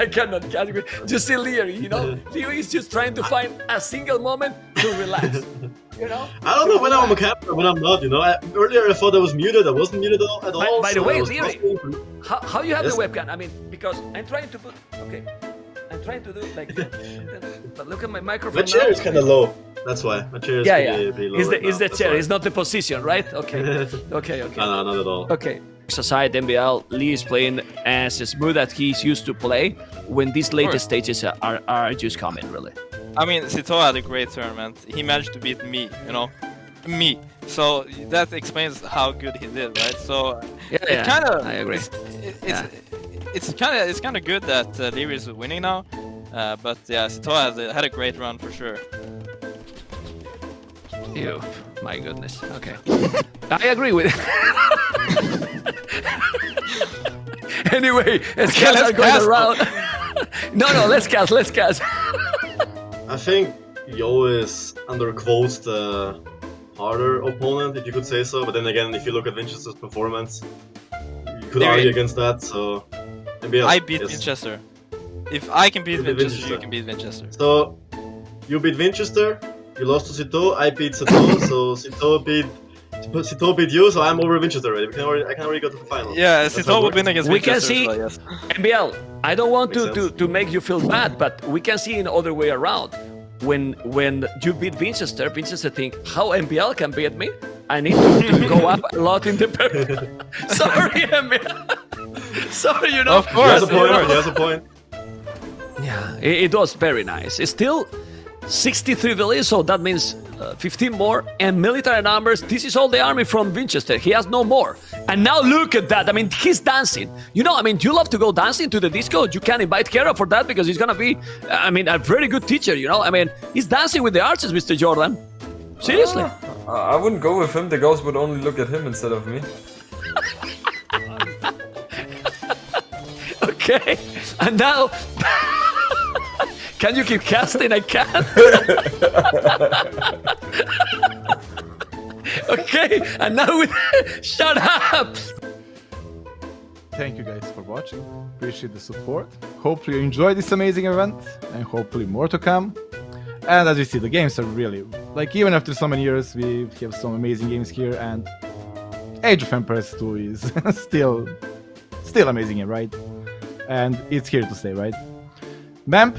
cannot category. Just see Liereyy, Liereyy is just trying to find a single moment to relax. I don't know when I'm on camera, when I'm not. Earlier I thought I was muted. I wasn't muted at all. By the way, Liereyy, how you have the webcam? I mean, because I'm trying to put. Okay, I'm trying to do it like that. But look at my microphone. My chair is kind of low. That's why my chair is pretty low. It's the chair. It's not the position, right? Okay. Okay. No, not at all. Okay. Aside MBL, Lee is playing as smooth as he's used to play when these latest stages are just coming, really. I mean, Sito had a great tournament. He managed to beat me, me. So that explains how good he did, right? So I agree. It's kind of good that Liereyy is winning now. But yeah, Sito had a great run for sure. Ew, my goodness. Okay, I agree with it. Anyway, let's cast around. No, let's cast. I think Yo is under quotes the harder opponent, if you could say so. But then again, if you look at Vinchester's performance, you could argue against that. So MBL, I beat yes. Vinchester. If I can beat You beat Vinchester, you Vinchester. can beat Vinchester. So you beat Vinchester, you lost to Sito, I beat Sito, so Sito beat you, so I'm over Vinchester already. I can already go to the final. Yeah, That's how Sito it would win works. against We Vinchester. can see, as well, yes. MBL, I don't want Makes sense. to make you feel bad, but we can see in other way around. When you beat Vinchester, Vinchester think, how MBL can beat me? I need to go up a lot in the Sorry, MBL. Sorry, you know. Of course, He has a point. He has a point. Yeah, it was very nice. It's still 63 villages, so that means 15 more. And military numbers, this is all the army from Vinchester. He has no more. And now look at that. I mean, he's dancing. You know, I mean, you love to go dancing to the disco. You can invite Kera for that because he's going to be, I mean, a very good teacher, you know. I mean, he's dancing with the archers, Mr. Jordan. Seriously. I wouldn't go with him. The girls would only look at him instead of me. Okay. And now... Can you keep casting? I can't. Okay, and now with shut up. Thank you guys for watching. Appreciate the support. Hopefully you enjoyed this amazing event, and hopefully more to come. And as you see, the games are really like, even after so many years, we have some amazing games here, and Age of Empires 2 is still amazing game, right? And it's here to stay, right? Memp,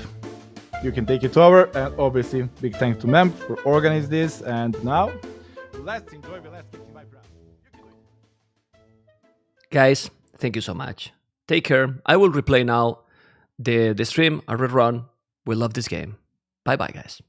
you can take it over, and obviously big thanks to Memp for organizing this. And now let's enjoy the last game. Guys, thank you so much. Take care. I will replay now the stream, a rerun. We love this game. Bye bye, guys.